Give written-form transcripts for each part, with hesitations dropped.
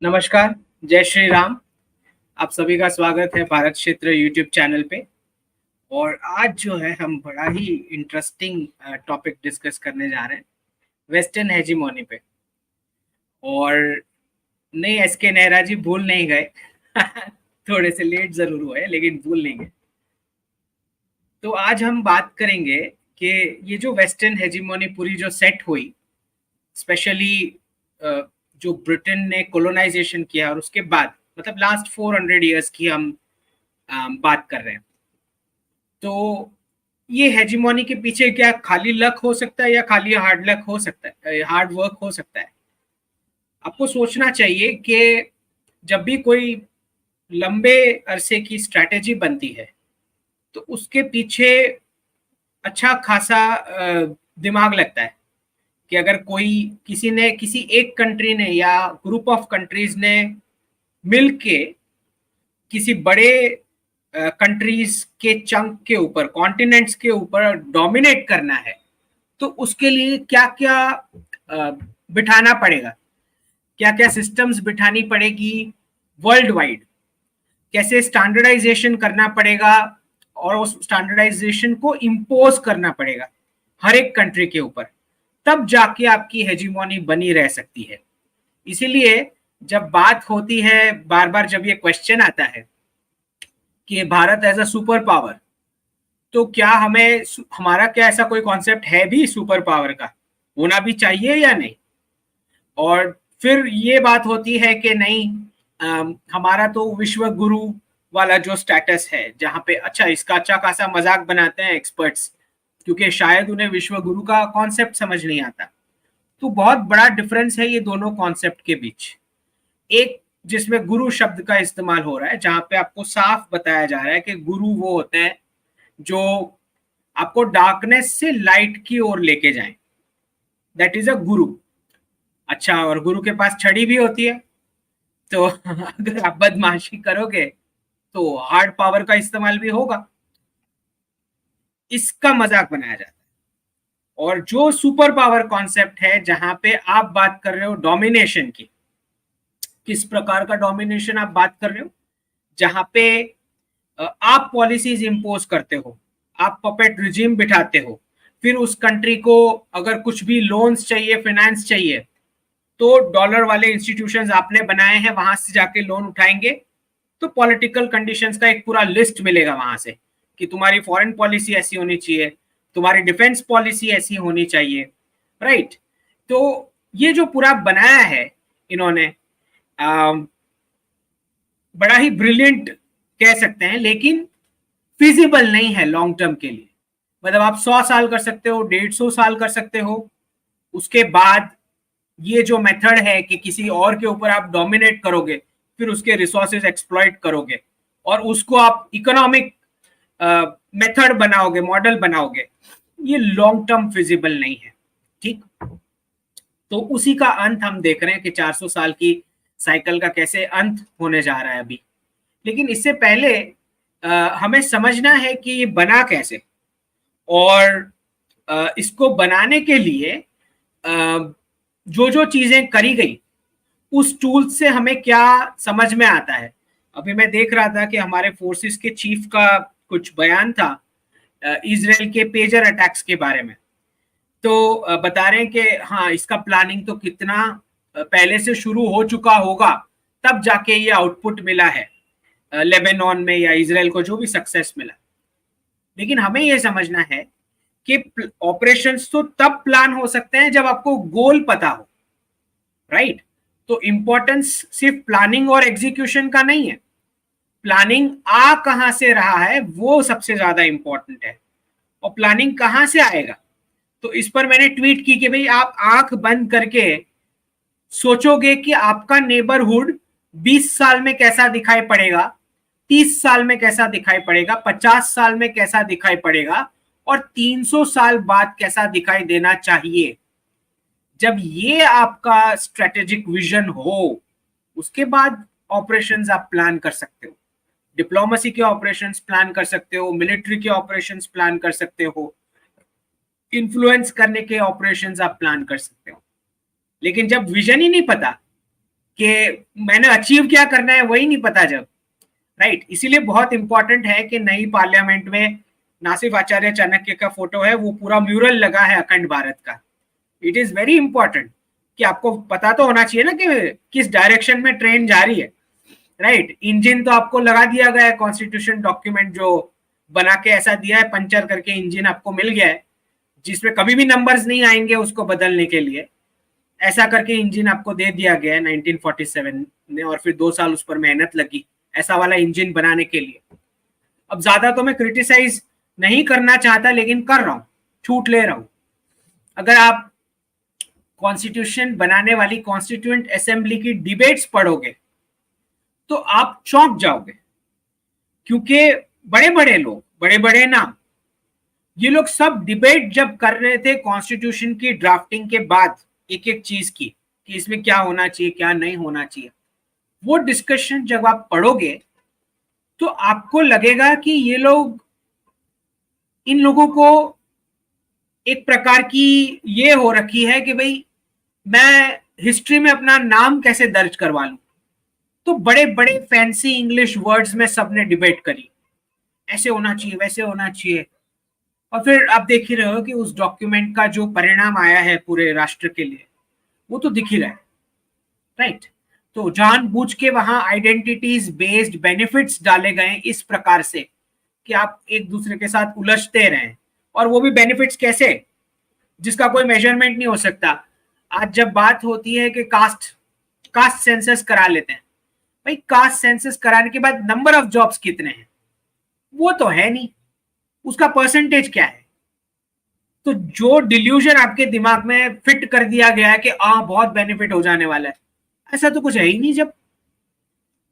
नमस्कार, जय श्री राम। आप सभी का स्वागत है भारत क्षेत्र यूट्यूब चैनल पे। और आज जो है हम बड़ा ही इंटरेस्टिंग टॉपिक डिस्कस करने जा रहे हैं, वेस्टर्न हेजीमोनी पे। और नहीं, एसके नेहरा जी भूल नहीं गए थोड़े से लेट जरूर हुए लेकिन भूल नहीं गए। तो आज हम बात करेंगे कि ये जो वेस्टर्न हेजीमोनी पूरी जो सेट हुई, स्पेशली जो ब्रिटेन ने कोलोनाइजेशन किया और उसके बाद मतलब लास्ट 400 इयर्स की हम बात कर रहे हैं। तो ये हेजीमोनी के पीछे क्या खाली लक हो सकता है या खाली हार्ड लक हो सकता है, हार्ड वर्क हो सकता है? आपको सोचना चाहिए कि जब भी कोई लंबे अरसे की स्ट्रैटेजी बनती है तो उसके पीछे अच्छा खासा दिमाग लगता है। कि अगर कोई किसी एक कंट्री ने या ग्रुप ऑफ कंट्रीज ने मिलके किसी बड़े कंट्रीज के चंक के ऊपर, कॉन्टिनेंट्स के ऊपर डोमिनेट करना है, तो उसके लिए क्या क्या बिठाना पड़ेगा, क्या क्या सिस्टम्स बिठानी पड़ेगी वर्ल्ड वाइड, कैसे स्टैंडर्डाइजेशन करना पड़ेगा और उस स्टैंडर्डाइजेशन को इम्पोज करना पड़ेगा हर एक कंट्री के ऊपर, तब जाके आपकी हेजीमोनी बनी रह सकती है। इसीलिए जब बात होती है, बार बार जब ये क्वेश्चन आता है कि Bharat as a superpower, तो क्या हमारा क्या ऐसा कोई कॉन्सेप्ट है भी सुपर पावर का, होना भी चाहिए या नहीं? और फिर ये बात होती है कि नहीं, हमारा तो विश्व गुरु वाला जो स्टेटस है, जहाँ पे अच्छा इसका अच्छा खासा मजाक बनाते हैं एक्सपर्ट्स, क्योंकि शायद उन्हें विश्व गुरु का कॉन्सेप्ट समझ नहीं आता। तो बहुत बड़ा डिफरेंस है ये दोनों कॉन्सेप्ट के बीच। एक जिसमें गुरु शब्द का इस्तेमाल हो रहा है, जहां पे आपको साफ बताया जा रहा है कि गुरु वो होते हैं जो आपको डार्कनेस से लाइट की ओर लेके जाएं, दैट इज अ गुरु। अच्छा, और गुरु के पास छड़ी भी होती है, तो अगर आप बदमाशी करोगे तो हार्ड पावर का इस्तेमाल भी होगा। इसका मजाक बनाया जाता है। और जो सुपर पावर कॉन्सेप्ट है, जहां पे आप बात कर रहे हो डोमिनेशन की, किस प्रकार का डोमिनेशन आप बात कर रहे हो, जहां पे आप पॉलिसीज इंपोज करते हो, आप पपेट रिजीम बिठाते हो, फिर उस कंट्री को अगर कुछ भी लोन्स चाहिए, फाइनेंस चाहिए, तो डॉलर वाले इंस्टीट्यूशंस आपने बनाए हैं, वहां से जाके लोन उठाएंगे। तो पॉलिटिकल कंडीशंस का एक पूरा लिस्ट मिलेगा वहां से कि तुम्हारी फॉरेन पॉलिसी ऐसी होनी चाहिए, तुम्हारी डिफेंस पॉलिसी ऐसी होनी चाहिए, राइट? तो ये जो पूरा बनाया है इन्होंने, बड़ा ही ब्रिलियंट कह सकते हैं, लेकिन फिजिबल नहीं है लॉन्ग टर्म के लिए। मतलब आप 100 साल कर सकते हो, 150 साल कर सकते हो, उसके बाद ये जो मेथड है कि किसी और के ऊपर आप डोमिनेट करोगे, फिर उसके रिसोर्सेज एक्सप्लॉइट करोगे और उसको आप इकोनॉमिक मेथड बनाओगे, मॉडल बनाओगे, ये लॉन्ग टर्म फिजिबल नहीं है। ठीक, तो उसी का अंत हम देख रहे हैं कि 400 साल की साइकिल का कैसे अंत होने जा रहा है अभी। लेकिन इससे पहले हमें समझना है कि ये बना कैसे, और इसको बनाने के लिए जो जो चीजें करी गई, उस टूल से हमें क्या समझ में आता है। अभी मैं देख रहा था कि हमारे फोर्सेस के चीफ का कुछ बयान था इजराइल के पेजर अटैक्स के बारे में। तो बता रहे हैं कि हाँ, इसका प्लानिंग तो कितना पहले से शुरू हो चुका होगा, तब जाके ये आउटपुट मिला है लेबनान में या इजराइल को जो भी सक्सेस मिला। लेकिन हमें यह समझना है कि ऑपरेशंस तो तब प्लान हो सकते हैं जब आपको गोल पता हो, राइट? तो इंपॉर्टेंस सिर्फ प्लानिंग और एग्जीक्यूशन का नहीं है, प्लानिंग आ कहां से रहा है वो सबसे ज्यादा इंपॉर्टेंट है। और प्लानिंग कहां से आएगा, तो इस पर मैंने ट्वीट की कि भाई आप आंख बंद करके सोचोगे कि आपका नेबरहुड 20 साल में कैसा दिखाई पड़ेगा, 30 साल में कैसा दिखाई पड़ेगा, 50 साल में कैसा दिखाई पड़ेगा, और 300 साल बाद कैसा दिखाई देना चाहिए। जब ये आपका स्ट्रेटेजिक विजन हो, उसके बाद ऑपरेशंस आप प्लान कर सकते हो, डिप्लोमेसी के ऑपरेशंस प्लान कर सकते हो, मिलिट्री के ऑपरेशंस प्लान कर सकते हो, इन्फ्लुएंस करने के ऑपरेशंस आप प्लान कर सकते हो। लेकिन जब विजन ही नहीं पता कि मैंने अचीव क्या करना है वही नहीं पता जब, राइट। इसीलिए बहुत इंपॉर्टेंट है कि नई पार्लियामेंट में ना सिर्फ आचार्य चाणक्य का फोटो है, वो पूरा म्यूरल लगा है अखंड भारत का। इट इज वेरी इंपॉर्टेंट कि आपको पता तो होना चाहिए ना कि किस डायरेक्शन में ट्रेन जा रही है, राइट। इंजन तो आपको लगा दिया गया है, कॉन्स्टिट्यूशन डॉक्यूमेंट जो बना के ऐसा दिया है, पंचर करके इंजन आपको मिल गया है जिसमें कभी भी नंबर्स नहीं आएंगे उसको बदलने के लिए। ऐसा करके इंजन आपको दे दिया गया है 1947 में, और फिर 2 साल उस पर मेहनत लगी ऐसा वाला इंजन बनाने के लिए। अब ज्यादा तो मैं क्रिटिसाइज नहीं करना चाहता, लेकिन कर रहा हूं, छूट ले रहा हूं। अगर आप कॉन्स्टिट्यूशन बनाने वाली कॉन्स्टिट्यूएंट असेंबली की डिबेट्स पढ़ोगे तो आप चौंक जाओगे, क्योंकि बड़े बड़े लोग, बड़े बड़े नाम, ये लोग सब डिबेट जब कर रहे थे कॉन्स्टिट्यूशन की ड्राफ्टिंग के बाद एक एक चीज की कि इसमें क्या होना चाहिए क्या नहीं होना चाहिए, वो डिस्कशन जब आप पढ़ोगे तो आपको लगेगा कि ये लोग, इन लोगों को एक प्रकार की ये हो रखी है कि भाई मैं हिस्ट्री में अपना नाम कैसे दर्ज करवा लूं। तो बड़े बड़े फैंसी इंग्लिश वर्ड्स में सबने डिबेट करी, ऐसे होना चाहिए वैसे होना चाहिए। और फिर आप देख ही रहे हो कि उस डॉक्यूमेंट का जो परिणाम आया है पूरे राष्ट्र के लिए, वो तो दिख ही रहा है, राइट। तो जानबूझ के वहां आइडेंटिटीज बेस्ड बेनिफिट्स डाले गए इस प्रकार से कि आप एक दूसरे के साथ उलझते रहें, और वो भी बेनिफिट्स कैसे जिसका कोई मेजरमेंट नहीं हो सकता। आज जब बात होती है कि कास्ट सेंसस करा लेते हैं, भाई कास्ट सेंसस कराने के बाद नंबर ऑफ जॉब्स कितने हैं वो तो है नहीं, उसका परसेंटेज क्या है। तो जो डिल्यूजन आपके दिमाग में फिट कर दिया गया है कि बहुत बेनिफिट हो जाने वाला है, ऐसा तो कुछ है ही नहीं। जब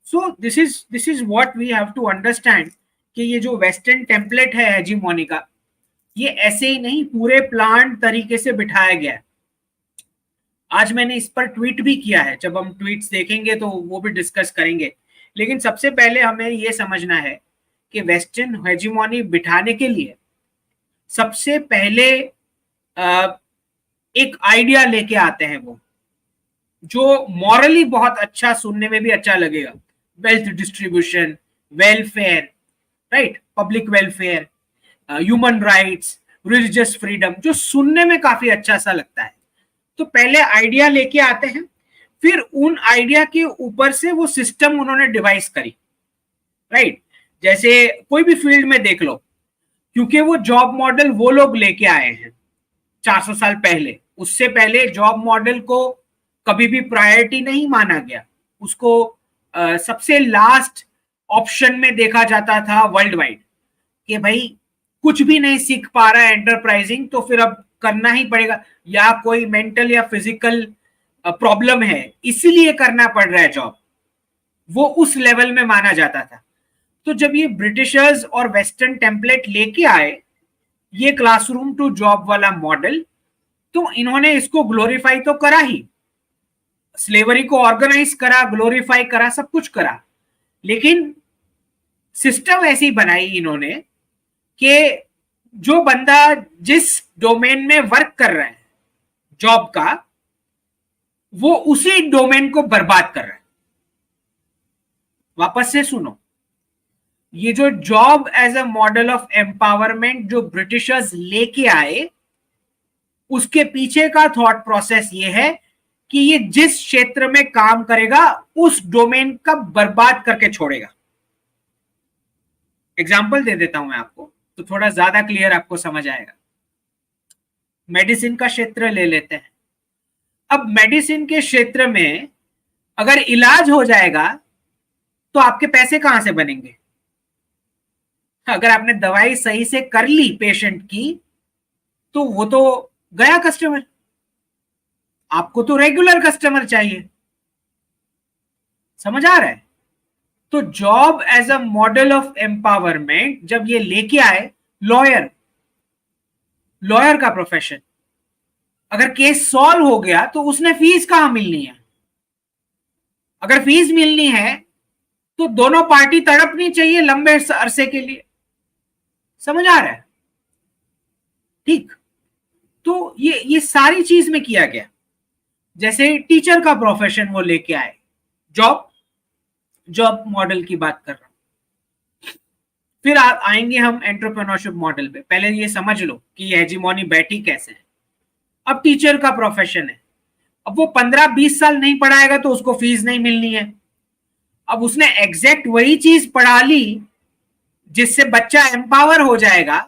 so this is what we have to understand कि ये जो वेस्टर्न टेम्पलेट है हेजीमोनी का, ये ऐसे ही नहीं पूरे प्लान तरीके से बिठाया गया है। आज मैंने इस पर ट्वीट भी किया है, जब हम ट्वीट्स देखेंगे तो वो भी डिस्कस करेंगे। लेकिन सबसे पहले हमें ये समझना है कि वेस्टर्न हेजीमोनी बिठाने के लिए सबसे पहले एक आइडिया लेके आते हैं वो, जो मॉरली बहुत अच्छा, सुनने में भी अच्छा लगेगा, wealth distribution, welfare, right, public welfare, human rights, religious freedom, जो सुनने में काफी अच्छा सा लगता है। तो पहले आइडिया लेके आते हैं, फिर उन आइडिया के ऊपर से वो सिस्टम उन्होंने डिवाइस करी, राइट। जैसे कोई भी फील्ड में देख लो, क्योंकि वो जॉब मॉडल वो लोग लेके आए हैं 400 साल पहले। उससे पहले जॉब मॉडल को कभी भी प्रायोरिटी नहीं माना गया, उसको सबसे लास्ट ऑप्शन में देखा जाता था वर्ल्ड वाइड कि भाई कुछ भी नहीं सीख पा रहा है एंटरप्राइजिंग, तो फिर अब करना ही पड़ेगा, या कोई मेंटल या फिजिकल प्रॉब्लम है इसलिए करना पड़ रहा है जॉब, वो उस लेवल में माना जाता था। तो जब ये ब्रिटिशर्स और वेस्टर्न टेम्पलेट लेके आए, ये क्लासरूम टू जॉब वाला मॉडल, तो इन्होंने इसको ग्लोरीफाई तो करा ही, स्लेवरी को ऑर्गेनाइज करा, ग्लोरीफाई करा, सब कुछ करा, लेकिन सिस्टम ऐसी बनाई इन्होंने कि जो बंदा जिस डोमेन में वर्क कर रहा है जॉब का, वो उसी डोमेन को बर्बाद कर रहा है। वापस से सुनो, ये जो job as a model of empowerment जो ब्रिटिशर्स लेके आए, उसके पीछे का थॉट प्रोसेस ये है कि ये जिस क्षेत्र में काम करेगा उस डोमेन का बर्बाद करके छोड़ेगा। एग्जाम्पल दे देता हूं मैं आपको, तो थोड़ा ज्यादा क्लियर आपको समझ आएगा। मेडिसिन का क्षेत्र ले लेते हैं। अब मेडिसिन के क्षेत्र में अगर इलाज हो जाएगा तो आपके पैसे कहां से बनेंगे? अगर आपने दवाई सही से कर ली पेशेंट की, तो वो तो गया कस्टमर, आपको तो रेगुलर कस्टमर चाहिए। समझ आ रहा है? तो job as a model of empowerment जब ये लेके आए, लॉयर का प्रोफेशन, अगर केस सॉल्व हो गया तो उसने फीस कहां मिलनी है? अगर फीस मिलनी है तो दोनों पार्टी तड़पनी चाहिए लंबे अरसे के लिए। समझ आ रहा है? ठीक। तो ये सारी चीज में किया गया। जैसे टीचर का प्रोफेशन वो लेके आए, जॉब जॉब मॉडल की बात कर रहा हूं। फिर आएंगे हम एंटरप्रेन्योरशिप मॉडल पे। पहले ये समझ लो कि हेजिमोनी बैठी कैसे है। अब टीचर का प्रोफेशन है, अब वो 15-20 साल नहीं पढ़ाएगा तो उसको फीस नहीं मिलनी है। अब उसने एग्जैक्ट वही चीज पढ़ा ली जिससे बच्चा एम्पावर हो जाएगा,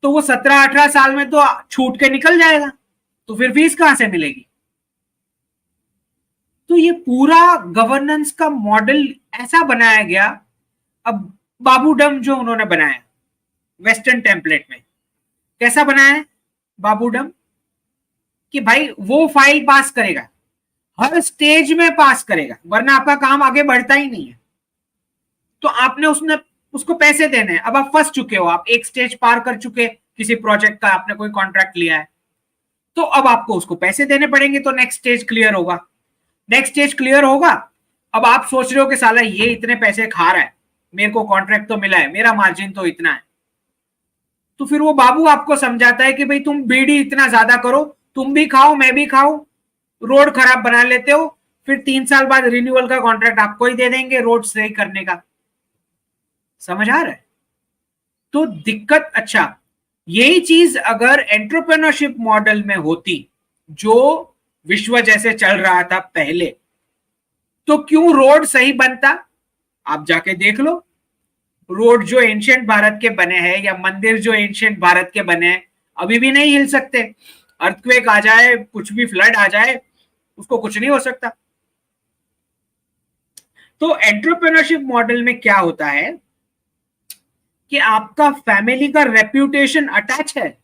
तो वो 17-18 साल में तो छूट के निकल जाएगा, तो फिर फीस कहां से मिलेगी। तो ये पूरा गवर्नेंस का मॉडल ऐसा बनाया गया। अब बाबूडम जो उन्होंने बनाया वेस्टर्न टेम्पलेट में, कैसा बनाया है बाबूडम, कि भाई वो फाइल पास करेगा, हर स्टेज में पास करेगा, वरना आपका काम आगे बढ़ता ही नहीं है। तो आपने उसको पैसे देने हैं। अब आप फंस चुके हो, आप एक स्टेज पार कर चुके, किसी प्रोजेक्ट का आपने कोई कॉन्ट्रैक्ट लिया है, तो अब आपको उसको पैसे देने पड़ेंगे, तो नेक्स्ट स्टेज क्लियर होगा। नेक्स्ट स्टेज क्लियर होगा, अब आप सोच रहे हो कि साला ये इतने पैसे खा रहा है, मेरे को कॉन्ट्रैक्ट तो मिला है, मेरा मार्जिन तो इतना है। तो फिर वो बाबू आपको समझाता है कि भाई तुम बीडी इतना ज्यादा करो, तुम भी खाओ मैं भी खाऊं, रोड खराब बना लेते हो, फिर 3 साल बाद रिन्यूअल का कॉन्ट्रैक्ट आपको ही दे देंगे रोड सही करने का। समझ आ रहा है। तो दिक्कत, अच्छा यही चीज अगर एंटरप्रेन्योरशिप मॉडल में होती जो विश्व जैसे चल रहा था पहले, तो क्यों रोड सही बनता। आप जाके देख लो, रोड जो एंशियंट भारत के बने हैं या मंदिर जो एंशियंट भारत के बने हैं अभी भी नहीं हिल सकते। अर्थक्वेक आ जाए, कुछ भी फ्लड आ जाए, उसको कुछ नहीं हो सकता। तो एंटरप्रेन्योरशिप मॉडल में क्या होता है कि आपका फैमिली का रेप्यूटेशन अटैच है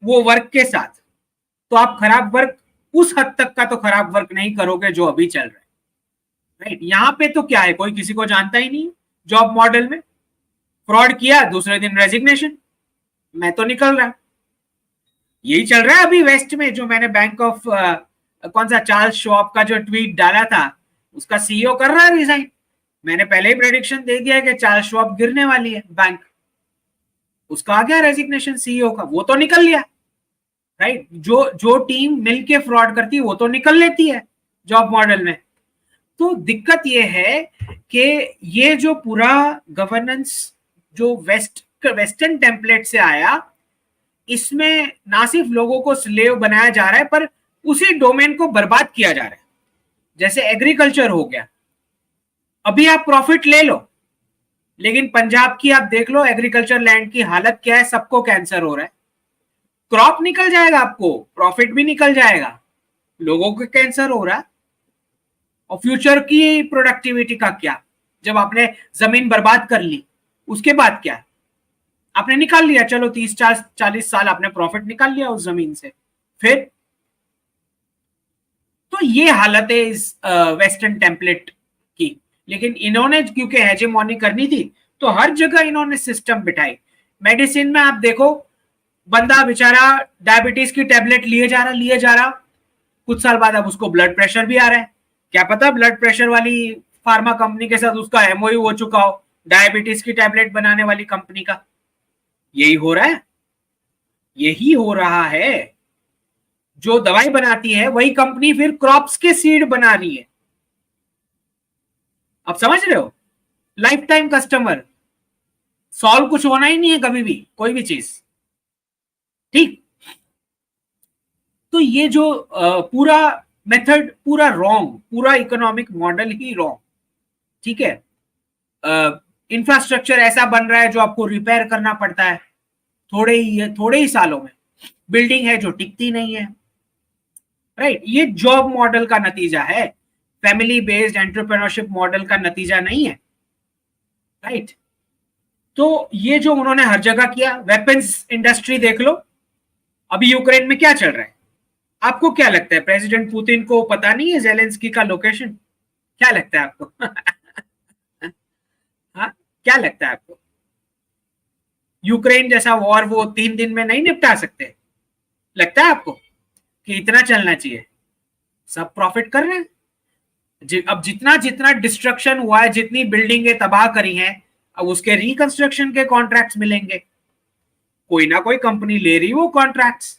वो वर्क के साथ, तो आप खराब वर्क उस हद तक का तो खराब वर्क नहीं करोगे जो अभी चल रहा है। राइट, यहां पे तो क्या है, कोई किसी को जानता ही नहीं। जॉब मॉडल में फ्रॉड किया, दूसरे दिन रेजिग्नेशन, मैं तो निकल रहा। यही चल रहा है अभी वेस्ट में। जो मैंने बैंक ऑफ कौन सा चार्ल्स शॉप का जो ट्वीट डाला था, उसका सीईओ कर रहा है रिजाइन। मैंने पहले ही प्रेडिक्शन दे दिया कि चार्ल्स शॉप गिरने वाली है बैंक, उसका आ गया रेजिग्नेशन सीईओ का, वो तो निकल लिया। राइट, जो टीम मिलके फ्रॉड करती है वो तो निकल लेती है जॉब मॉडल में। तो दिक्कत ये है कि ये जो पूरा गवर्नेंस जो वेस्टर्न टेम्पलेट से आया, इसमें ना सिर्फ लोगों को स्लेव बनाया जा रहा है, पर उसी डोमेन को बर्बाद किया जा रहा है। जैसे एग्रीकल्चर हो गया, अभी आप प्रॉफिट ले लो, लेकिन पंजाब की आप देख लो एग्रीकल्चर लैंड की हालत क्या है, सबको कैंसर हो रहा है। क्रॉप निकल जाएगा, आपको प्रॉफिट भी निकल जाएगा, लोगों को कैंसर हो रहा है। और फ्यूचर की प्रोडक्टिविटी का क्या, जब आपने जमीन बर्बाद कर ली उसके बाद क्या, आपने निकाल लिया, चलो 30-40 साल आपने प्रॉफिट निकाल लिया उस जमीन से, फिर तो ये हालत है इस वेस्टर्न टेम्पलेट की। लेकिन इन्होंने क्योंकि हेजेमोनी करनी थी, तो हर जगह इन्होंने सिस्टम बिठाई। मेडिसिन में आप देखो, बंदा बेचारा डायबिटीज की टेबलेट लिए जा रहा, कुछ साल बाद अब उसको ब्लड प्रेशर भी आ रहा है। क्या पता ब्लड प्रेशर वाली फार्मा कंपनी के साथ उसका एमओयू हो चुका हो, डायबिटीज की टेबलेट बनाने वाली कंपनी का। यही हो रहा है, यही हो रहा है। जो दवाई बनाती है वही कंपनी फिर क्रॉप्स के सीड बना रही है। आप समझ रहे हो, लाइफ टाइम कस्टमर, सॉल्व कुछ होना ही नहीं है कभी भी कोई भी चीज। ठीक, तो ये जो पूरा मेथड पूरा रॉन्ग, पूरा इकोनॉमिक मॉडल ही रॉन्ग। ठीक है, इंफ्रास्ट्रक्चर ऐसा बन रहा है जो आपको रिपेयर करना पड़ता है थोड़े ही सालों में, बिल्डिंग है जो टिकती नहीं है। राइट, ये जॉब मॉडल का नतीजा है, फैमिली बेस्ड एंटरप्रेन्योरशिप मॉडल का नतीजा नहीं है। राइट, तो ये जो उन्होंने हर जगह किया, वेपन्स इंडस्ट्री देख लो, अभी यूक्रेन में क्या चल रहा है। आपको क्या लगता है, प्रेसिडेंट पुतिन को पता नहीं है जेलेंस्की का लोकेशन, क्या लगता है आपको हाँ, क्या लगता है आपको, यूक्रेन जैसा वॉर वो 3 दिन में नहीं निपटा सकते, लगता है आपको कि इतना चलना चाहिए। सब प्रॉफिट कर रहे हैं। अब जितना जितना डिस्ट्रक्शन हुआ है, जितनी बिल्डिंगें तबाह करी हैं, अब उसके रिकंस्ट्रक्शन के कॉन्ट्रैक्ट्स मिलेंगे, कोई ना कोई कंपनी ले रही वो कॉन्ट्रैक्ट्स।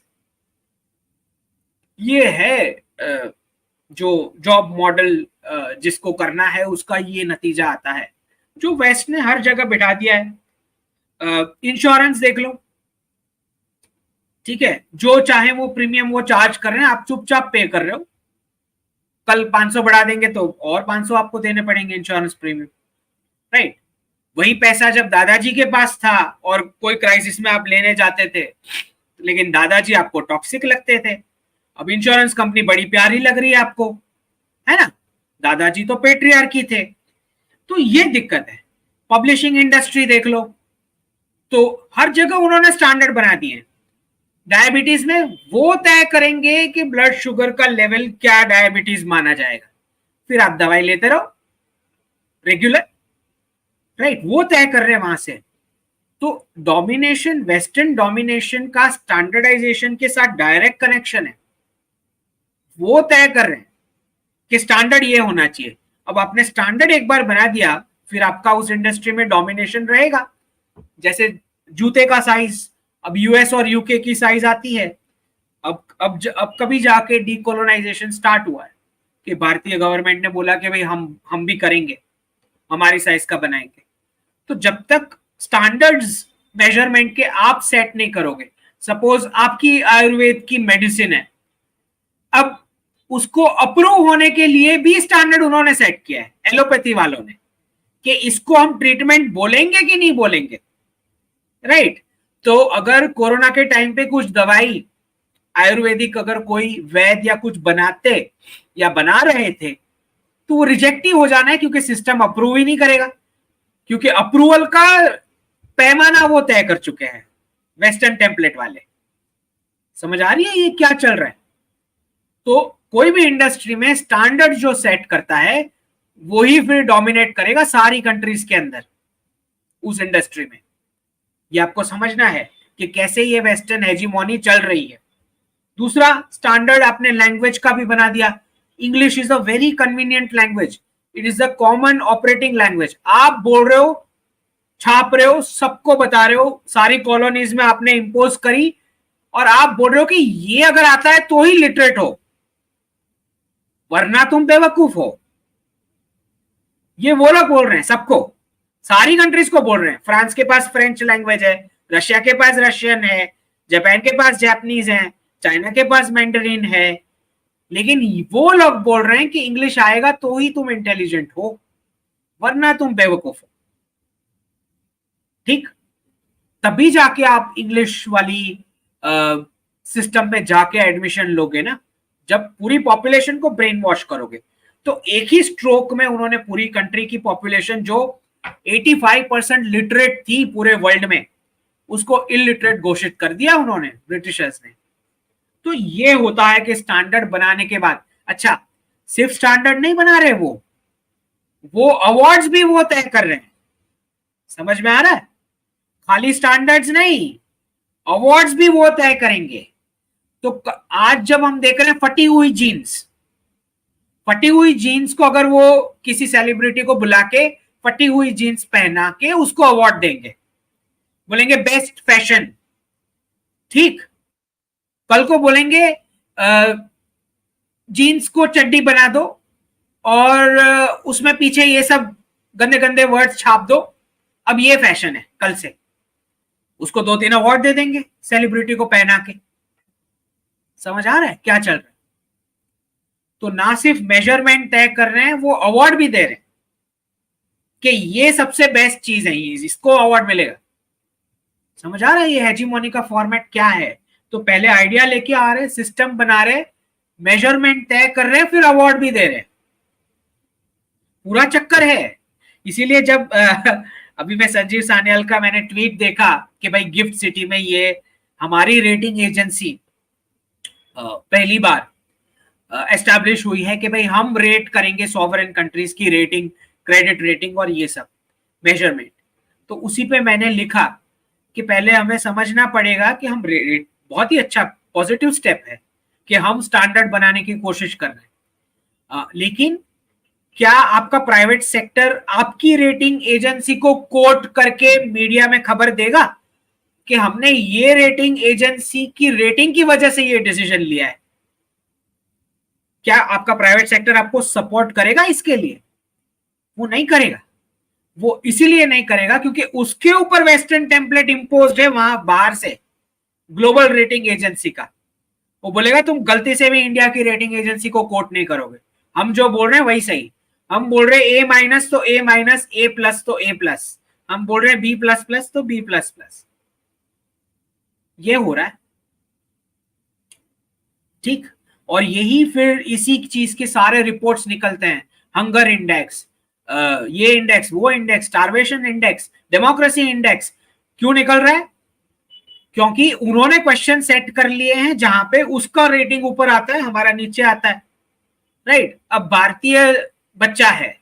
ये है जो जॉब मॉडल जिसको करना है उसका ये नतीजा आता है, जो वेस्ट ने हर जगह बिठा दिया है। इंश्योरेंस देख लो, ठीक है, जो चाहे वो प्रीमियम वो चार्ज कर रहे हैं, आप चुपचाप पे कर रहे हो, कल 500 बढ़ा देंगे तो और 500 आपको देने पड़ेंगे इंश्योरेंस प्रीमियम, राइट। वही पैसा जब दादाजी के पास था और कोई क्राइसिस में आप लेने जाते थे, लेकिन दादाजी आपको टॉक्सिक लगते थे, अब इंश्योरेंस कंपनी बड़ी प्यारी लग रही है आपको, है ना। दादाजी तो पेट्रियार्की थे। तो ये दिक्कत है। पब्लिशिंग इंडस्ट्री देख लो, तो हर जगह उन्होंने स्टैंडर्ड बना दिए। डायबिटीज में वो तय करेंगे कि ब्लड शुगर का लेवल क्या डायबिटीज माना जाएगा, फिर आप दवाई लेते रहो रेगुलर, राइट, वो तय कर रहे हैं वहां से। तो डोमिनेशन, वेस्टर्न डोमिनेशन का स्टैंडर्डाइजेशन के साथ डायरेक्ट कनेक्शन है। वो तय कर रहे हैं कि स्टैंडर्ड ये होना चाहिए। अब आपने स्टैंडर्ड एक बार बना दिया, फिर आपका उस इंडस्ट्री में डोमिनेशन रहेगा। जैसे जूते का साइज, अब यूएस और यूके की साइज आती है। अब कभी जाके डीकोलोनाइजेशन स्टार्ट हुआ है कि भारतीय गवर्नमेंट ने बोला कि भाई हम भी करेंगे, हमारी साइज का बनाएंगे। तो जब तक स्टैंडर्ड्स मेजरमेंट के आप सेट नहीं करोगे, सपोज आपकी आयुर्वेद की मेडिसिन है, अब उसको अप्रूव होने के लिए भी स्टैंडर्ड उन्होंने सेट किया है एलोपैथी वालों ने, कि इसको हम ट्रीटमेंट बोलेंगे कि नहीं बोलेंगे, राइट। तो अगर कोरोना के टाइम पे कुछ दवाई आयुर्वेदिक अगर कोई वैद्य या कुछ बनाते या बना रहे थे, तो वो रिजेक्ट ही हो जाना है, क्योंकि सिस्टम अप्रूव ही नहीं करेगा, क्योंकि अप्रूवल का पैमाना वो तय कर चुके हैं वेस्टर्न टेम्पलेट वाले। समझ आ रही है ये क्या चल रहा है। तो कोई भी इंडस्ट्री में स्टैंडर्ड जो सेट करता है वही फिर डोमिनेट करेगा सारी कंट्रीज के अंदर उस इंडस्ट्री में। ये आपको समझना है कि कैसे ये वेस्टर्न हेजीमोनी चल रही है। दूसरा, स्टैंडर्ड आपने लैंग्वेज का भी बना दिया। English is a very convenient language, it is the common operating language. आप बोल रहे हो, छाप रहे हो, सबको बता रहे हो, सारी कॉलोनीज में आपने इंपोज करी, और आप बोल रहे हो कि ये अगर आता है तो ही लिटरेट हो, वरना तुम बेवकूफ हो। ये वो लोग बोल रहे हैं सबको, सारी कंट्रीज को बोल रहे हैं। फ्रांस के पास फ्रेंच लैंग्वेज है, रशिया के पास रशियन है, जापान के पास जापानीज है, चाइना के पास मैंडरीन है, लेकिन वो लोग बोल रहे हैं कि इंग्लिश आएगा तो ही तुम इंटेलिजेंट हो, वरना तुम बेवकूफ हो, ठीक। तभी जाके आप इंग्लिश वाली सिस्टम में जाके एडमिशन लोगे ना, जब पूरी पॉपुलेशन को ब्रेन वॉश करोगे। तो एक ही स्ट्रोक में उन्होंने पूरी कंट्री की पॉपुलेशन जो 85% लिटरेट थी पूरे वर्ल्ड में, उसको इलिटरेट घोषित कर दिया उन्होंने, ब्रिटिशर्स ने। तो ये होता है कि स्टैंडर्ड बनाने के बाद, अच्छा सिर्फ स्टैंडर्ड नहीं बना रहे, वो अवार्ड्स भी वो तय कर रहे हैं। समझ में आ रहा है, खाली स्टैंडर्ड्स नहीं, अवार्ड्स भी वो तय करेंगे। तो आज जब हम देख रहे हैं फटी हुई जीन्स को अगर वो किसी सेलिब्रिटी को बुला के फटी हुई जीन्स पहना के उसको अवार्ड देंगे, बोलेंगे बेस्ट फैशन, ठीक। कल को बोलेंगे जीन्स को चड्डी बना दो और उसमें पीछे ये सब गंदे गंदे वर्ड्स छाप दो, अब ये फैशन है कल से, उसको 2-3 अवार्ड दे देंगे सेलिब्रिटी को पहना के। समझ आ रहा है क्या चल रहा है। तो ना सिर्फ मेजरमेंट तय कर रहे हैं, वो अवार्ड भी दे रहे हैं कि ये सबसे बेस्ट चीज है, ये इसको अवार्ड मिलेगा। समझ आ रहा है ये हेजीमोनी का फॉर्मेट क्या है। तो पहले आइडिया लेके आ रहे, सिस्टम बना रहे, मेजरमेंट तय कर रहे हैं, फिर अवार्ड भी दे रहे हैं, पूरा चक्कर है। इसीलिए जब अभी मैं संजीव सान्याल का मैंने ट्वीट देखा कि भाई गिफ्ट सिटी में ये हमारी रेटिंग एजेंसी पहली बार एस्टैब्लिश हुई है कि भाई हम रेट करेंगे सॉवरेन कंट्रीज की रेटिंग, क्रेडिट रेटिंग और ये सब मेजरमेंट। तो उसी पे मैंने लिखा कि पहले हमें समझना पड़ेगा कि हम रेट, बहुत ही अच्छा पॉजिटिव स्टेप है कि हम स्टैंडर्ड बनाने की कोशिश कर रहे हैं, लेकिन क्या आपका प्राइवेट सेक्टर आपकी रेटिंग एजेंसी को कोट करके मीडिया में खबर देगा कि हमने ये रेटिंग एजेंसी की रेटिंग की वजह से ये डिसीजन लिया है? क्या आपका प्राइवेट सेक्टर आपको सपोर्ट करेगा इसके लिए? वो नहीं करेगा। वो इसीलिए नहीं करेगा क्योंकि उसके ऊपर वेस्टर्न टेम्पलेट इंपोज्ड है वहां बाहर से, ग्लोबल रेटिंग एजेंसी का। वो बोलेगा तुम गलती से भी इंडिया की रेटिंग एजेंसी को कोट नहीं करोगे, हम जो बोल रहे हैं वही सही। हम बोल रहे हैं ए माइनस तो ए माइनस, ए प्लस तो ए प्लस, हम बोल रहे हैं बी प्लस प्लस तो बी प्लस प्लस। ये हो रहा है, ठीक। और यही फिर इसी चीज के सारे रिपोर्ट्स निकलते हैं, हंगर इंडेक्स, ये इंडेक्स, वो index, starvation index, democracy index. क्यों निकल रहा है? क्योंकि उन्होंने क्वेश्चन सेट कर लिए हैं जहां पे उसका रेटिंग ऊपर आता है, हमारा नीचे आता है, राइट। अब भारतीय बच्चा है,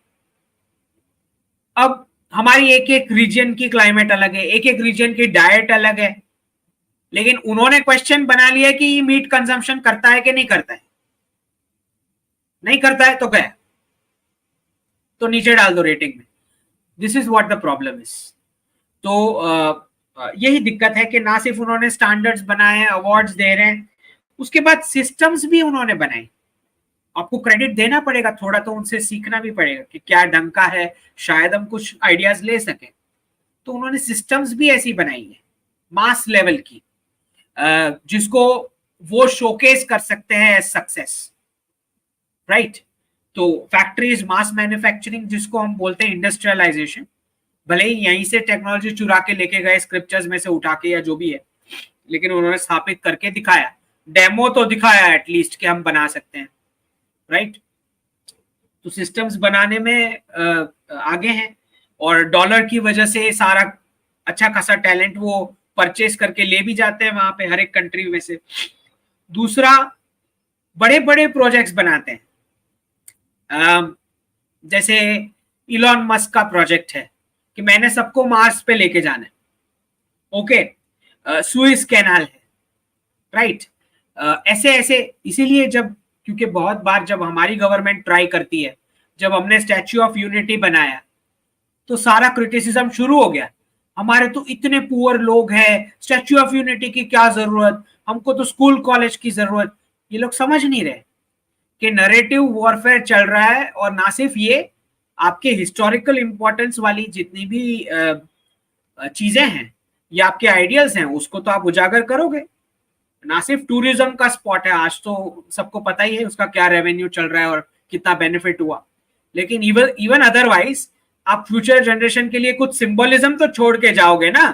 अब हमारी एक एक रीजन की क्लाइमेट अलग है, एक एक रीजन की डाइट अलग है, लेकिन उन्होंने क्वेश्चन बना लिया कि मीट कंजम्पशन करता है कि नहीं करता है। नहीं करता है तो क्या, तो नीचे डाल दो रेटिंग में। This is what the problem is. तो यही दिक्कत है कि ना सिर्फ उन्होंने स्टैंडर्ड्स बनाए हैं, अवार्ड्स दे रहे हैं, उसके बाद सिस्टम्स भी उन्होंने बनाए। आपको क्रेडिट देना पड़ेगा, थोड़ा तो उनसे सीखना भी पड़ेगा कि क्या ढंग का है, शायद हम कुछ आइडियाज ले सकें। तो उन्होंने सिस्टम्स भी ऐसी बनाई है मास लेवल की, जिसको वो शोकेस कर सकते हैं एज सक्सेस, राइट। तो फैक्ट्रीज, मास मैन्युफैक्चरिंग जिसको हम बोलते हैं, इंडस्ट्रियलाइजेशन, भले ही यहीं से टेक्नोलॉजी चुरा के लेके गए स्क्रिप्चर्स में से उठा के या जो भी है, लेकिन उन्होंने स्थापित करके दिखाया, डेमो तो दिखाया एटलीस्ट कि हम बना सकते हैं, राइट। तो सिस्टम्स बनाने में आगे हैं, और डॉलर की वजह से सारा अच्छा खासा टैलेंट वो परचेज करके ले भी जाते हैं वहां पे, हर एक कंट्री में से। दूसरा, बड़े बड़े प्रोजेक्ट्स बनाते हैं, जैसे इलॉन मस्क का प्रोजेक्ट है कि मैंने सबको मार्स पे लेके जाना है, ओके। सुइस कैनाल है, राइट। ऐसे ऐसे, इसीलिए जब, क्योंकि बहुत बार जब हमारी गवर्नमेंट ट्राई करती है, जब हमने स्टैच्यू ऑफ यूनिटी बनाया तो सारा क्रिटिसिज्म शुरू हो गया, हमारे तो इतने पुअर लोग हैं, स्टैच्यू ऑफ यूनिटी की क्या जरूरत, हमको तो स्कूल कॉलेज की जरूरत। ये लोग समझ नहीं रहे कि नरेटिव वॉरफेयर चल रहा है, और ना सिर्फ ये, आपके हिस्टोरिकल इंपॉर्टेंस वाली जितनी भी चीजें हैं या आपके आइडियल्स हैं, उसको तो आप उजागर करोगे। ना सिर्फ टूरिज्म का स्पॉट है, आज तो सबको पता ही है उसका क्या रेवेन्यू चल रहा है और कितना बेनिफिट हुआ, लेकिन इवन अदरवाइज आप फ्यूचर जनरेशन के लिए कुछ सिंबलिज्म तो छोड़ के जाओगे ना,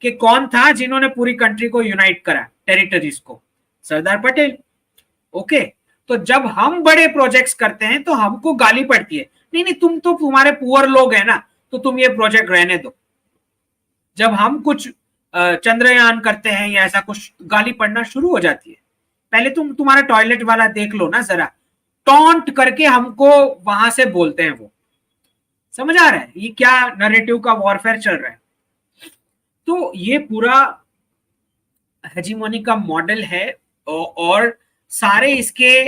कि कौन था जिन्होंने पूरी कंट्री को यूनाइट करा, टेरिटरीज को, सरदार पटेल, ओके। तो जब हम बड़े प्रोजेक्ट्स करते हैं तो हमको गाली पड़ती है, नहीं नहीं तुम तो, तुम्हारे पुअर लोग हैं ना, तो तुम ये प्रोजेक्ट रहने दो। जब हम कुछ चंद्रयान करते हैं या ऐसा कुछ, गाली पड़ना शुरू हो जाती है। पहले तुम्हारा टॉयलेट वाला देख लो ना जरा, टॉन्ट करके हमको वहां से बोलते हैं वो। समझ आ रहा है ये क्या नरेटिव का वॉरफेयर चल रहा है? तो ये पूरा हेजीमोनी का मॉडल है, और सारे इसके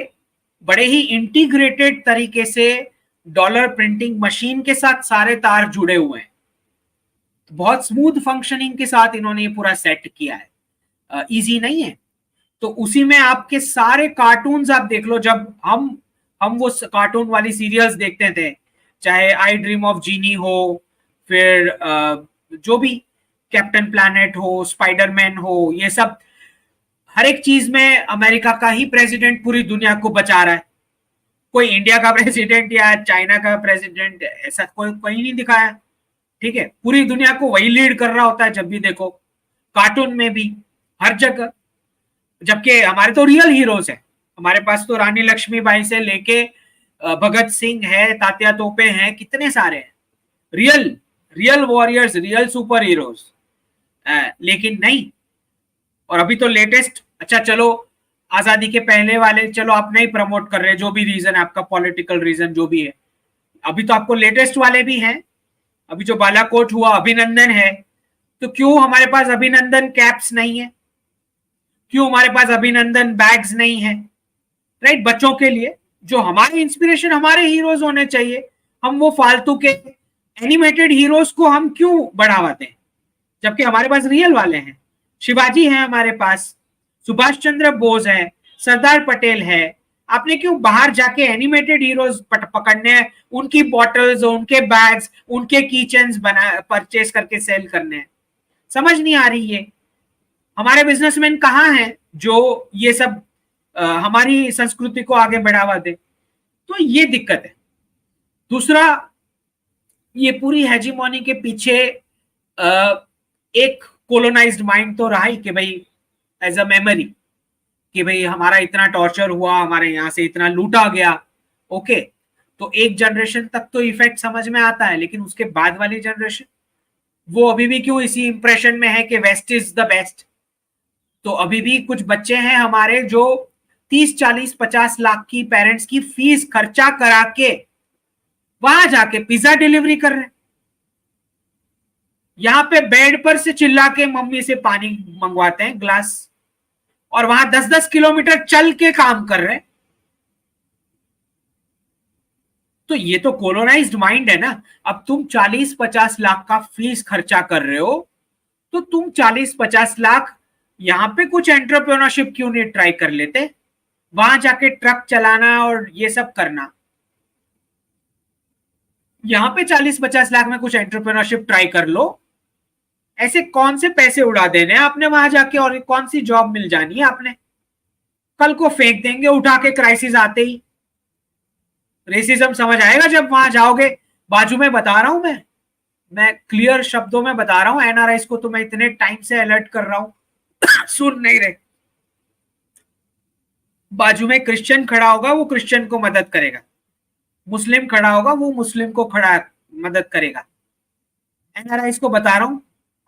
बड़े ही इंटीग्रेटेड तरीके से डॉलर प्रिंटिंग मशीन के साथ सारे तार जुड़े हुए हैं। बहुत स्मूथ फंक्शनिंग के साथ इन्होंने ये पूरा सेट किया है, इजी नहीं है। तो उसी में आपके सारे कार्टून्स आप देख लो, जब हम वो कार्टून वाली सीरियल्स देखते थे, चाहे आई ड्रीम ऑफ जीनी हो, फिर जो भी कैप्टन प्लैनेट हो, स्पाइडरमैन हो, ये सब, हर एक चीज में अमेरिका का ही प्रेसिडेंट पूरी दुनिया को बचा रहा है। कोई इंडिया का प्रेसिडेंट या चाइना का प्रेसिडेंट ऐसा कोई नहीं दिखाया, ठीक है। पूरी दुनिया को वही लीड कर रहा होता है जब भी देखो, कार्टून में भी, हर जगह। जबकि हमारे तो रियल हीरोज हैं, हमारे पास तो रानी लक्ष्मीबाई से लेके भगत सिंह है, तात्या तोपे हैं, कितने सारे हैं, real warriors, real super heroes, लेकिन नहीं। और अभी तो लेटेस्ट, अच्छा चलो आजादी के पहले वाले चलो आप नहीं प्रमोट कर रहे, जो भी रीजन है आपका, पॉलिटिकल रीजन जो भी है, अभी तो आपको लेटेस्ट वाले भी हैं। अभी जो बालाकोट हुआ, अभिनंदन है, तो क्यों हमारे पास अभिनंदन कैप्स नहीं है, क्यों हमारे पास अभिनंदन बैग्स नहीं है, राइट, बच्चों के लिए, जो हमारे इंस्पिरेशन, हमारे हीरोज होने चाहिए। हम वो फालतू के एनिमेटेड हीरोज को हम क्यों बढ़ावाते हैं, जबकि हमारे पास रियल वाले हैं। शिवाजी है हमारे पास, सुभाष चंद्र बोस है, सरदार पटेल है, आपने क्यों बाहर जाके एनिमेटेड हीरोज पकड़ने हैं, उनकी बॉटल्स, उनके बैग्स, उनके कीचेन्स बना परचेज करके सेल करने हैं? समझ नहीं आ रही है। हमारे बिजनेसमैन कहाँ हैं जो ये सब हमारी संस्कृति को आगे बढ़ावा दे? तो ये दिक्कत है। दूसरा, ये पूरी हेजीमोनी के पीछे एक कोलोनाइज्ड माइंड तो रहा ही कि भाई एज अ मेमोरी, कि भाई हमारा इतना टॉर्चर हुआ, हमारे यहाँ से इतना लूटा गया। ओके, तो एक जनरेशन तक तो इफेक्ट समझ में आता है, लेकिन उसके बाद वाली जनरेशन वो अभी भी क्यों इसी इंप्रेशन में है कि वेस्ट इज द बेस्ट? तो अभी भी कुछ बच्चे हैं हमारे जो 30, 40, 50 लाख की पेरेंट्स की फीस खर्चा करा के वहां जाके पिज्जा डिलीवरी कर रहे हैं। यहाँ पे बेड पर से चिल्ला के मम्मी से पानी मंगवाते हैं ग्लास, और वहां 10-10 किलोमीटर चल के काम कर रहे हैं। तो ये तो कोलोनाइज्ड माइंड है ना। अब तुम 40-50 लाख का फीस खर्चा कर रहे हो, तो तुम 40-50 लाख यहाँ पे कुछ एंटरप्रेन्योरशिप क्यों नहीं ट्राई कर लेते? वहां जाके ट्रक चलाना और ये सब करना, यहाँ पे 40-50 लाख में कुछ एंटरप्रेन्योरशिप ट्राई कर लो। ऐसे कौन से पैसे उड़ा देने हैं आपने वहां जाके, और कौन सी जॉब मिल जानी है आपने? कल को फेंक देंगे उठा के क्राइसिस आते ही। रेसिज्म समझ आएगा जब वहां जाओगे। बाजू में बता रहा हूं मैं क्लियर शब्दों में बता रहा हूं, एनआरआईज को तो मैं इतने टाइम से अलर्ट कर रहा हूं सुन नहीं रहे। बाजू में क्रिश्चियन खड़ा होगा, वो क्रिश्चियन को मदद करेगा। मुस्लिम खड़ा होगा, वो मुस्लिम को खड़ा मदद करेगा। एनआरआईज को बता रहा हूं,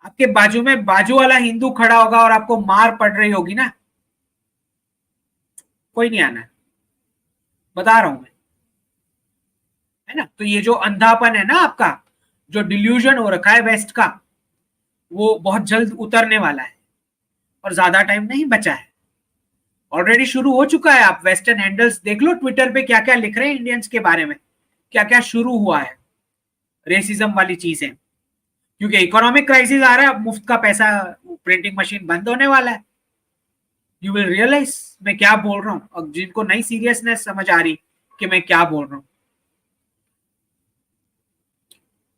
आपके बाजू में बाजू वाला हिंदू खड़ा होगा और आपको मार पड़ रही होगी ना, कोई नहीं आना, बता रहा हूं मैं, है ना। तो ये जो अंधापन है ना आपका, जो डिल्यूजन हो रखा है वेस्ट का, वो बहुत जल्द उतरने वाला है और ज्यादा टाइम नहीं बचा है। ऑलरेडी शुरू हो चुका है। आप वेस्टर्न हैंडल्स देख लो ट्विटर पे, क्या क्या लिख रहे हैं इंडियंस के बारे में, क्या क्या शुरू हुआ है रेसिज्म वाली चीजें। क्योंकि इकोनॉमिक क्राइसिस आ रहा है, अब मुफ्त का पैसा, प्रिंटिंग मशीन बंद होने वाला है। यू विल रियलाइज मैं क्या बोल रहा हूँ। अब जिनको नई सीरियसनेस समझ आ रही कि मैं क्या बोल रहा हूँ,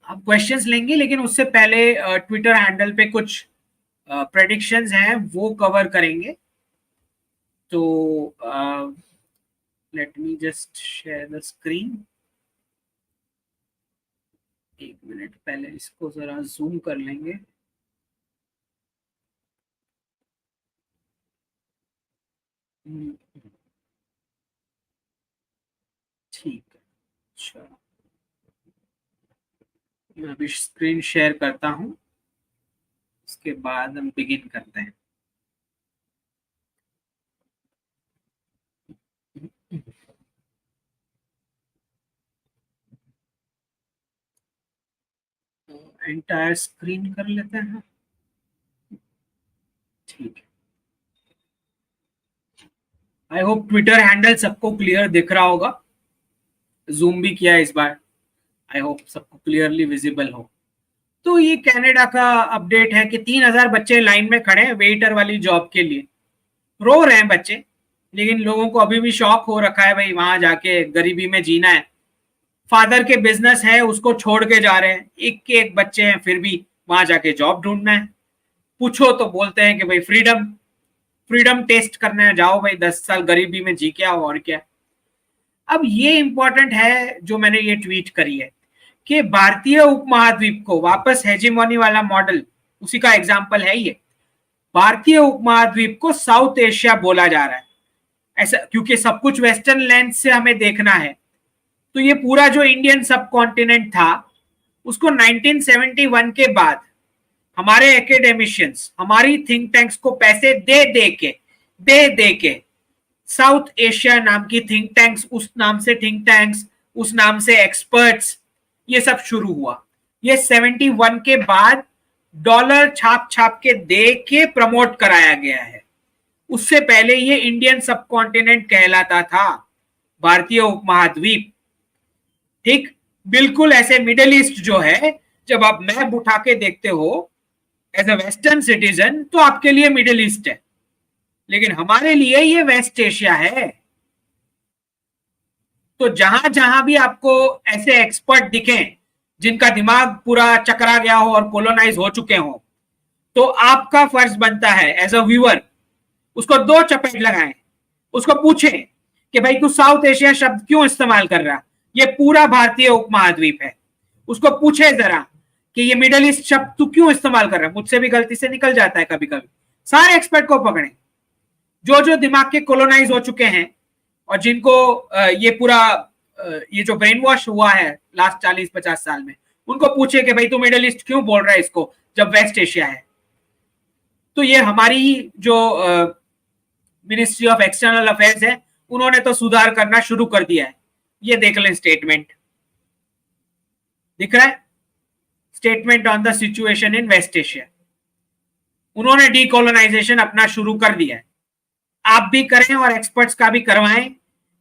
हम क्वेश्चंस लेंगे, लेकिन उससे पहले ट्विटर हैंडल पे कुछ प्रेडिक्शंस हैं वो कवर करेंगे। तो let me just share the screen. एक मिनट, पहले इसको जरा जूम कर लेंगे। ठीक है, अच्छा मैं अभी स्क्रीन शेयर करता हूँ, उसके बाद हम बिगिन करते हैं। एंटायर स्क्रीन कर लेते हैं, ठीक है। आई होप ट्विटर हैंडल सबको क्लियर दिख रहा होगा। जूम भी किया इस बार, आई होप सबको क्लियरली विजिबल हो। तो ये कनाडा का अपडेट है कि 3,000 बच्चे लाइन में खड़े हैं वेटर वाली जॉब के लिए। रो रहे हैं बच्चे, लेकिन लोगों को अभी भी शौक हो रखा है भाई वहां जाके गरीबी में जीना है। फादर के बिजनेस है, उसको छोड़ के जा रहे हैं, एक के एक बच्चे हैं, फिर भी वहां जाके जॉब ढूंढना है। पूछो तो बोलते हैं कि भाई फ्रीडम, फ्रीडम टेस्ट करना है, जाओ भाई 10 साल गरीबी में जी के आओ, और क्या। अब ये इंपॉर्टेंट है जो मैंने ये ट्वीट करी है कि भारतीय उपमहाद्वीप को वापस हेजीमोनी वाला मॉडल, उसी का एग्जाम्पल है ये। भारतीय उपमहाद्वीप को साउथ एशिया बोला जा रहा है ऐसा, क्योंकि सब कुछ वेस्टर्न लेंस से हमें देखना है। तो ये पूरा जो इंडियन सब कॉन्टिनेंट था, उसको 1971 के बाद हमारे एकेडमिशियंस, हमारी थिंक टैंक्स को पैसे दे दे के साउथ एशिया नाम की थिंक टैंक्स, उस नाम से थिंक टैंक्स, उस नाम से एक्सपर्ट्स, ये सब शुरू हुआ। ये 71 के बाद डॉलर छाप छाप के दे के प्रमोट कराया गया है। उससे पहले ये इंडियन सब कॉन्टिनेंट कहलाता था, भारतीय उपमहाद्वीप। ठीक, बिल्कुल ऐसे मिडिल ईस्ट जो है, जब आप मैप उठा के देखते हो एज अ वेस्टर्न सिटीजन, तो आपके लिए मिडिल ईस्ट है, लेकिन हमारे लिए ये वेस्ट एशिया है। तो जहां जहां भी आपको ऐसे एक्सपर्ट दिखे जिनका दिमाग पूरा चकरा गया हो और कोलोनाइज हो चुके हो, तो आपका फर्ज बनता है एज अ व्यूअर उसको दो चपेट लगाएं, उसको पूछें कि भाई तू साउथ एशिया शब्द क्यों इस्तेमाल कर रहा, ये पूरा भारतीय उपमहाद्वीप है। उसको पूछे जरा कि ये मिडल ईस्ट शब्द तू क्यों इस्तेमाल कर रहा है, मुझसे भी गलती से निकल जाता है कभी कभी। सारे एक्सपर्ट को पकड़े जो जो दिमाग के कोलोनाइज हो चुके हैं और जिनको ये पूरा ये जो ब्रेन वॉश हुआ है लास्ट 40-50 साल में, उनको पूछे कि भाई तू मिडल ईस्ट क्यों बोल रहा है इसको जब वेस्ट एशिया है। तो ये हमारी जो मिनिस्ट्री ऑफ एक्सटर्नल अफेयर्स है उन्होंने तो सुधार करना शुरू कर दिया है। ये देख लें, स्टेटमेंट दिख रहा है, statement on the situation in West Asia. उन्होंने डीकोलोनाइजेशन अपना शुरू कर दिया है। आप भी करें और एक्सपर्ट्स का भी करवाएं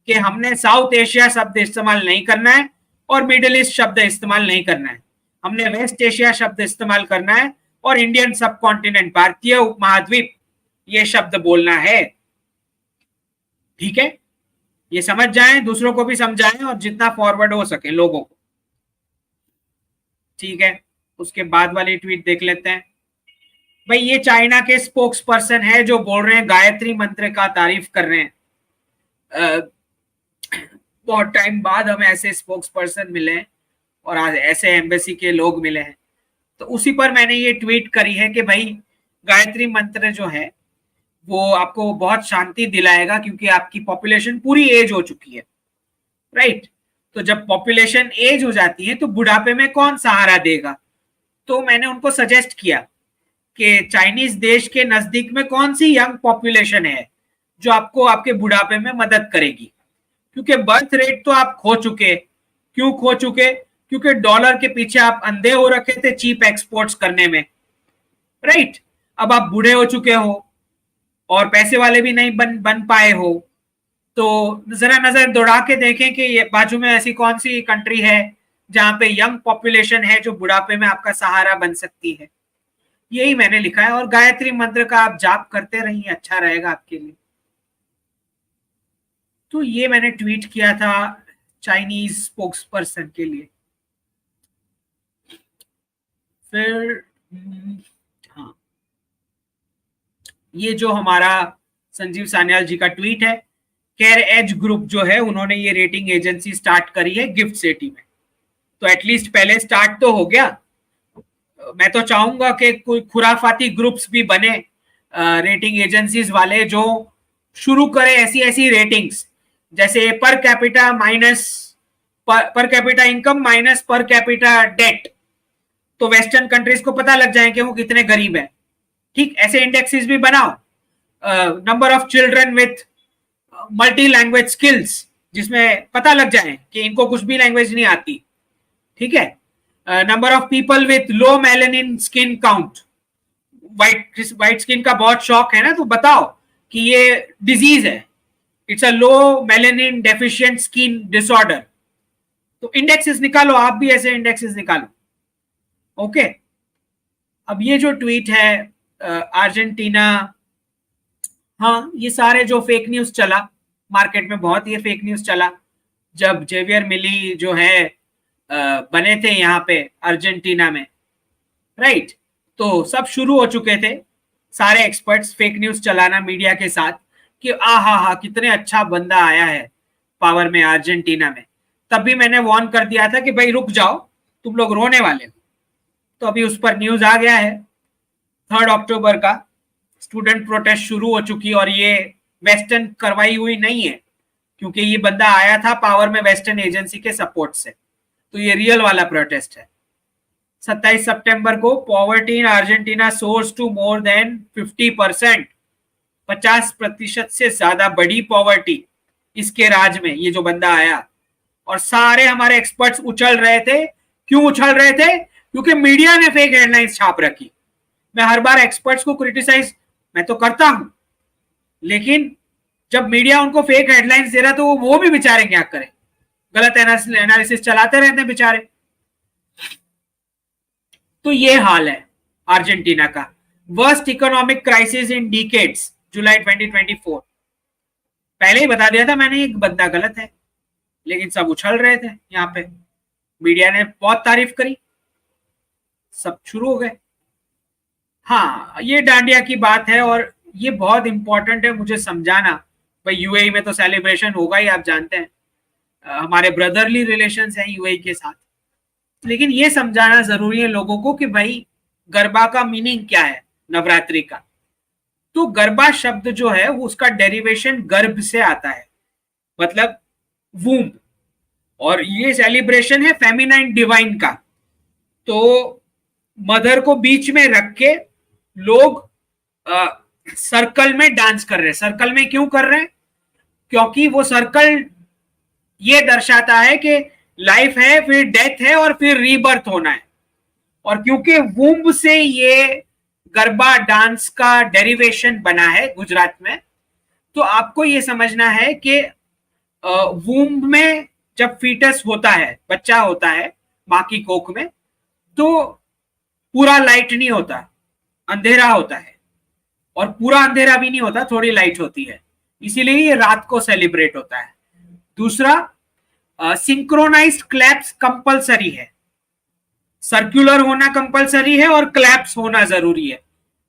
कि हमने साउथ एशिया शब्द इस्तेमाल नहीं करना है और मिडिल ईस्ट शब्द इस्तेमाल नहीं करना है, हमने वेस्ट एशिया शब्द इस्तेमाल करना है और इंडियन सब कॉन्टिनेंट भारतीय उपमहाद्वीप ये शब्द बोलना है। ठीक है, ये समझ जाएं, दूसरों को भी समझाएं और जितना फॉरवर्ड हो सके लोगों को। ठीक है, उसके बाद वाली ट्वीट देख लेते हैं। भाई ये चाइना के स्पोक्स पर्सन है जो बोल रहे हैं गायत्री मंत्र का तारीफ कर रहे हैं। बहुत टाइम बाद हमें ऐसे स्पोक्स पर्सन मिले हैं और आज ऐसे एम्बेसी के लोग मिले हैं, तो उसी पर मैंने ये ट्वीट करी है कि भाई गायत्री मंत्र जो है वो आपको बहुत शांति दिलाएगा क्योंकि आपकी पॉपुलेशन पूरी एज हो चुकी है, राइट। तो जब पॉपुलेशन एज हो जाती है तो बुढ़ापे में कौन सहारा देगा। तो मैंने उनको सजेस्ट किया कि चाइनीज देश के नजदीक में कौन सी यंग पॉपुलेशन है जो आपको आपके बुढ़ापे में मदद करेगी, क्योंकि बर्थ रेट तो आप खो चुके। क्यों खो चुके? क्योंकि डॉलर के पीछे आप अंधे हो रखे थे चीप एक्सपोर्ट्स करने में, राइट। अब आप बूढ़े हो चुके हो और पैसे वाले भी नहीं बन पाए हो, तो जरा नजर दौड़ा के देखें कि ये बाजू में ऐसी कौन सी कंट्री है जहां पे यंग पॉपुलेशन है जो बुढ़ापे में आपका सहारा बन सकती है। यही मैंने लिखा है, और गायत्री मंत्र का आप जाप करते रहिए, अच्छा रहेगा आपके लिए। तो ये मैंने ट्वीट किया था चाइनीज स्पोक्स पर्सन के लिए। फिर हाँ, ये जो हमारा संजीव सान्याल जी का ट्वीट है, केयर एज ग्रुप जो है उन्होंने ये रेटिंग एजेंसी स्टार्ट करी है गिफ्ट सिटी में, तो एटलीस्ट पहले स्टार्ट तो हो गया। मैं तो चाहूंगा कि कोई खुराफाती ग्रुप्स भी बने रेटिंग एजेंसीज वाले जो शुरू करे ऐसी ऐसी रेटिंग्स, जैसे per capita minus per capita income minus per capita debt, तो वेस्टर्न कंट्रीज को पता लग जाए कि वो कितने गरीब है। ठीक, ऐसे इंडेक्सेस भी बनाओ। Number of children with multi language skills, जिसमें पता लग जाए कि इनको कुछ भी लैंग्वेज नहीं आती। ठीक है, number of people with low melanin skin count, white skin का बहुत शौक है ना, तो बताओ कि ये डिजीज है, it's a low melanin deficient skin disorder. तो इंडेक्सेस निकालो, आप भी ऐसे इंडेक्सेस निकालो। ओके, अब ये जो ट्वीट है अर्जेंटीना, हाँ ये सारे जो फेक न्यूज चला मार्केट में, बहुत ये फेक न्यूज चला जब जेवियर मिली जो है बने थे यहाँ पे अर्जेंटीना में, राइट। तो सब शुरू हो चुके थे सारे एक्सपर्ट्स फेक न्यूज चलाना मीडिया के साथ कि हा कितने अच्छा बंदा आया है पावर में अर्जेंटीना में। तब भी मैंने वार्न कर दिया था कि भाई रुक जाओ, तुम लोग रोने वाले हो। तो अभी उस पर न्यूज आ गया है, 3 अक्टूबर का स्टूडेंट प्रोटेस्ट शुरू हो चुकी, और ये वेस्टर्न करवाई हुई नहीं है क्योंकि ये बंदा आया था पावर में वेस्टर्न एजेंसी के सपोर्ट से, तो ये रियल वाला प्रोटेस्ट है। 27 सितंबर को poverty in Argentina soars to more than 50%, 50% से ज्यादा बड़ी पॉवर्टी इसके राज में ये जो बंदा आया। और सारे हमारे एक्सपर्ट्स उछल रहे थे। क्यों उछल रहे थे? क्योंकि मीडिया ने फेक हेडलाइंस छाप रखी। मैं हर बार एक्सपर्ट्स को क्रिटिसाइज मैं तो करता हूं, लेकिन जब मीडिया उनको फेक हेडलाइंस दे रहा तो वो भी बेचारे क्या करें, गलत एनालिसिस चलाते रहते हैं बेचारे। तो ये हाल है अर्जेंटीना का। Worst economic crisis in decades, जुलाई 2024। पहले ही बता दिया था मैंने, एक बंदा गलत है, लेकिन सब उछल रहे थे यहाँ पे, मीडिया ने बहुत तारीफ करी, सब शुरू हो गए। हाँ, ये डांडिया की बात है और ये बहुत इंपॉर्टेंट है मुझे समझाना। भाई यूएई में तो सेलिब्रेशन होगा ही, आप जानते हैं, हमारे ब्रदरली रिलेशंस हैं यूएई के साथ, लेकिन ये समझाना जरूरी है लोगों को कि भाई गरबा का मीनिंग क्या है, नवरात्रि का। तो गरबा शब्द जो है वो उसका डेरिवेशन गर्भ से आता है, मतलब वूम, और ये सेलिब्रेशन है फेमिनाइन डिवाइन का। तो मदर को बीच में रख के लोग सर्कल में डांस कर रहे हैं। सर्कल में क्यों कर रहे हैं? क्योंकि वो सर्कल ये दर्शाता है कि लाइफ है, फिर डेथ है और फिर रीबर्थ होना है। और क्योंकि वूम्ब से ये गरबा डांस का डेरिवेशन बना है गुजरात में, तो आपको ये समझना है कि वूम्ब में जब फीटस होता है, बच्चा होता है माँ की कोख में, तो पूरा लाइट नहीं होता, अंधेरा होता है, और पूरा अंधेरा भी नहीं होता, थोड़ी लाइट होती है, इसीलिए ये रात को सेलिब्रेट होता है। दूसरा, सिंक्रोनाइज्ड क्लैप्स कंपलसरी है, सर्कुलर होना कंपलसरी है और क्लैप्स होना जरूरी है।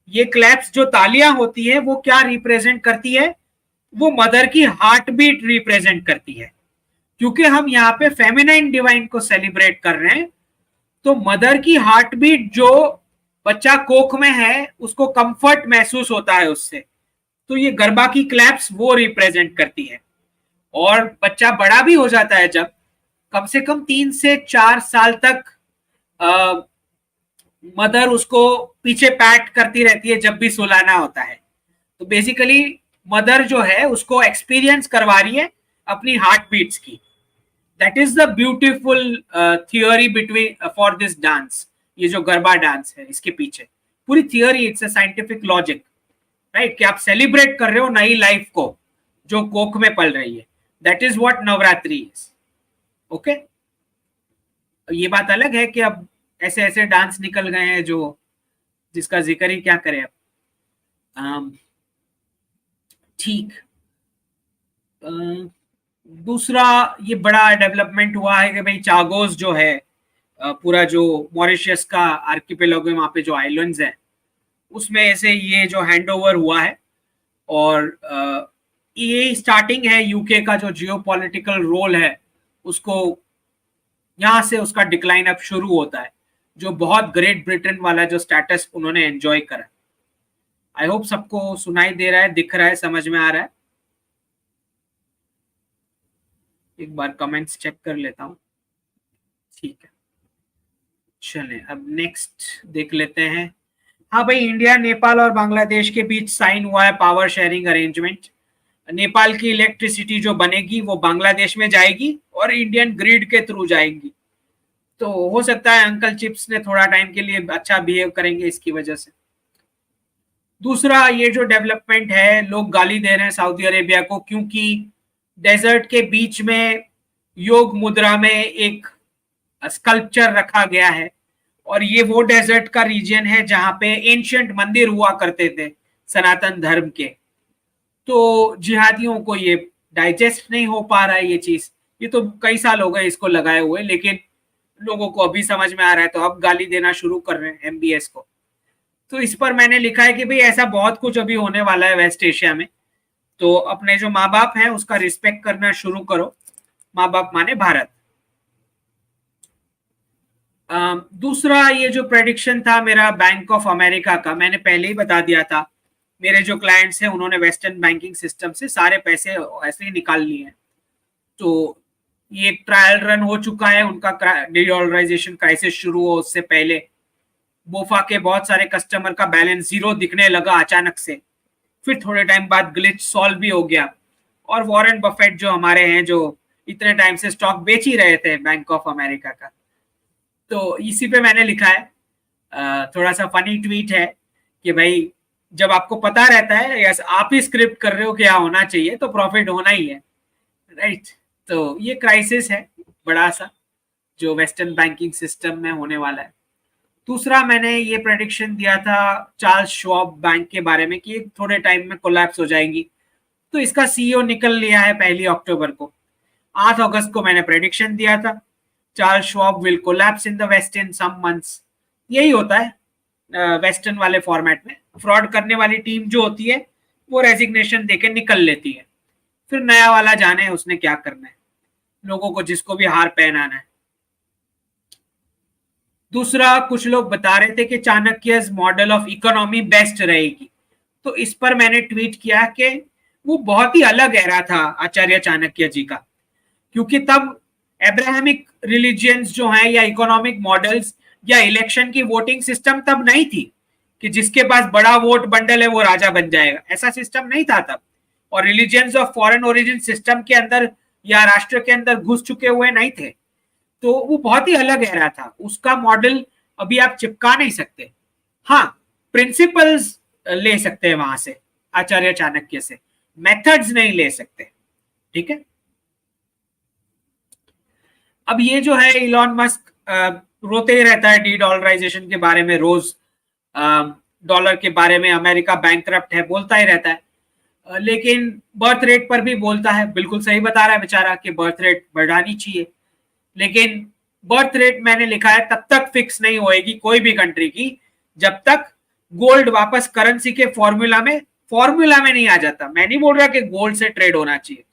ये क्लैप्स जो तालियां होती है वो क्या रिप्रेजेंट करती है? वो मदर की हार्ट बीट रिप्रेजेंट करती है। क्योंकि हम यहाँ पे फेमिनाइन डिवाइन को सेलिब्रेट कर रहे हैं, तो मदर की हार्ट बीट, जो बच्चा कोख में है उसको कंफर्ट महसूस होता है उससे, तो ये गरबा की क्लैप्स वो रिप्रेजेंट करती है। और बच्चा बड़ा भी हो जाता है जब, कम से कम 3 से 4 साल तक मदर उसको पीछे पैट करती रहती है जब भी सुलाना होता है। तो बेसिकली मदर जो है उसको एक्सपीरियंस करवा रही है अपनी हार्ट बीट्स की। That is the beautiful theory between for this dance. ये जो गरबा डांस है इसके पीछे पूरी theory, it's a scientific logic, right, कि आप सेलिब्रेट कर रहे हो नई लाइफ को जो कोख में पल रही है। That is what Navratri is. Okay, ये बात अलग है कि अब ऐसे ऐसे डांस निकल गए हैं जो जिसका जिक्र ही क्या करें अब। ठीक, दूसरा ये बड़ा डेवलपमेंट हुआ है कि भाई चागोस जो है, पूरा जो मॉरिशस का आर्किपेलागो है, वहाँ पे जो आइलैंड्स हैं, उसमें ऐसे ये जो हैंडओवर हुआ है। और ये स्टार्टिंग है यूके का जो जियोपॉलिटिकल रोल है उसको, यहाँ से उसका डिक्लाइन अब शुरू होता है, जो बहुत ग्रेट ब्रिटेन वाला जो स्टेटस उन्होंने एंजॉय करा। आई होप सबको सुनाई दे रहा है, दिख रहा है, समझ में आ रहा है। एक बार कमेंट्स चेक कर लेता हूँ। ठीक है, चले अब नेक्स्ट देख लेते हैं। हाँ भाई, इंडिया, नेपाल और बांग्लादेश के बीच साइन हुआ है पावर शेयरिंग अरेंजमेंट। नेपाल की इलेक्ट्रिसिटी जो बनेगी वो बांग्लादेश में जाएगी और इंडियन ग्रिड के थ्रू जाएगी। तो हो सकता है अंकल चिप्स ने थोड़ा टाइम के लिए अच्छा बिहेव करेंगे इसकी वजह से। दूसरा, ये जो डेवलपमेंट है, लोग गाली दे रहे हैं सऊदी अरेबिया को, क्योंकि डेजर्ट के बीच में योग मुद्रा में एक स्कल्पचर रखा गया है, और ये वो डेजर्ट का रीजन है जहां पे एंशियंट मंदिर हुआ करते थे सनातन धर्म के। तो जिहादियों को ये डाइजेस्ट नहीं हो पा रहा है ये चीज। ये तो कई साल हो गए इसको लगाए हुए, लेकिन लोगों को अभी समझ में आ रहा है, तो अब गाली देना शुरू कर रहे हैं एमबीएस को। तो इस पर मैंने लिखा है कि भाई ऐसा बहुत कुछ अभी होने वाला है वेस्ट एशिया में, तो अपने जो माँ बाप हैं उसका रिस्पेक्ट करना शुरू करो। माँ बाप माने भारत। दूसरा, ये जो प्रेडिक्शन था मेरा बैंक ऑफ अमेरिका का, मैंने पहले ही बता दिया था। मेरे जो क्लाइंट्स हैं उन्होंने वेस्टर्न बैंकिंग सिस्टम से सारे पैसे ऐसे ही निकाल लिए हैं। तो ये ट्रायल रन हो चुका है उनका, डीडॉलराइजेशन क्राइसिस शुरू हो उससे पहले बोफा के बहुत सारे कस्टमर का बैलेंस जीरो दिखने लगा अचानक से, फिर थोड़े टाइम बाद ग्लिच सॉल्व भी हो गया। और वॉरेन बफेट जो हमारे हैं, जो इतने टाइम से स्टॉक बेच ही रहे थे बैंक ऑफ अमेरिका का, तो इसी पे मैंने लिखा है, थोड़ा सा फनी ट्वीट है कि भाई जब आपको पता रहता है, यस आप ही स्क्रिप्ट कर रहे हो क्या होना चाहिए, तो प्रॉफिट होना ही है, राइट। तो ये क्राइसिस है बड़ा सा जो वेस्टर्न बैंकिंग सिस्टम में होने वाला है। दूसरा, मैंने ये प्रेडिक्शन दिया था चार्ल्स श्वाब बैंक के बारे में कि थोड़े टाइम में कोलैप्स हो जाएंगी, तो इसका सीईओ निकल लिया है 1 अक्टूबर को। 8 अगस्त को मैंने प्रेडिक्शन दिया था, Charles Schwab will collapse in the West in some months. यही होता है वेस्टर्न वाले फॉर्मेट में, फ्रॉड करने वाली टीम जो होती है वो रेजिग्नेशन देके निकल लेती है, फिर नया वाला जाने उसने क्या करना है, लोगों को जिसको भी हार पहनाना है। दूसरा, कुछ लोग बता रहे थे कि Chanakya model of economy best रहेगी, तो इस पर मैंने ट्वीट किया कि वो बहुत ही अलग एरा था आचार्य चाणक्य जी का, क्योंकि तब एब्राहमिक रिलीजियंस जो है या इकोनॉमिक मॉडल्स या इलेक्शन की वोटिंग सिस्टम तब नहीं थी कि जिसके पास बड़ा वोट बंडल है वो राजा बन जाएगा, ऐसा सिस्टम नहीं था तब। और religions of foreign origin system के अंदर या राष्ट्र के अंदर घुस चुके हुए नहीं थे, तो वो बहुत ही अलग एरा था, उसका मॉडल अभी आप चिपका नहीं सकते। हाँ, प्रिंसिपल्स ले सकते हैं वहां से, आचार्य चाणक्य से, मेथड्स नहीं ले सकते, ठीक है। अब ये जो है इलॉन मस्क रोते ही रहता है डी डॉलराइजेशन के बारे में, रोज डॉलर के बारे में, अमेरिका बैंकरप्ट है बोलता ही रहता है, लेकिन बर्थ रेट पर भी बोलता है, बिल्कुल सही बता रहा है बेचारा कि बर्थ रेट बढ़ानी चाहिए, लेकिन बर्थ रेट मैंने लिखा है तब तक फिक्स नहीं होएगी कोई भी कंट्री की जब तक गोल्ड वापस करेंसी के फॉर्मूला में नहीं आ जाता। मैं नहीं बोल रहा कि गोल्ड से ट्रेड होना चाहिए,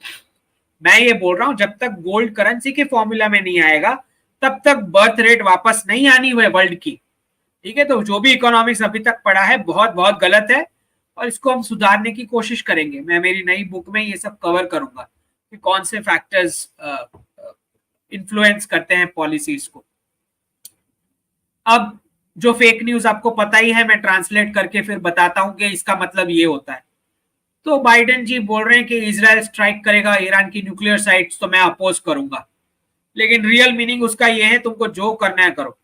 मैं ये बोल रहा हूं जब तक गोल्ड करेंसी के फॉर्मूला में नहीं आएगा तब तक बर्थ रेट वापस नहीं आनी हुई वर्ल्ड की, ठीक है। तो जो भी इकोनॉमिक्स अभी तक पढ़ा है बहुत बहुत गलत है और इसको हम सुधारने की कोशिश करेंगे। मैं मेरी नई बुक में ये सब कवर करूंगा कि कौन से फैक्टर्स इन्फ्लुएंस करते हैं पॉलिसीज को। अब जो फेक न्यूज आपको पता ही है, मैं ट्रांसलेट करके फिर बताता हूं कि इसका मतलब ये होता है। तो बाइडेन जी बोल रहे हैं कि इजराइल स्ट्राइक करेगा ईरान की न्यूक्लियर साइट्स, तो मैं अपोज करूंगा, लेकिन रियल मीनिंग उसका ये है तुमको जो करना है करो।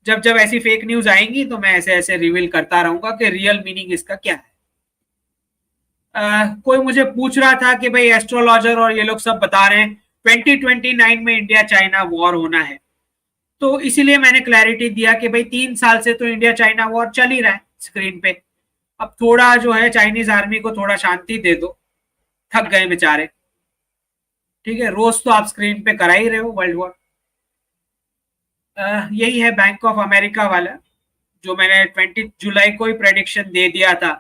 जब जब ऐसी फेक न्यूज आएंगी तो मैं ऐसे ऐसे रिवील करता रहूंगा कि रियल मीनिंग इसका क्या है। कोई मुझे पूछ रहा था कि भाई एस्ट्रोलॉजर और ये लोग सब बता रहे हैं 2029 में इंडिया चाइना वॉर होना है, तो इसीलिए मैंने क्लैरिटी दिया कि भाई 3 साल से तो इंडिया चाइना वॉर चल ही रहा है स्क्रीन पे, अब थोड़ा जो है चाइनीज आर्मी को थोड़ा शांति दे दो, थक गए बेचारे, ठीक है। रोज तो आप स्क्रीन पे करा ही रहे हो वर्ल्ड वॉर। यही है बैंक ऑफ अमेरिका वाला, जो मैंने 20 जुलाई को ही प्रेडिक्शन दे दिया था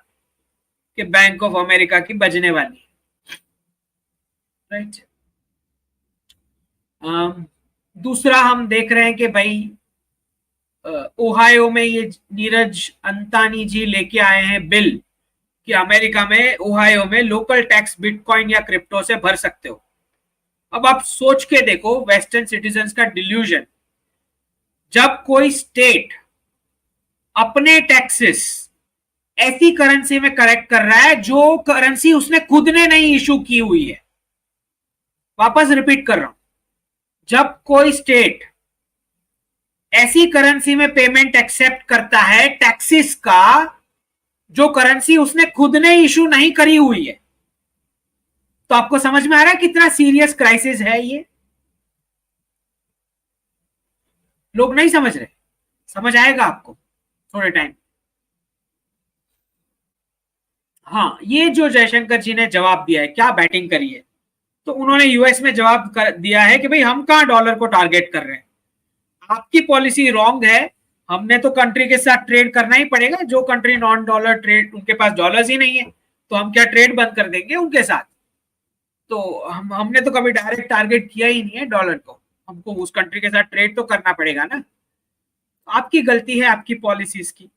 कि बैंक ऑफ अमेरिका की बजने वाली, राइट। दूसरा हम देख रहे हैं कि भाई ओहायो में ये नीरज अंतानी जी लेके आए हैं बिल कि अमेरिका में ओहायो में लोकल टैक्स बिटकॉइन या क्रिप्टो से भर सकते हो। अब आप सोच के देखो वेस्टर्न सिटीजन्स का डिल्यूजन, जब कोई स्टेट अपने टैक्सेस ऐसी करेंसी में करेक्ट कर रहा है जो करेंसी उसने खुद ने नहीं इशू की हुई है, वापस रिपीट कर रहा हूं, जब कोई स्टेट ऐसी करेंसी में पेमेंट एक्सेप्ट करता है टैक्सेस का जो करेंसी उसने खुद ने इशू नहीं करी हुई है, तो आपको समझ में आ रहा है कितना सीरियस क्राइसिस है ये। लोग नहीं समझ रहे, समझ आएगा आपको थोड़े टाइम। हाँ, ये जो जयशंकर जी ने जवाब दिया है, क्या बैटिंग करी है, तो उन्होंने यूएस में जवाब दिया है कि भाई हम कहां डॉलर को टारगेट कर रहे हैं, आपकी पॉलिसी रॉन्ग है, हमने तो कंट्री के साथ ट्रेड करना ही पड़ेगा, जो कंट्री नॉन डॉलर ट्रेड, उनके पास डॉलर्स ही नहीं है तो हम क्या ट्रेड बंद कर देंगे उनके साथ। तो हमने तो कभी डायरेक्ट टारगेट किया ही नहीं है डॉलर को, हमको उस कंट्री के साथ ट्रेड तो करना पड़ेगा ना, आपकी गलती है आपकी पॉलिसीज की।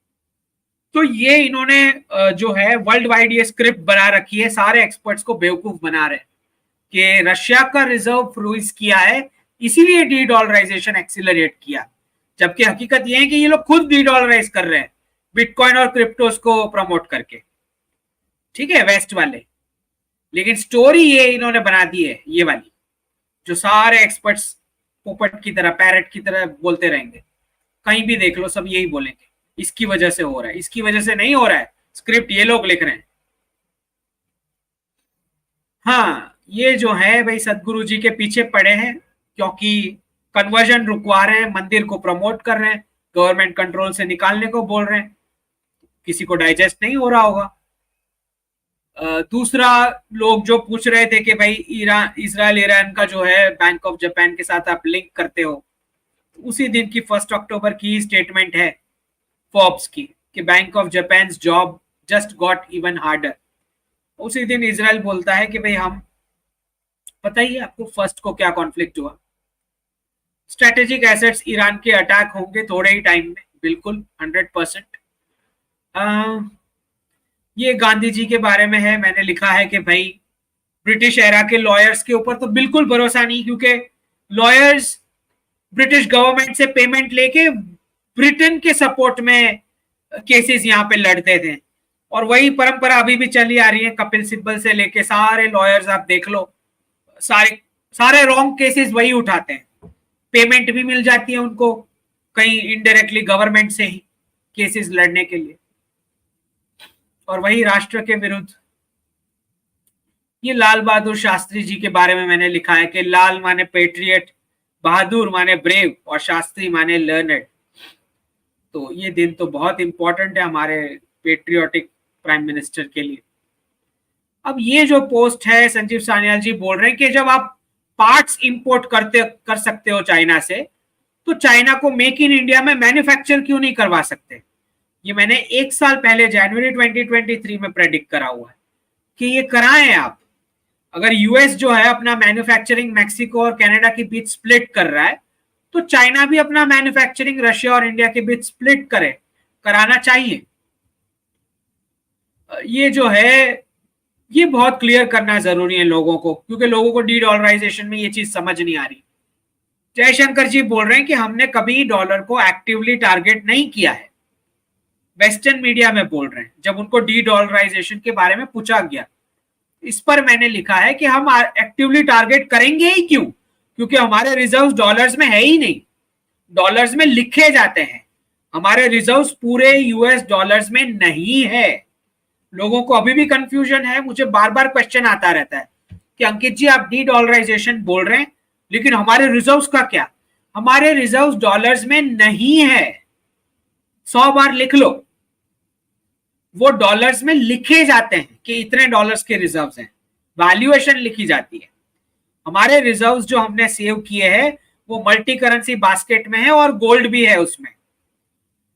तो ये इन्होंने जो है वर्ल्ड वाइड ये स्क्रिप्ट बना रखी है, सारे एक्सपर्ट्स को बेवकूफ बना रहे हैं कि रशिया का रिजर्व फ्रीज किया है इसीलिए डी डॉलराइजेशन एक्सिलरेट किया, जबकि हकीकत ये है कि ये लोग खुद डी डॉलराइज कर रहे हैं बिटकॉइन और क्रिप्टोस को प्रमोट करके, ठीक है, वेस्ट वाले। लेकिन स्टोरी ये इन्होंने बना दी है, ये वाली जो सारे एक्सपर्ट्स पोपट की तरह, पैरट की तरह बोलते रहेंगे, कहीं भी देख लो सब यही बोलेंगे इसकी वजह से हो रहा है, इसकी वजह से नहीं हो रहा है, स्क्रिप्ट ये लोग लिख रहे हैं। हाँ, ये जो है भाई सदगुरु जी के पीछे पड़े हैं क्योंकि कन्वर्जन रुकवा रहे हैं, मंदिर को प्रमोट कर रहे हैं, गवर्नमेंट कंट्रोल से निकालने को बोल रहे हैं, किसी को डाइजेस्ट नहीं हो रहा होगा। दूसरा, लोग जो पूछ रहे थे कि भाई इजराइल ईरान का जो है बैंक ऑफ जापान के साथ आप लिंक करते हो, उसी दिन की 1 अक्टूबर की स्टेटमेंट है फोर्ब्स की कि bank of Japan job just got even harder. उसी दिन इजराइल बोलता है कि भाई हम, पता ही है आपको 1 को क्या कॉन्फ्लिक्ट हुआ, स्ट्रेटेजिक एसेट्स ईरान के अटैक होंगे थोड़े ही टाइम में, बिल्कुल 100%। ये गांधी जी के बारे में है, मैंने लिखा है कि भाई ब्रिटिश एरा के लॉयर्स के ऊपर तो बिल्कुल भरोसा नहीं, क्योंकि लॉयर्स ब्रिटिश गवर्नमेंट से पेमेंट लेके ब्रिटेन के सपोर्ट में केसेस यहाँ पे लड़ते थे, और वही परंपरा अभी भी चली आ रही है। कपिल सिब्बल से लेके सारे लॉयर्स आप देख लो, सारे सारे रॉन्ग केसेस वही उठाते हैं, पेमेंट भी मिल जाती है उनको कहीं इनडायरेक्टली गवर्नमेंट से ही केसेस लड़ने के लिए, और वही राष्ट्र के विरुद्ध। ये लाल बहादुर शास्त्री जी के बारे में मैंने लिखा है कि लाल माने पेट्रियट, बहादुर माने ब्रेव, और शास्त्री माने लर्नड। तो ये दिन तो बहुत इंपॉर्टेंट है हमारे पेट्रियोटिक प्राइम मिनिस्टर के लिए। अब ये जो पोस्ट है, संजीव सान्याल जी बोल रहे हैं कि जब आप पार्ट्स इंपोर्ट कर सकते हो चाइना से, तो चाइना को मेक इन इंडिया में मैन्युफैक्चर क्यों नहीं करवा सकते। ये मैंने 1 साल पहले जनवरी 2023 में प्रेडिक्ट करा हुआ है कि ये कराएं आप। अगर यूएस जो है अपना मैन्युफैक्चरिंग मैक्सिको और कनाडा के बीच स्प्लिट कर रहा है, तो चाइना भी अपना मैन्युफैक्चरिंग रशिया और इंडिया के बीच स्प्लिट कराना चाहिए। ये जो है, ये बहुत क्लियर करना जरूरी है लोगों को, क्योंकि लोगों को डी डॉलराइजेशन में ये चीज समझ नहीं आ रही। जयशंकर जी बोल रहे हैं कि हमने कभी डॉलर को एक्टिवली टारगेट नहीं किया है, वेस्टर्न मीडिया में बोल रहे हैं, जब उनको डी डॉलराइजेशन के बारे में पूछा गया। इस पर मैंने लिखा है कि हम एक्टिवली टारगेट करेंगे ही क्यों, क्योंकि हमारे रिजर्व्स डॉलर्स में है ही नहीं, डॉलर्स में लिखे जाते हैं, हमारे रिजर्व्स पूरे यूएस डॉलर्स में नहीं है। लोगों को अभी भी कंफ्यूजन है, मुझे बार बार क्वेश्चन आता रहता है कि अंकित जी आप डी डॉलराइजेशन बोल रहे हैं, लेकिन हमारे रिजर्व्स का क्या। हमारे रिजर्व्स डॉलर्स में नहीं है, 100 बार लिख लो, वो डॉलर्स में लिखे जाते हैं कि इतने डॉलर्स के रिजर्व्स हैं, वैल्यूएशन लिखी जाती है। हमारे रिजर्व्स जो हमने सेव किए हैं वो मल्टी करेंसी बास्केट में है, और गोल्ड भी है उसमें।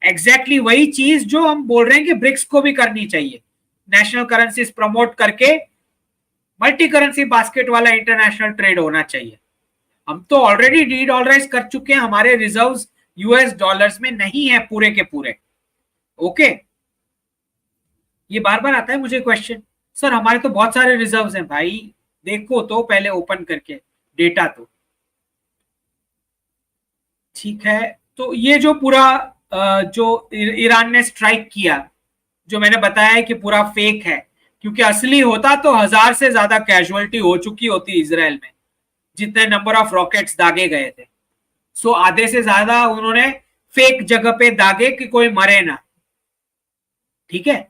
एग्जैक्टली वही चीज जो हम बोल रहे हैं कि ब्रिक्स को भी करनी चाहिए, नेशनल करेंसीज प्रमोट करके मल्टी करेंसी बास्केट वाला इंटरनेशनल ट्रेड होना चाहिए। हम तो ऑलरेडी डी डॉलराइज कर चुके हैं, हमारे रिजर्व्स यूएस डॉलर्स में नहीं है पूरे के पूरे। ओके, ये बार बार आता है मुझे क्वेश्चन, सर हमारे तो बहुत सारे रिजर्व्स हैं। भाई देखो तो पहले ओपन करके डेटा तो, ठीक है। तो ये जो पूरा जो ईरान ने स्ट्राइक किया, जो मैंने बताया है कि पूरा फेक है, क्योंकि असली होता तो 1000 से ज्यादा कैजुअलिटी हो चुकी होती इजराइल में, जितने नंबर ऑफ रॉकेट्स दागे गए थे। सो आधे से ज्यादा उन्होंने फेक जगह पे दागे कि कोई मरे ना, ठीक है।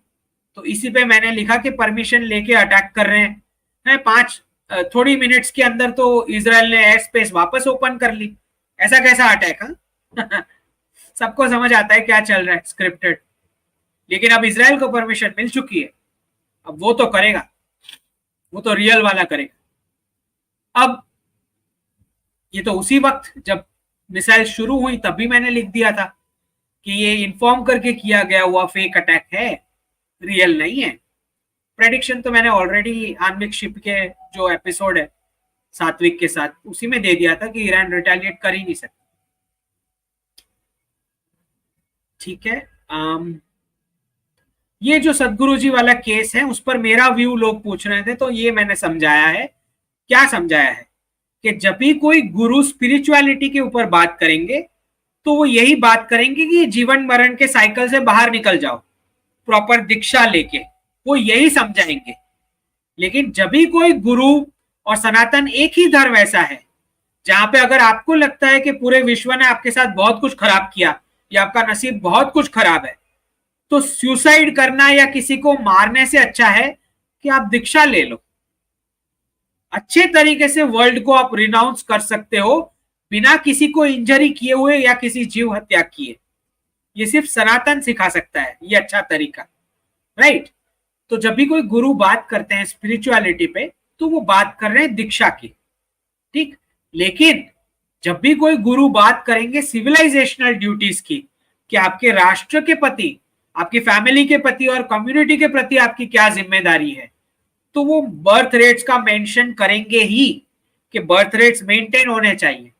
तो इसी पे मैंने लिखा कि परमिशन लेके अटैक कर रहे हैं। 5 मिनट्स के अंदर तो इजराइल ने एयर स्पेस वापस ओपन कर ली। ऐसा कैसा अटैक है सबको समझ आता है क्या चल रहा है, स्क्रिप्टेड। लेकिन अब इजराइल को परमिशन मिल चुकी है, अब वो तो करेगा, वो तो रियल वाला करेगा। अब ये तो उसी वक्त जब मिसाइल शुरू हुई तब भी मैंने लिख दिया था कि ये इन्फॉर्म करके किया गया हुआ फेक अटैक है, रियल नहीं है। प्रेडिक्शन तो मैंने ऑलरेडी आर्मिक शिप के जो एपिसोड है सात्विक के साथ, उसी में दे दिया था कि ईरान रिटेलिएट कर ही नहीं सकता, ठीक है। ये जो सदगुरु जी वाला केस है उस पर मेरा व्यू लोग पूछ रहे थे, तो ये मैंने समझाया है। क्या समझाया है कि जब भी कोई गुरु स्पिरिचुअलिटी के ऊपर बात करेंगे तो वो यही बात करेंगे कि जीवन मरण के साइकिल से बाहर निकल जाओ, प्रॉपर दीक्षा लेके, वो यही समझाएंगे। लेकिन जब भी कोई गुरु और सनातन एक ही धर्म ऐसा है जहां पे अगर आपको लगता है कि पूरे विश्व ने आपके साथ बहुत कुछ खराब किया या आपका नसीब बहुत कुछ खराब है, तो सुसाइड करना या किसी को मारने से अच्छा है कि आप दीक्षा ले लो। अच्छे तरीके से वर्ल्ड को आप रिनाउंस कर सकते हो बिना किसी को इंजरी किए हुए या किसी जीव हत्या किए। ये सिर्फ सनातन सिखा सकता है ये अच्छा तरीका, राइट। तो जब भी कोई गुरु बात करते हैं स्पिरिचुअलिटी पे, तो वो बात कर रहे हैं दीक्षा की, ठीक। लेकिन जब भी कोई गुरु बात करेंगे सिविलाइजेशनल ड्यूटीज की, कि आपके राष्ट्र के प्रति, आपकी फैमिली के प्रति और कम्युनिटी के प्रति आपकी क्या जिम्मेदारी है, तो वो बर्थ रेट्स का मेंशन करेंगे ही, कि बर्थ रेट्स मेंटेन होने चाहिए।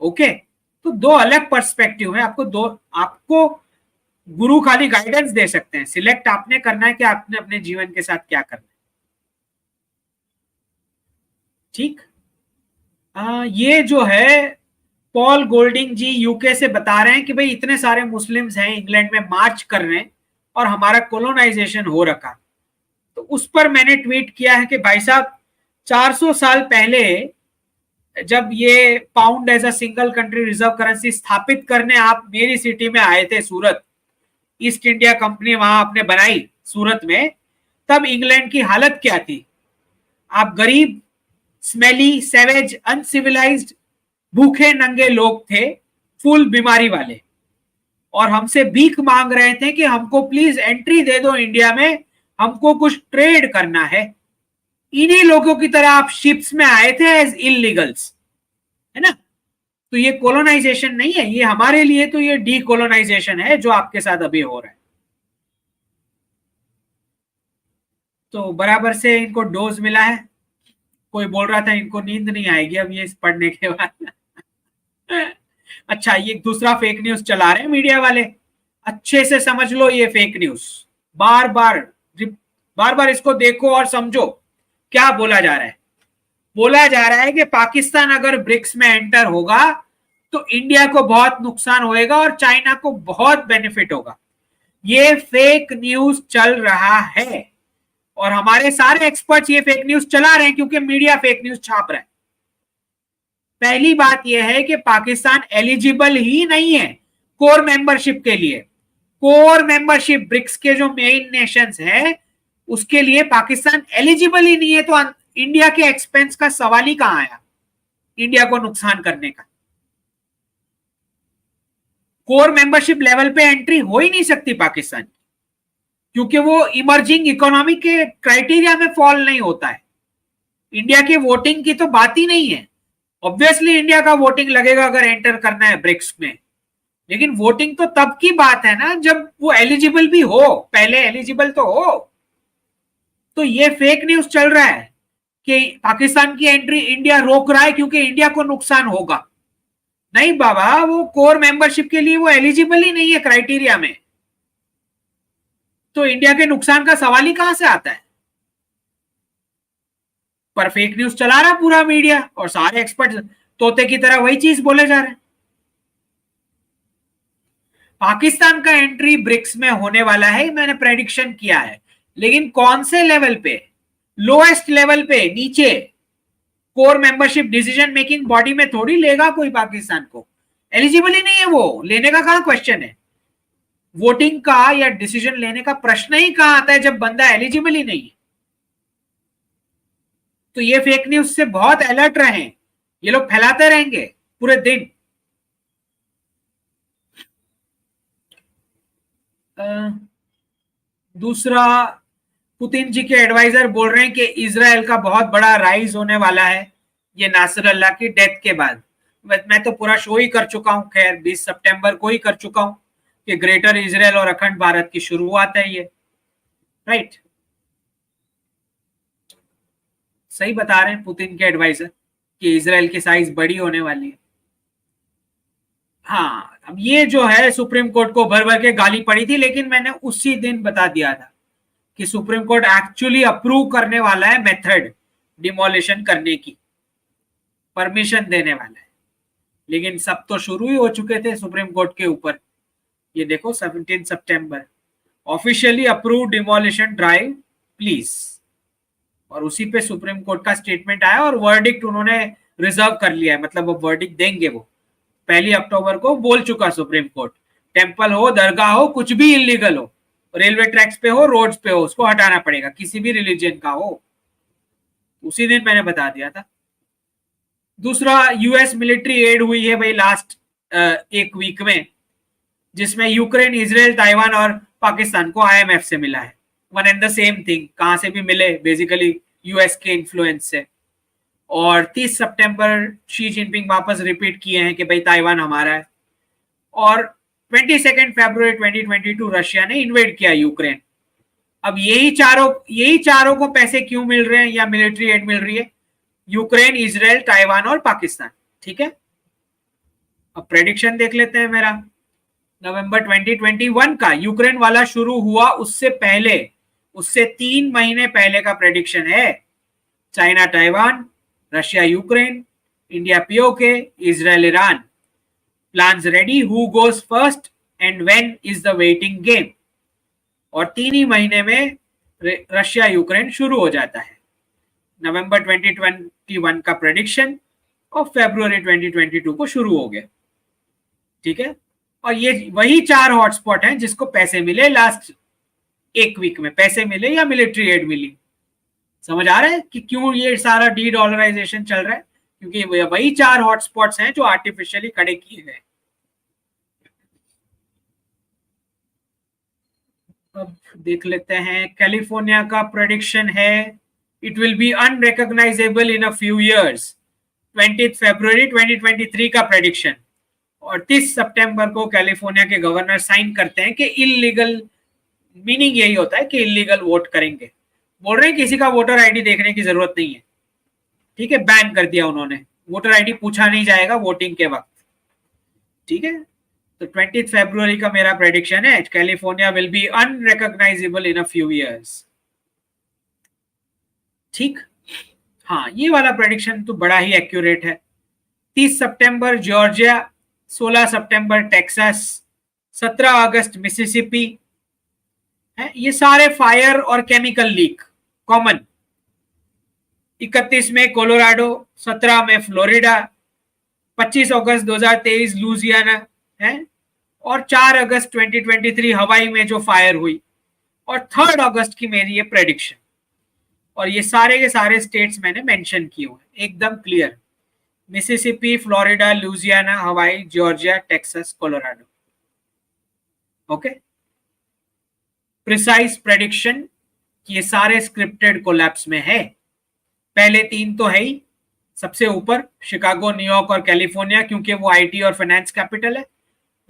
ओके, तो दो अलग पर्सपेक्टिव है। आपको गुरु खाली गाइडेंस दे सकते हैं, सिलेक्ट आपने करना है कि आपने अपने जीवन के साथ क्या करना है, ठीक। ये जो है पॉल गोल्डिंग जी यूके से बता रहे हैं कि भाई इतने सारे मुस्लिम्स हैं इंग्लैंड में, मार्च कर रहे हैं और हमारा कोलोनाइजेशन हो रखा। तो उस पर मैंने ट्वीट किया है कि भाई साहब 400 साल पहले जब ये pound as a single country reserve currency स्थापित करने आप मेरी सिटी में आए थे, सूरत, ईस्ट इंडिया कंपनी वहां आपने बनाई सूरत में, तब इंग्लैंड की हालत क्या थी? आप गरीब, स्मेली, सेवेज, अनसिविलाइज्ड, भूखे नंगे लोग थे, फुल बीमारी वाले, और हमसे भीख मांग रहे थे कि हमको प्लीज एंट्री दे दो इंडिया में, हमको कुछ ट्रेड करना है। इन्हीं लोगों की तरह आप शिप्स में आए थे एज इलीगल्स, है ना। तो ये कोलोनाइजेशन नहीं है, ये हमारे लिए तो ये डीकोलोनाइजेशन है जो आपके साथ अभी हो रहा है। तो बराबर से इनको डोज मिला है। कोई बोल रहा था इनको नींद नहीं आएगी अब ये पढ़ने के बाद। अच्छा, ये दूसरा फेक न्यूज चला रहे हैं मीडिया वाले, अच्छे से समझ लो ये फेक न्यूज, बार बार इसको देखो और समझो क्या बोला जा रहा है। बोला जा रहा है कि पाकिस्तान अगर ब्रिक्स में एंटर होगा तो इंडिया को बहुत नुकसान होएगा और चाइना को बहुत बेनिफिट होगा। ये फेक न्यूज चल रहा है और हमारे सारे एक्सपर्ट्स ये फेक न्यूज चला रहे हैं क्योंकि मीडिया फेक न्यूज छाप रहा है। पहली बात यह है कि पाकिस्तान एलिजिबल ही नहीं है कोर मेंबरशिप के लिए। कोर मेंबरशिप ब्रिक्स के जो मेन नेशंस है उसके लिए पाकिस्तान एलिजिबल ही नहीं है, तो इंडिया के एक्सपेंस का सवाल ही कहां आया इंडिया को नुकसान करने का। कोर मेंबरशिप लेवल पे एंट्री हो ही नहीं सकती पाकिस्तान की, क्योंकि वो इमर्जिंग इकोनॉमी के क्राइटेरिया में फॉल नहीं होता है। इंडिया की वोटिंग की तो बात ही नहीं है। ऑब्वियसली इंडिया का वोटिंग लगेगा अगर एंटर करना है ब्रिक्स में, लेकिन वोटिंग तो तब की बात है ना जब वो एलिजिबल भी हो, पहले एलिजिबल तो हो। तो ये फेक न्यूज चल रहा है कि पाकिस्तान की एंट्री इंडिया रोक रहा है क्योंकि इंडिया को नुकसान होगा। नहीं बाबा, वो कोर मेंबरशिप के लिए वो एलिजिबल ही नहीं है क्राइटेरिया में, तो इंडिया के नुकसान का सवाल ही कहां से आता है। पर फेक न्यूज चला रहा पूरा मीडिया और सारे एक्सपर्ट तोते की तरह वही चीज बोले जा रहे हैं। पाकिस्तान का एंट्री ब्रिक्स में होने वाला है, मैंने प्रेडिक्शन किया है, लेकिन कौन से लेवल पे? लोएस्ट लेवल पे, नीचे। Core membership decision making body में थोड़ी लेगा कोई पाकिस्तान को, एलिजिबल ही नहीं है वो, लेने का कहां क्वेश्चन है। वोटिंग का या डिसीजन लेने का प्रश्न ही कहां आता है जब बंदा एलिजिबल ही नहीं है। तो ये फेक न्यूज से बहुत अलर्ट रहें, ये लोग फैलाते रहेंगे पूरे दिन। दूसरा, पुतिन जी के एडवाइजर बोल रहे हैं कि इजराइल का बहुत बड़ा राइज होने वाला है ये नासिर अल्लाह की डेथ के बाद। मैं तो पूरा शो ही कर चुका हूं, खैर 20 सितंबर को ही कर चुका हूं कि ग्रेटर इजराइल और अखंड भारत की शुरुआत है ये, राइट। सही बता रहे हैं पुतिन के एडवाइजर कि इजराइल की साइज बड़ी होने वाली है। हाँ, अब ये जो है सुप्रीम कोर्ट को भर भर के गाली पड़ी थी, लेकिन मैंने उसी दिन बता दिया था कि सुप्रीम कोर्ट एक्चुअली अप्रूव करने वाला है मेथड डिमोलिशन करने की, परमिशन देने वाला है। लेकिन सब तो शुरू ही हो चुके थे सुप्रीम कोर्ट के ऊपर। ये देखो 17 सितंबर officially approve demolition drive please, और उसी पे सुप्रीम कोर्ट का स्टेटमेंट आया और वर्डिक्ट उन्होंने रिजर्व कर लिया है, मतलब वो वर्डिक्ट देंगे वो 1 अक्टूबर को। बोल चुका सुप्रीम कोर्ट, टेम्पल हो, दरगाह हो, कुछ भी इलीगल हो, रेलवे ट्रैक्स पे हो, रोड्स पे हो, उसको हटाना पड़ेगा, किसी भी रिलीजन का हो। उसी दिन मैंने बता दिया था। दूसरा, यूएस मिलिट्री एड हुई है भाई लास्ट एक वीक में, जिसमें यूक्रेन, इजराइल, ताइवान और पाकिस्तान को आईएमएफ से मिला है। One and the same thing, कहां से भी मिले, बेसिकली यूएस के इन्फ्लुएंस से। और 30 सितंबर शी जिनपिंग वापस रिपीट किए हैं कि भाई ताइवान हमारा है। और 22 फरवरी 2022 रशिया ने इन्वेड किया यूक्रेन। अब यही चारों को पैसे क्यों मिल रहे हैं या मिलिट्री एड मिल रही है? यूक्रेन, इजराइल, ताइवान और पाकिस्तान। ठीक है, अब प्रेडिक्शन देख लेते हैं मेरा। नवंबर 2021 का यूक्रेन वाला शुरू हुआ, उससे 3 महीने पहले का प्रेडिक्शन है। China Taiwan, Russia Ukraine, India PoK, Israel Iran. Plans ready, who goes first and when is the waiting game. और 3 ही महीने में रशिया यूक्रेन शुरू हो जाता है। नवंबर 2021 का प्रेडिक्शन और फरवरी 2022 को शुरू हो गया। ठीक है, और ये वही 4 हॉटस्पॉट हैं जिसको पैसे मिले लास्ट 1 वीक में, पैसे मिले या मिलिट्री एड मिली। समझ आ रहा है कि क्यों ये सारा डी डॉलराइजेशन चल रहा है? क्योंकि वही 4 हॉटस्पॉट्स हैं जो आर्टिफिशियली खड़े किए गए। अब देख लेते हैं, कैलिफोर्निया का प्रेडिक्शन है it will be unrecognisable in a few years. 20 फरवरी 2023 का प्रेडिक्शन। और 30 सितंबर को कैलिफोर्निया के गवर्नर साइन करते हैं कि इलीगल, मीनिंग यही होता है कि इलीगल वोट करेंगे। बोल रहे हैं किसी का वोटर आईडी देखने की जरूरत नहीं है। ठीक है, बैन कर दिया उन्होंने, वोटर आईडी पूछा नहीं जाएगा वोटिंग के वक्त। ठीक है, तो 20 फरवरी का मेरा प्रेडिक्शन है California will be unrecognisable in a few years. ठीक, हाँ ये वाला प्रेडिक्शन तो बड़ा ही एक्यूरेट है। 30 सितंबर जॉर्जिया, 16 सितंबर टेक्सास, 17 अगस्त मिसिसिपी है। ये सारे फायर और केमिकल लीक कॉमन। 31 में कोलोराडो, 17 में फ्लोरिडा, 25 अगस्त 2023 लुजियाना है, और 4 अगस्त 2023 हवाई में जो फायर हुई, और 3 अगस्त की मेरी ये प्रेडिक्शन। और ये सारे के सारे स्टेट्स मैंने मेंशन किए हुए एकदम क्लियर। मिसिसिपी, फ्लोरिडा, लुजियाना, हवाई, Georgia, Texas, Colorado. Okay, precise prediction, ये सारे स्क्रिप्टेड कोलैप्स में है। पहले 3 तो है ही, सबसे ऊपर शिकागो, न्यूयॉर्क और कैलिफोर्निया, क्योंकि वो आईटी और फाइनेंस कैपिटल है।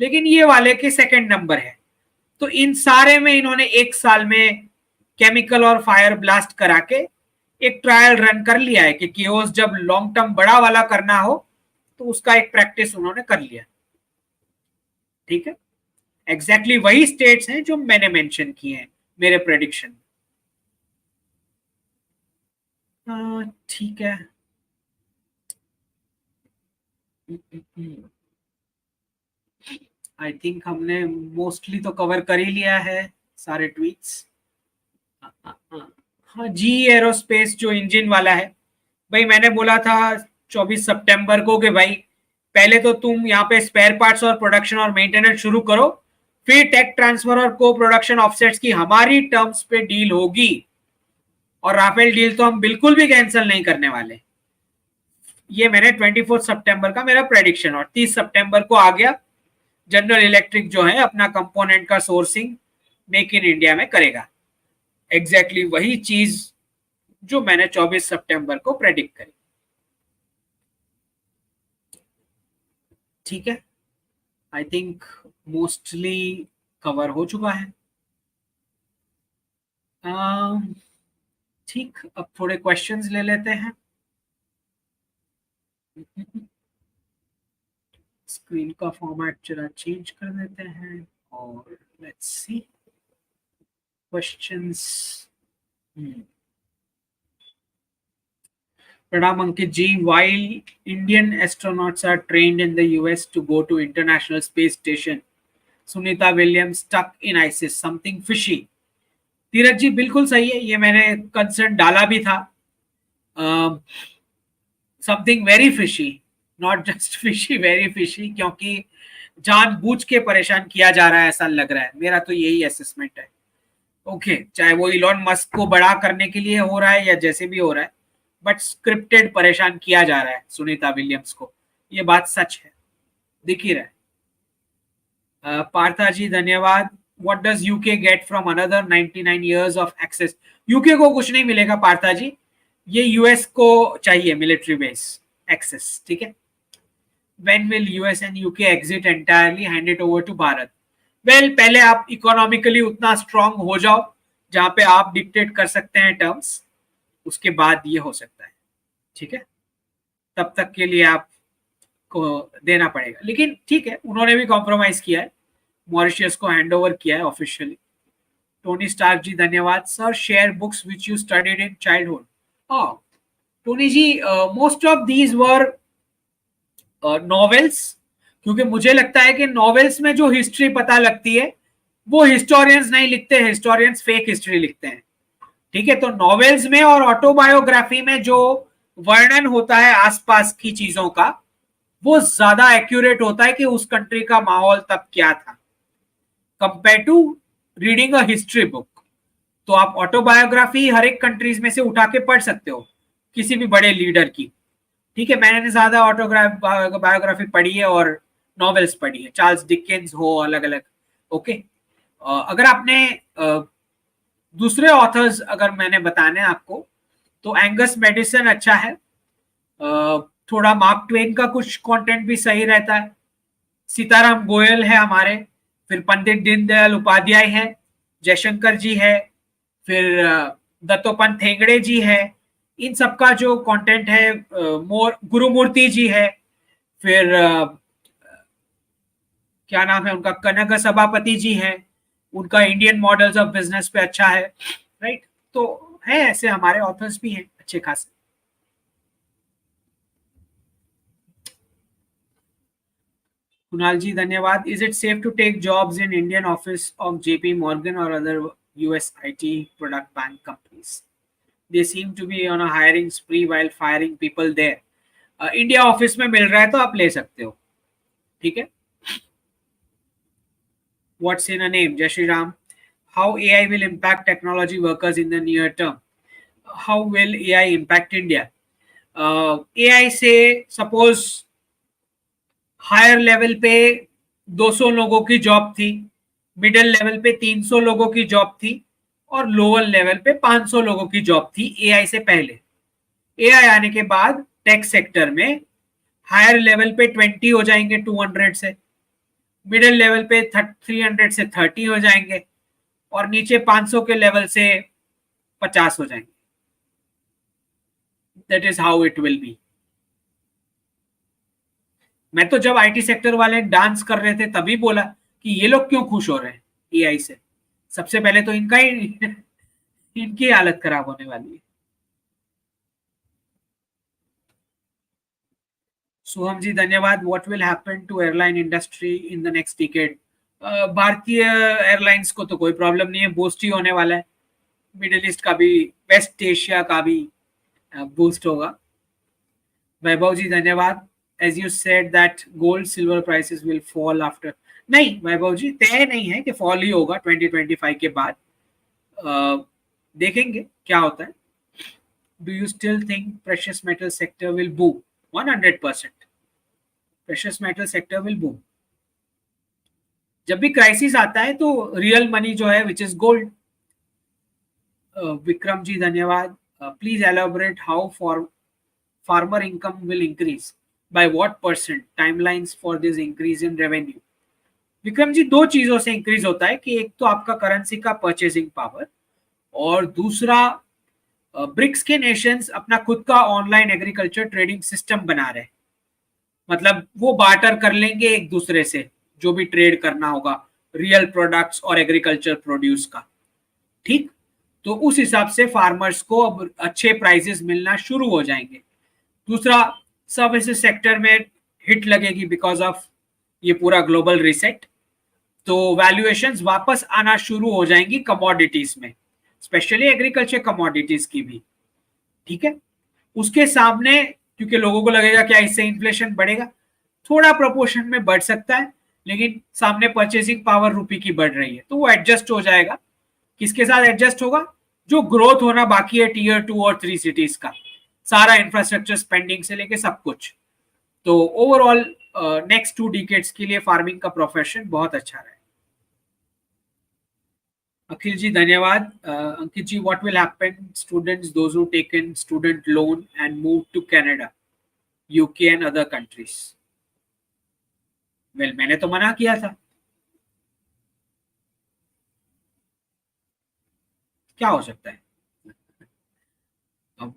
लेकिन ये वाले के सेकंड नंबर है। तो इन सारे में इन्होंने 1 साल में केमिकल और फायर ब्लास्ट करा के एक ट्रायल रन कर लिया है कि केओस जब लॉन्ग टर्म बड़ा वाला करना हो तो उसका एक प्रैक्टिस उन्होंने कर लिया। ठीक है, एग्जैक्टली वही स्टेट्स हैं जो मैंने मेंशन किए हैं मेरे प्रेडिक्शन। ठीक है, आई थिंक हमने मोस्टली तो कवर कर ही लिया है सारे ट्वीट्स। हाँ, जी एरोस्पेस जो इंजन वाला है, भाई मैंने बोला था 24 सितंबर को कि भाई पहले तो तुम यहाँ पे स्पेयर पार्ट्स और प्रोडक्शन और मेंटेनेंस शुरू करो, फिर टेक ट्रांसफर और को प्रोडक्शन ऑफसेट्स की हमारी टर्म्स पे डील होगी। और राफेल डील तो हम बिल्कुल भी कैंसिल नहीं करने वाले। ये मैंने 24 सितंबर का मेरा प्रेडिक्शन। और 30 सितंबर को आ गया, जनरल इलेक्ट्रिक जो है अपना कंपोनेंट का सोर्सिंग मेक इन इंडिया में करेगा। एग्जैक्टली वही चीज जो मैंने 24 सितंबर को प्रेडिक्ट करी। ठीक है, आई थिंक मोस्टली कवर हो चुका है। ठीक, अब थोड़े क्वेश्चंस ले लेते हैं। स्क्रीन का फॉर्मेट जरा चेंज कर देते हैं और let's see questions. Pranam Ankit ji, while Indian astronauts are trained in the US to go to International Space Station, Sunita Williams stuck in ISIS, something fishy. धीरज जी बिल्कुल सही है, ये मैंने कंसर्न डाला भी था। Something very fishy, not just fishy, very fishy, क्योंकि जानबूझ के परेशान किया जा रहा है ऐसा लग रहा है। मेरा तो यही असेसमेंट है। ओके, चाहे वो इलॉन मस्क को बड़ा करने के लिए हो रहा है या जैसे भी हो रहा है, बट स्क्रिप्टेड परेशान किया जा रहा है सुनीता विलियम्स को, ये बात सच है, दिख ही रहा है। पार्था जी धन्यवाद। What does UK get from another 99 years of access? UK को कुछ नहीं मिलेगा पार्था जी, ये यूएस को चाहिए मिलिट्री बेस एक्सेस, ठीक है। When will US and UK exit entirely, hand it over to Bharat? Well पहले आप इकोनॉमिकली उतना स्ट्रांग हो जाओ जहां पे आप डिक्टेट कर सकते हैं टर्म्स, उसके बाद ये हो सकता है, ठीक है। तब तक के लिए आपको देना पड़ेगा, लेकिन ठीक है, उन्होंने भी कॉम्प्रोमाइज किया है, मॉरिशियस को हैंड ओवर किया है ऑफिशियली। टोनी स्टार्क जी धन्यवाद। Sir share books which you studied in childhood. Tony ji, most of these were novels, क्योंकि मुझे लगता है कि नॉवेल्स में जो हिस्ट्री पता लगती है वो हिस्टोरियंस नहीं लिखते, हिस्टोरियंस फेक हिस्ट्री लिखते हैं, ठीक है। तो नॉवेल्स में और ऑटोबायोग्राफी में जो वर्णन होता है आसपास की चीजों का, वो ज्यादा एक्यूरेट होता है कि उस कंट्री का माहौल तब क्या था, compare to reading a history book. तो आप ऑटोबायोग्राफी हर एक कंट्रीज में से उठा के पढ़ सकते हो, किसी भी बड़े लीडर की, ठीक है। मैंने ज्यादा बायोग्राफी पढ़ी है और नॉवेल्स पढ़ी है, चार्ल्स डिकेंस हो, अलग अलग, ओके। अगर आपने दूसरे ऑथर्स अगर मैंने बताने आपको, तो एंगस मेडिसन अच्छा है, थोड़ा मार्क ट्वेन का कुछ कंटेंट भी सही रहता है, सीताराम गोयल है हमारे, फिर पंडित दीनदयाल उपाध्याय है, जयशंकर जी है, फिर दत्तोपंत ठेंगड़े जी है, इन सबका जो कंटेंट है, गुरुमूर्ति जी है, फिर क्या नाम है उनका, कनक सभापति जी है, उनका इंडियन मॉडल्स ऑफ बिजनेस पे अच्छा है, राइट। तो है ऐसे हमारे ऑथर्स भी हैं अच्छे खासे। कुणाल जी धन्यवाद। Is it safe to take jobs in Indian office of JP Morgan और other US IT product bank companies? They seem to be on a hiring spree while firing people there. India office में मिल रहा है तो आप ले सकते हो, ठीक है। What's in a name? जय Shri Ram. How AI will impact technology workers in the near term? How will AI impact India? AI से सपोज हायर लेवल पे 200 लोगों की जॉब थी, मिडिल लेवल पे 300 लोगों की जॉब थी, और लोअर लेवल पे 500 लोगों की जॉब थी एआई से पहले। एआई आने के बाद टेक सेक्टर में हायर लेवल पे 20 हो जाएंगे 200 से, मिडिल लेवल पे 300 से 30 हो जाएंगे, और नीचे 500 के लेवल से 50 हो जाएंगे। That is how it will be. मैं तो जब आईटी सेक्टर वाले डांस कर रहे थे तभी बोला कि ये लोग क्यों खुश हो रहे हैं एआई से, सबसे पहले तो इनका ही इनकी हालत खराब होने वाली है। सोहम जी धन्यवाद। What will happen to airline industry in the next decade? भारतीय एयरलाइंस को तो कोई प्रॉब्लम नहीं है, बूस्ट ही होने वाला है, मिडिल ईस्ट का भी, वेस्ट एशिया का भी बूस्ट होगा। वैभव जी धन्यवाद। As you said that gold silver prices will fall after, नहीं वैभव जी, तय नहीं है कि फॉल ही होगा 2025 के बाद, देखेंगे क्या होता है। Do you still think precious metal sector will boom? 100% precious metal sector will boom. जब भी क्राइसिस आता है तो रियल मनी जो है which is gold. Vikram ji धन्यवाद। Please elaborate how for farmer income will increase by what percent, timelines for this increase in revenue? Vikram ji, दो चीजों से इंक्रीज होता है कि एक तो आपका करेंसी का परचेसिंग पावर, और दूसरा ब्रिक्स के नेशंस अपना खुद का ऑनलाइन एग्रीकल्चर ट्रेडिंग सिस्टम बना रहे हैं, मतलब वो बार्टर कर लेंगे एक दूसरे से जो भी ट्रेड करना होगा रियल प्रोडक्ट्स और एग्रीकल्चर प्रोड्यूस का, ठीक। तो उस हिसाब से फार्मर्स को अब अच्छे प्राइसेस मिलना शुरू हो जाएंगे। दूसरा, सर्विसेज सेक्टर में हिट लगेगी बिकॉज ऑफ ये पूरा ग्लोबल रिसेट, तो वैल्यूएशंस वापस आना शुरू हो जाएंगी कमोडिटीज में, स्पेशली एग्रीकल्चर कमोडिटीज की भी, ठीक है। उसके सामने क्योंकि लोगों को लगेगा क्या इससे इन्फ्लेशन बढ़ेगा, थोड़ा प्रोपोर्शन में बढ़ सकता है, लेकिन सामने परचेसिंग पावर रुपी की बढ़ रही है तो वो एडजस्ट हो जाएगा। किसके साथ एडजस्ट होगा? जो ग्रोथ होना बाकी है टीयर 2 और 3 सिटीज का, सारा इंफ्रास्ट्रक्चर स्पेंडिंग से लेके सब कुछ। तो ओवरऑल नेक्स्ट 2 डिकेड्स के लिए फार्मिंग का प्रोफेशन बहुत अच्छा रहा है। अखिल जी धन्यवाद। Ankit ji, what will happen students those who taken student loan and move to Canada, UK and other countries? Well, मैंने तो मना किया था। क्या हो सकता है? अब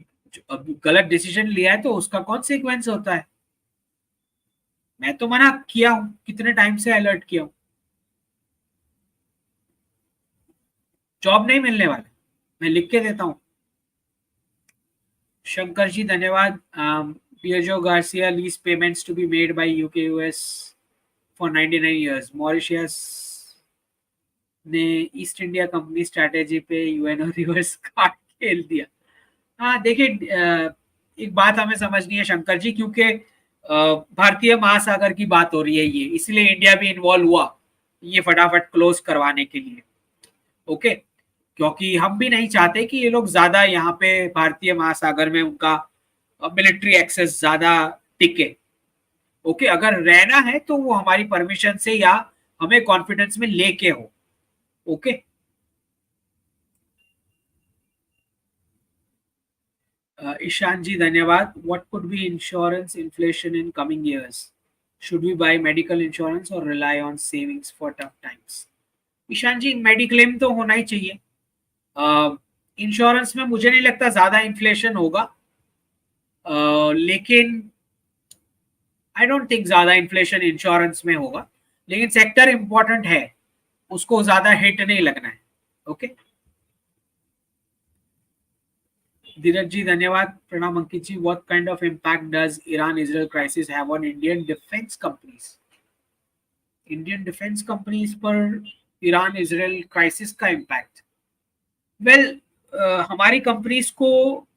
अब गलत डिसीजन लिया है तो उसका कॉन्सिक्वेंस होता है। मैं तो मना किया हूं, कितने टाइम से अलर्ट किया हूं। जॉब नहीं मिलने वाला, मैं लिख के देता हूं। शंकर जी धन्यवाद। Piaggio Garcia lease payments to be made by UK US for 99 years. Mauritius ने ईस्ट इंडिया कंपनी स्ट्रैटेजी पे यूएनओ रिवर्स कार्ड खेल दिया। हाँ देखिए, एक बात हमें समझनी है शंकर जी, क्योंकि भारतीय महासागर की बात हो रही है ये, इसलिए इंडिया भी इन्वॉल्व हुआ ये फटाफट क्लोज करवाने के लिए। ओके, क्योंकि हम भी नहीं चाहते कि ये लोग ज्यादा यहाँ पे भारतीय महासागर में उनका मिलिट्री एक्सेस ज्यादा टिके। ओके, अगर रहना है तो वो हमारी परमिशन से या हमें कॉन्फिडेंस में लेके हो। ओके, ईशान जी धन्यवाद। What could be insurance inflation in coming years? Should we buy medical insurance और rely on savings for tough times? Ishan ji, mediclaim तो होना ही चाहिए। इंश्योरेंस में मुझे नहीं लगता ज्यादा इन्फ्लेशन होगा, लेकिन आई डोंट थिंक ज्यादा इन्फ्लेशन इंश्योरेंस में होगा। लेकिन सेक्टर इंपॉर्टेंट है, उसको ज्यादा हिट नहीं लगना है। ओके, धीरज जी धन्यवाद। प्रणाम Ankit ji, what kind of impact does Iran Israel crisis have on Indian defence companies? Indian defence companies पर ईरान इजराइल क्राइसिस का इम्पैक्ट? वेल, हमारी कंपनीज को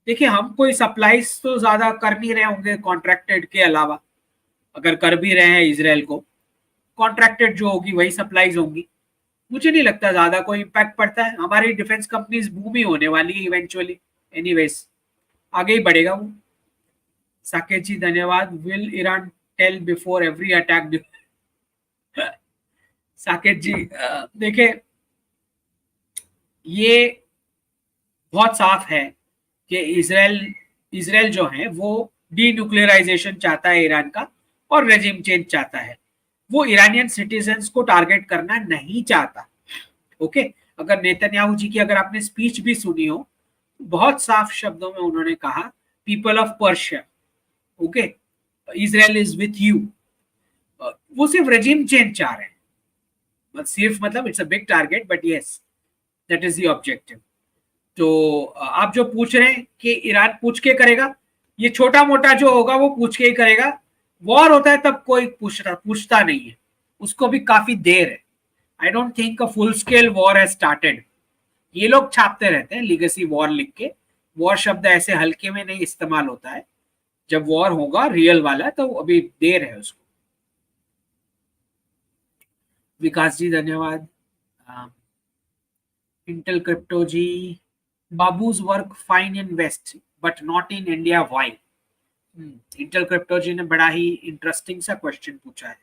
देखिए, हम कोई सप्लाईज तो ज्यादा कर नहीं रहे होंगे कॉन्ट्रैक्टेड के अलावा। अगर कर भी रहे हैं इसराइल को, कॉन्ट्रैक्टेड जो होगी वही सप्लाईज होंगी। मुझे नहीं लगता ज्यादा कोई इम्पैक्ट पड़ता है। हमारी डिफेंस कंपनीज बूम ही होने वाली है इवेंचुअली। एनीवेज, आगे ही बढ़ेगा वो। साकेत जी धन्यवाद। Will Iran tell before every attack? Saket ji, देखिए, ये बहुत साफ है कि इसराइल इसराइल जो है वो डीन्यूक्लियराइजेशन चाहता है ईरान का, और रेजिम चेंज चाहता है। वो ईरानियन सिटीजन्स को टारगेट करना नहीं चाहता। ओके, अगर नेतन्याहू जी की अगर आपने स्पीच भी सुनी हो, बहुत साफ शब्दों में उन्होंने कहा, people of Persia, okay, Israel is with you. वो सिर्फ रेजिम चेंज चाह रहे हैं, सिर्फ मतलब it's a big target, but yes, that is the objective. तो आप जो पूछ रहे हैं कि ईरान पूछ के करेगा, ये छोटा मोटा जो होगा वो पूछ के ही करेगा। वॉर होता है तब कोई पूछता नहीं है, उसको भी काफी देर है। I don't think a full scale war has started. ये लोग छापते रहते हैं लीगेसी वॉर लिख के। वॉर शब्द ऐसे हल्के में नहीं इस्तेमाल होता है। जब वॉर होगा रियल वाला तो अभी देर है उसको। विकास जी धन्यवाद। Intel crypto ji, babus work fine in west but not in India, why? Intel crypto ji ने बड़ा ही इंटरेस्टिंग सा क्वेश्चन पूछा है।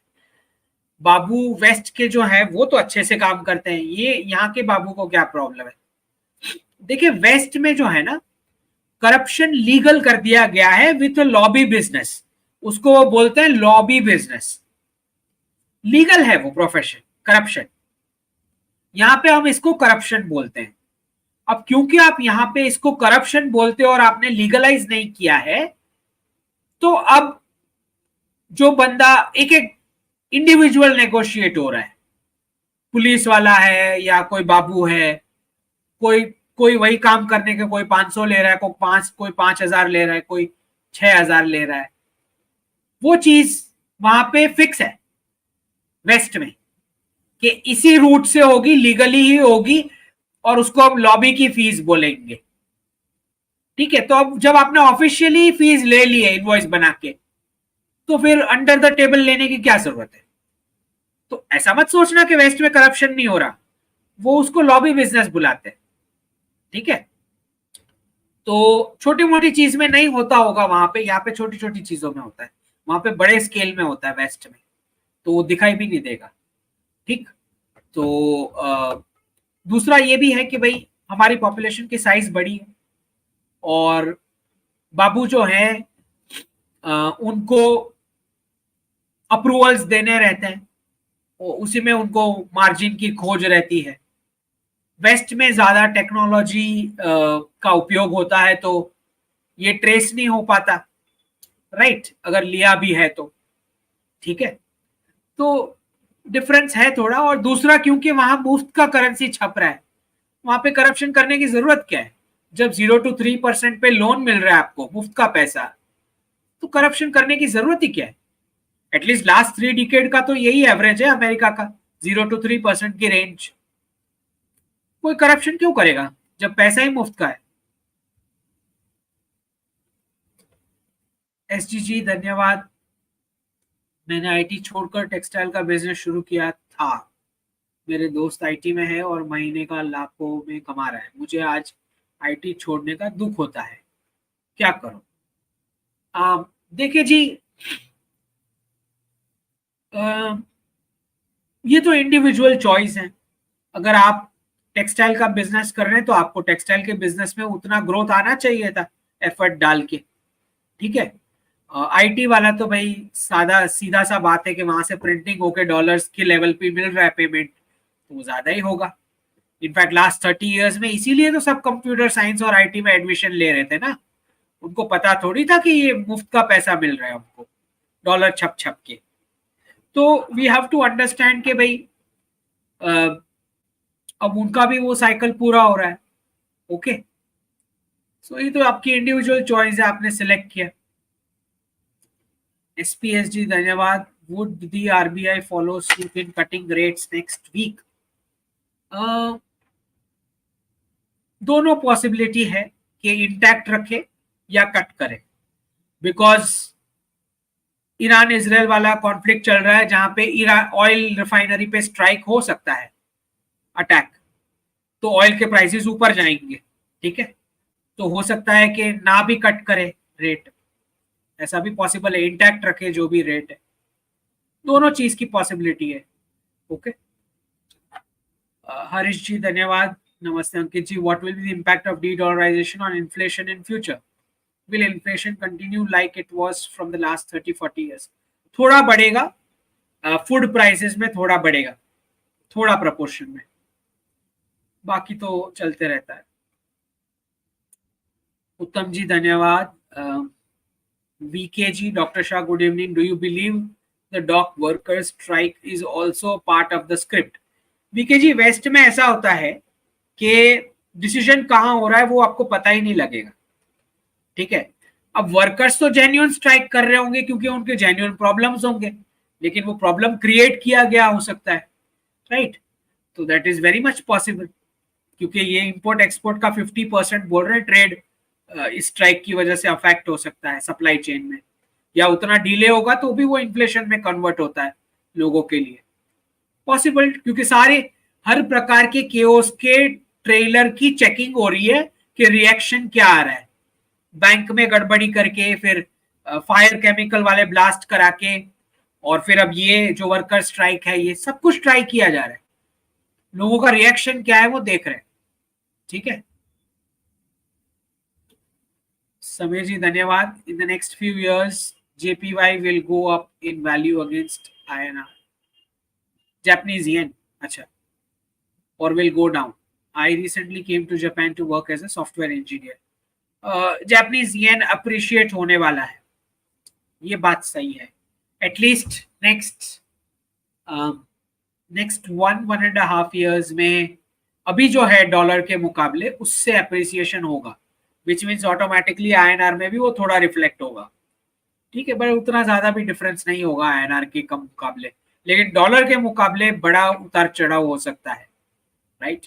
बाबू वेस्ट के जो है वो तो अच्छे से काम करते हैं, ये यहाँ के बाबू को क्या प्रॉब्लम है? देखिए, वेस्ट में जो है ना, करप्शन लीगल कर दिया गया है विथ लॉबी बिजनेस। उसको वो बोलते हैं लॉबी बिजनेस। लीगल है वो प्रोफेशन, करप्शन। यहाँ पे हम इसको करप्शन बोलते हैं। अब क्योंकि आप यहाँ पे इसको करप्शन बोलते हो और आपने लीगलाइज नहीं किया है, तो अब जो बंदा एक एक इंडिविजुअल नेगोशिएट हो रहा है, पुलिस वाला है या कोई बाबू है, कोई कोई वही काम करने के कोई 500 ले रहा है, कोई 5,000 ले रहा है, कोई 6,000 ले रहा है। वो चीज वहां पे फिक्स है वेस्ट में कि इसी रूट से होगी, लीगली ही होगी, और उसको अब लॉबी की फीस बोलेंगे। ठीक है, तो अब जब आपने ऑफिशियली फीस ले ली है इनवॉइस बना के, तो फिर अंडर द टेबल लेने की क्या जरूरत है? तो ऐसा मत सोचना कि वेस्ट में करप्शन नहीं हो रहा, वो उसको लॉबी बिजनेस बुलाते हैं। ठीक है, तो छोटी मोटी चीज में नहीं होता होगा वहां पे, यहाँ पे छोटी छोटी चीजों में होता है, वहां पे बड़े स्केल में होता है वेस्ट में, तो वो दिखाई भी नहीं देगा। ठीक, तो दूसरा ये भी है कि भाई हमारी पॉपुलेशन की साइज बड़ी है और बाबू जो है उनको अप्रूवल्स देने रहते हैं, उसी में उनको मार्जिन की खोज रहती है। वेस्ट में ज्यादा टेक्नोलॉजी का उपयोग होता है तो ये ट्रेस नहीं हो पाता, राइट, अगर लिया भी है तो, ठीक है। तो डिफरेंस है थोड़ा। और दूसरा क्योंकि वहां मुफ्त का करेंसी छप रहा है, वहां पे करप्शन करने की जरूरत क्या है? जब 0 to 3% पे लोन मिल रहा है आपको, मुफ्त का पैसा, तो करप्शन करने की जरूरत ही क्या है? एटलीस्ट लास्ट 3 डिकेड का तो यही एवरेज है अमेरिका का, 0 to 3% की रेंज। कोई करप्शन क्यों करेगा जब पैसा ही मुफ्त का है? SGG धन्यवाद। मैंने आईटी छोड़कर टेक्सटाइल का बिजनेस शुरू किया था। मेरे दोस्त आईटी में है और महीने का लाखों में कमा रहा है। मुझे आज आईटी छोड़ने का दुख होता है, क्या करूं? देखिए जी, आ, ये तो इंडिविजुअल चॉइस है। अगर आप टेक्सटाइल का बिजनेस कर रहे हैं तो आपको टेक्सटाइल के बिजनेस में उतना ग्रोथ आना चाहिए था एफर्ट डाल के, ठीक है। आईटी वाला तो भाई सादा सीधा सा बात है कि वहां से प्रिंटिंग होके डॉलर्स के लेवल पे मिल रहा है पेमेंट, तो वो ज्यादा ही होगा। इनफैक्ट लास्ट 30 इयर्स में इसीलिए तो सब कंप्यूटर साइंस और आईटी में एडमिशन ले रहे थे ना। उनको पता थोड़ी था कि ये मुफ्त का पैसा मिल रहा है हमको, डॉलर छप छप के। तो वी हैव टू अंडरस्टैंड कि भाई अब उनका भी वो साइकिल पूरा हो रहा है, ओके। सो ये तो आपकी इंडिविजुअल चॉइस है, आपने सिलेक्ट किया। SPSG धन्यवाद। Would the RBI follow suit in cutting rates next week? दोनों पॉसिबिलिटी है कि इंटैक्ट रखे या कट करे, बिकॉज ईरान इजराइल वाला कॉन्फ्लिक्ट चल रहा है जहां पे ईरान ऑयल रिफाइनरी पे स्ट्राइक हो सकता है, अटैक, तो ऑयल के प्राइसेस ऊपर जाएंगे, ठीक है। तो हो सकता है कि ना भी कट करे रेट, ऐसा भी पॉसिबल है, इंटैक्ट रखे जो भी रेट है। दोनों चीज की पॉसिबिलिटी है, ओके। हरीश जी धन्यवाद। नमस्ते Ankit ji. What will be the impact of dedollarisation on inflation in future? Will inflation continue like it was from the last 30-40 years? थोड़ा बढ़ेगा, फूड प्राइसेस में थोड़ा बढ़ेगा, थोड़ा प्रपोर्शन में, बाकी तो चलते रहता है। उत्तम जी धन्यवाद। VK ji, Dr. Shah, good evening. Do you believe the dock workers strike is also part of the script? VK ji, West में ऐसा होता है कि डिसीजन कहाँ हो रहा है वो आपको पता ही नहीं लगेगा, ठीक है। अब वर्कर्स तो जेन्युइन स्ट्राइक कर रहे होंगे क्योंकि उनके जेन्युइन प्रॉब्लम्स होंगे, लेकिन वो प्रॉब्लम क्रिएट किया गया हो सकता है, राइट। तो that is very much possible, क्योंकि ये इंपोर्ट एक्सपोर्ट का 50% बोल रहे हैं ट्रेड इस स्ट्राइक की वजह से अफेक्ट हो सकता है सप्लाई चेन में, या उतना डिले होगा तो भी वो इन्फ्लेशन में कन्वर्ट होता है लोगों के लिए, पॉसिबल। क्योंकि सारे हर प्रकार के केओस के ट्रेलर की चेकिंग हो रही है कि रिएक्शन क्या आ रहा है, बैंक में गड़बड़ी करके, फिर फायर केमिकल वाले ब्लास्ट करा के, और फिर अब ये जो वर्कर स्ट्राइक है, ये सब कुछ ट्राई किया जा रहा है, लोगों का रिएक्शन क्या है वो देख रहे हैं, ठीक है। समीर जी धन्यवाद। इन the next few years JPY will go up in value against INR, Japanese yen, अच्छा, or will go down? I recently came to Japan to work as a software engineer. Japanese yen appreciate होने वाला है, ये बात सही है। At least next 1.5 years में अभी जो है डॉलर के मुकाबले उससे अप्रिसिएशन होगा, विच मीन्स ऑटोमेटिकली INR में भी वो थोड़ा रिफ्लेक्ट होगा, ठीक है। बट उतना ज्यादा भी डिफरेंस नहीं होगा INR के कम मुकाबले, लेकिन डॉलर के मुकाबले बड़ा उतार चढ़ाव हो सकता है, राइट।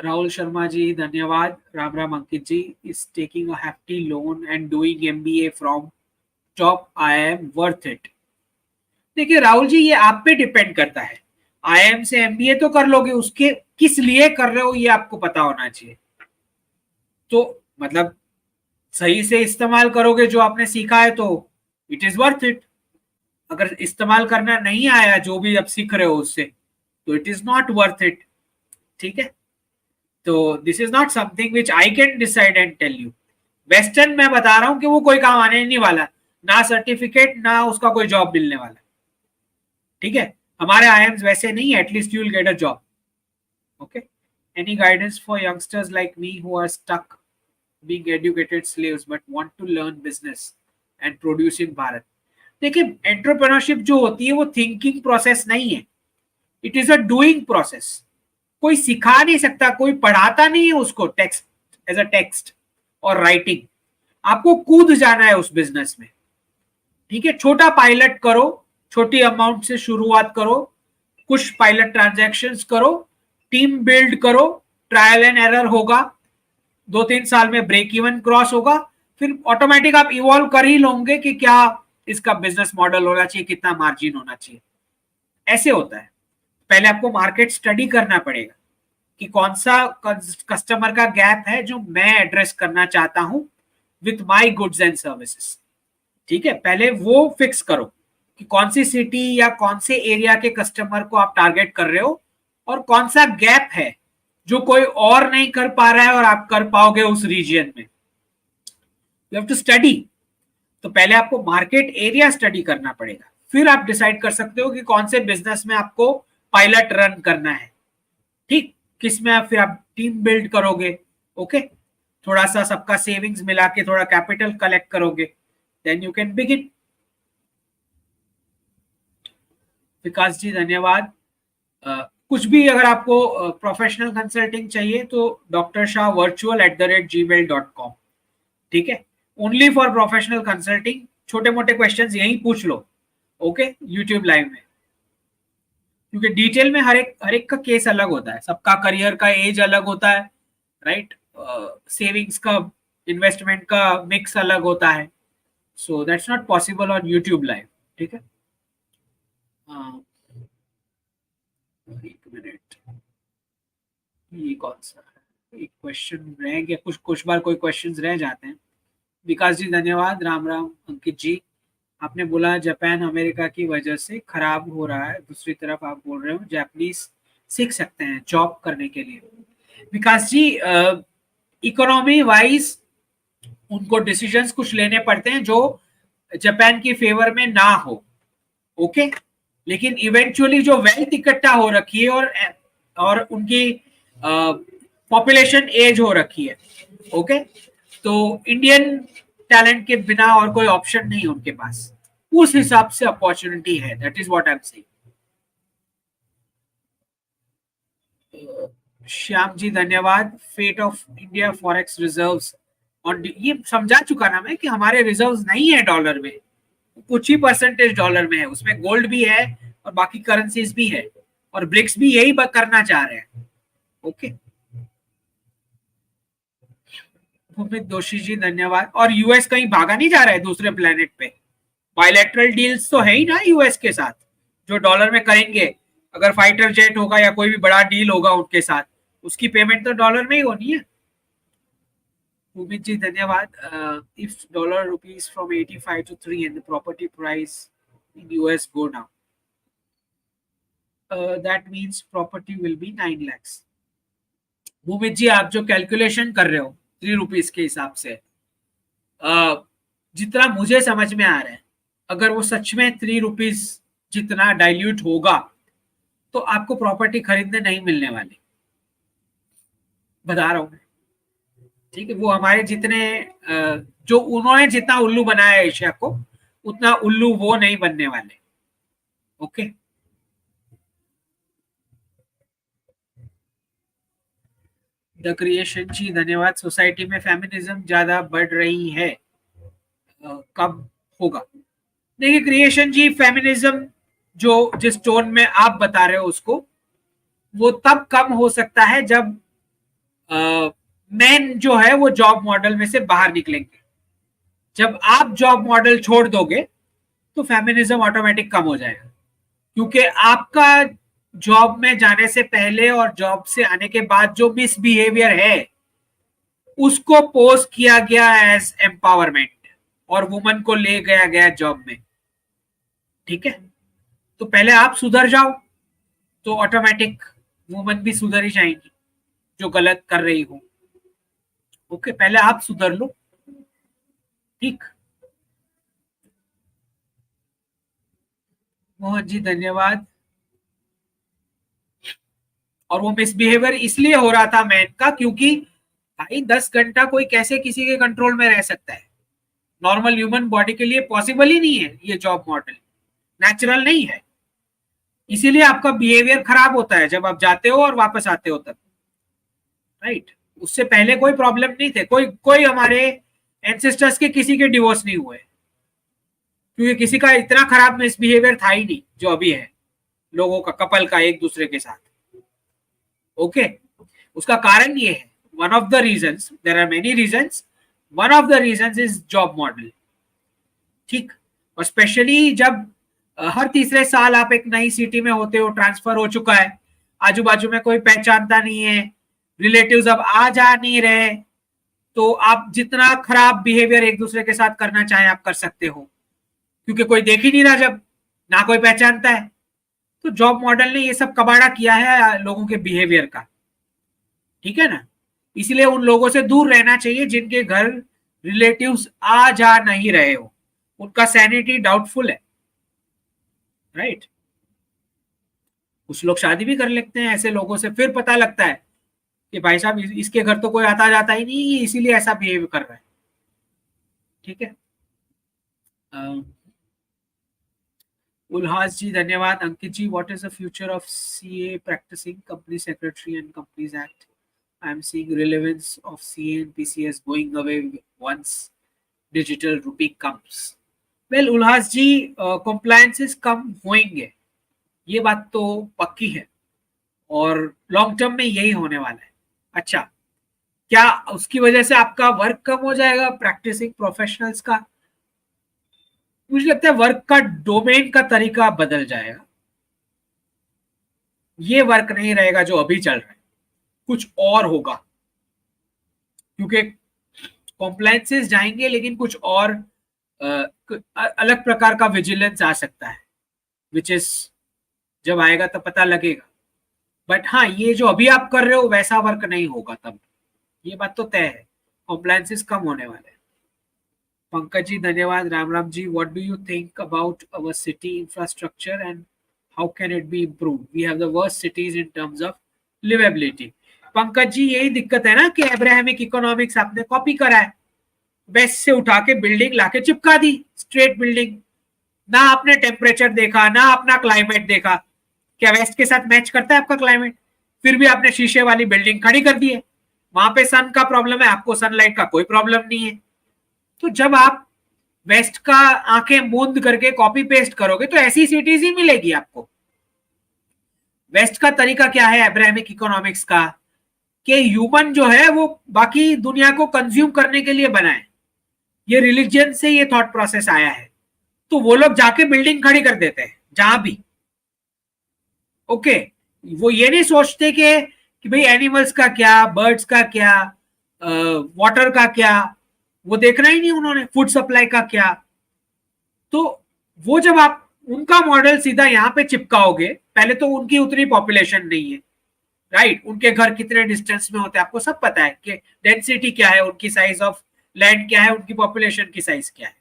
राहुल शर्मा जी धन्यवाद। Ram Ram Ankit ji. Is taking a hefty loan and doing MBA from top IIM worth it? देखिए राहुल जी, ये आप पे डिपेंड करता है। IIM से MBA तो कर लोगे, उसके किस लिए कर रहे हो ये आपको पता होना चाहिए। तो मतलब सही से इस्तेमाल करोगे जो आपने सीखा है तो इट इज वर्थ इट। अगर इस्तेमाल करना नहीं आया जो भी अब सीख रहे हो उससे, तो it is not worth it. ठीक है, तो this is not something which I can decide and tell you. Western मैं बता रहा हूं कि वो कोई काम आने नहीं वाला, ना सर्टिफिकेट ना उसका कोई जॉब मिलने वाला. ठीक है, हमारे आईएम्स वैसे नहीं है, at least you will get a job. Okay, any guidance for youngsters like me who are stuck being educated slaves but want to learn business and produce in Bharat. देखिए, एंटरप्रेन्योरशिप जो होती है वो थिंकिंग प्रोसेस नहीं है, it is a doing process. कोई सिखा नहीं सकता, कोई पढ़ाता नहीं है उसको टेक्स्ट एज अ टेक्स्ट और राइटिंग. आपको कूद जाना है उस बिजनेस में. ठीक है, छोटा पायलट करो, छोटी अमाउंट से शुरुआत करो, कुछ पायलट ट्रांजैक्शंस करो, टीम बिल्ड करो, ट्रायल एंड एरर होगा, 2-3 साल में ब्रेक इवन क्रॉस होगा, फिर ऑटोमेटिक आप इवॉल्व कर ही लोगे कि क्या इसका बिजनेस मॉडल होना चाहिए, कितना मार्जिन होना चाहिए. ऐसे होता है. पहले आपको मार्केट स्टडी करना पड़ेगा कि कौन सा कस्टमर का गैप है जो मैं एड्रेस करना चाहता हूं with my goods and services. ठीक है, पहले वो फिक्स करो कि कौन सी सिटी या कौन से एरिया के कस्टमर को आप टारगेट कर रहे हो और कौन सा गैप है जो कोई और नहीं कर पा रहा है और आप कर पाओगे उस रीजन में. You have to study. तो पहले आपको मार्केट एरिया स्टडी करना पड़ेगा, फिर आप डिसाइड कर सकते हो कि कौन से बिजनेस में आपको पायलट रन करना है. ठीक, किस में आप फिर आप टीम बिल्ड करोगे. ओके, थोड़ा सा सबका सेविंग्स मिला के थोड़ा कैपिटल कलेक्ट करोगे, देन यू कैन बिगिन. विकास जी धन्यवाद. कुछ भी अगर आपको प्रोफेशनल कंसल्टिंग चाहिए तो drshavirtual@gmail.com. ठीक है, ओनली फॉर प्रोफेशनल कंसल्टिंग. छोटे मोटे क्वेश्चंस यहीं पूछ लो. ओके, यूट्यूब लाइव में, क्योंकि डिटेल में हर एक का केस अलग होता है, सबका करियर का एज अलग होता है, राइट. सेविंग्स का, इन्वेस्टमेंट का मिक्स अलग होता है, so that's not possible on YouTube live. ठीक है, एक मिनट, ये कौन सा है, एक क्वेश्चन रह गया, कुछ बार कोई क्वेश्चंस रह जाते हैं. विकास जी धन्यवाद. राम राम. अंकित जी, आपने बोला जापान अमेरिका की वजह से खराब हो रहा है, दूसरी तरफ आप बोल रहे हो जापानीज सीख सकते हैं जॉब करने के लिए. विकास जी, इकोनॉमी वाइज उनको डिसीजंस कुछ लेने पड़ते हैं जो जापान की फेवर में ना हो. ओके, लेकिन इवेंचुअली जो वेल्थ इकट्ठा हो रखी है और उनकी पॉपुलेशन एज हो रखी है. ओके, तो इंडियन टैलेंट के बिना और कोई ऑप्शन नहीं उनके पास, उस हिसाब से अपॉर्चुनिटी है. That is what I am saying. Shyam ji धन्यवाद. Fate of India forex reserves और ये समझा चुका ना मैं कि हमारे रिजर्व्स नहीं है डॉलर में, कुछ ही परसेंटेज डॉलर में है, उसमें गोल्ड भी है और बाकी करेंसीज भी है, और ब्रिक्स भी यही करना चाह रहे हैं. ओके, भूमित दोषी जी धन्यवाद. और यूएस कहीं भागा नहीं जा रहा है दूसरे प्लेनेट पे. बायलैटरल डील्स तो है ही ना यूएस के साथ, जो डॉलर में करेंगे. अगर फाइटर जेट होगा या कोई भी बड़ा डील होगा उनके साथ, उसकी पेमेंट तो डॉलर में ही होनी है. भूमित जी धन्यवाद. If dollar rupees from 85 to 3 and the property price in US go down, that means property will be 9 lakhs. Bhumit जी, आप जो कैलकुलेशन कर रहे हो 3 रुपीज के हिसाब से, जितना मुझे समझ में आ रहा है, अगर वो सच में 3 रुपीज जितना डाइल्यूट होगा तो आपको प्रॉपर्टी खरीदने नहीं मिलने वाली, बता रहा हूं. ठीक है, वो हमारे जितने जो उन्होंने जितना उल्लू बनाया है एशिया को, उतना उल्लू वो नहीं बनने वाले. ओके, द क्रिएशन जी धन्यवाद. सोसाइटी में फेमिनिज्म ज्यादा बढ़ रही है, कब होगा? देखिए क्रिएशन जी, फेमिनिज्म जो जिस टोन में आप बता रहे हो उसको, वो तब कम हो सकता है जब मेन जो है वो जॉब मॉडल में से बाहर निकलेंगे. जब आप जॉब मॉडल छोड़ दोगे तो फेमिनिज्म ऑटोमेटिक कम हो जाएगा, क्योंकि आपका जॉब में जाने से पहले और जॉब से आने के बाद जो मिसबिहेवियर है उसको पोस्ट किया गया एज एम्पावरमेंट और वुमन को ले गया जॉब में. ठीक है, तो पहले आप सुधर जाओ, तो ऑटोमेटिक वुमन भी सुधर ही जाएंगी जो गलत कर रही हो। ओके, पहले आप सुधर लो, ठीक। मोहन जी धन्यवाद। और वो मिसबिहेवियर इसलिए हो रहा था मैन का क्योंकि भाई 10 घंटा कोई कैसे किसी के कंट्रोल में रह सकता है? नॉर्मल ह्यूमन बॉडी के लिए पॉसिबल ही नहीं है ये जॉब मॉडल, नेचुरल नहीं है। इसीलिए आपका बिहेवियर खराब होता है जब आप जाते हो और वापस आते हो तब, राइट। उससे पहले कोई प्रॉब्लम नहीं थे, कोई कोई हमारे एंसेस्टर्स के किसी के डिवोर्स नहीं हुए क्योंकि किसी का इतना खराब मिसबिहेवियर था ही नहीं जो अभी है लोगों का, कपल का एक दूसरे के साथ। ओके, उसका कारण ये है, one of the reasons, there are many reasons, one of the reasons is job model, ठीक। और स्पेशली जब हर तीसरे साल आप एक नई सिटी में होते हो, ट्रांसफर हो चुका है, आजू बाजू में कोई पहचानता नहीं है, रिलेटिव्स अब आ जा नहीं रहे, तो आप जितना खराब बिहेवियर एक दूसरे के साथ करना चाहे आप कर सकते हो क्योंकि कोई देख ही नहीं रहा, जब ना कोई पहचानता है। तो जॉब मॉडल ने ये सब कबाड़ा किया है लोगों के बिहेवियर का, ठीक है ना। इसलिए उन लोगों से दूर रहना चाहिए जिनके घर रिलेटिव्स आ जा नहीं रहे हो, उनका सैनिटी डाउटफुल है, राइट। कुछ लोग शादी भी कर लेते हैं ऐसे लोगों से, फिर पता लगता है कि भाई साहब इसके घर तो कोई आता जाता ही नहीं, इसीलिए ऐसा बिहेव कर रहा है, ठीक है। उल्हास जी धन्यवाद। Ankit ji, what is the future of CA practising company secretary and companies act? I am seeing relevance of CA and PCS going away once digital rupee comes. Well Ulhas ji, compliances कम होंगे, ये बात तो पक्की है और लॉन्ग टर्म में यही होने वाला है। अच्छा, क्या उसकी वजह से आपका वर्क कम हो जाएगा प्रैक्टिसिंग प्रोफेशनल्स का? मुझे लगता है वर्क का डोमेन का तरीका बदल जाएगा, ये वर्क नहीं रहेगा जो अभी चल रहा है, कुछ और होगा क्योंकि कॉम्प्लायंसेस जाएंगे लेकिन कुछ और अलग प्रकार का विजिलेंस आ सकता है, विच इज जब आएगा तो पता लगेगा। बट हाँ, ये जो अभी आप कर रहे हो वैसा वर्क नहीं होगा तब, ये बात तो तय है, कॉम्प्लायंसेस कम होने वाले हैं। पंकज जी धन्यवाद। Ram Ram ji, what do you think about our city infrastructure and how can it be improved? We have the worst cities in terms of liveability. Pankaj ji, यही दिक्कत है ना कि अब्राहमिक इकोनॉमिक्स आपने कॉपी करा है, वेस्ट से उठा के बिल्डिंग लाके चिपका दी, स्ट्रेट बिल्डिंग, ना आपने टेम्परेचर देखा ना अपना क्लाइमेट देखा। क्या वेस्ट के साथ मैच करता है आपका क्लाइमेट? फिर भी आपने शीशे वाली बिल्डिंग खड़ी कर दी है, वहां पे सन का प्रॉब्लम है, आपको सनलाइट का कोई प्रॉब्लम नहीं है। तो जब आप वेस्ट का आंखें मूंद करके कॉपी पेस्ट करोगे तो ऐसी सिटीज ही मिलेगी आपको। वेस्ट का तरीका क्या है अब्राहमिक इकोनॉमिक्स का, कि ह्यूमन जो है वो बाकी दुनिया को कंज्यूम करने के लिए बना है, ये रिलीजन से ये थॉट प्रोसेस आया है। तो वो लोग जाके बिल्डिंग खड़ी कर देते हैं जहां भी, ओके। वो ये नहीं सोचते कि भाई एनिमल्स का क्या, बर्ड्स का क्या, वाटर का क्या, वो देखना ही नहीं उन्होंने, फूड सप्लाई का क्या। तो वो जब आप उनका मॉडल सीधा यहाँ पे चिपकाओगे, पहले तो उनकी उतनी पॉपुलेशन नहीं है, राइट, उनके घर कितने डिस्टेंस में होते हैं आपको सब पता है, कि डेंसिटी क्या है, उनकी साइज ऑफ लैंड क्या है, उनकी पॉपुलेशन की साइज क्या है।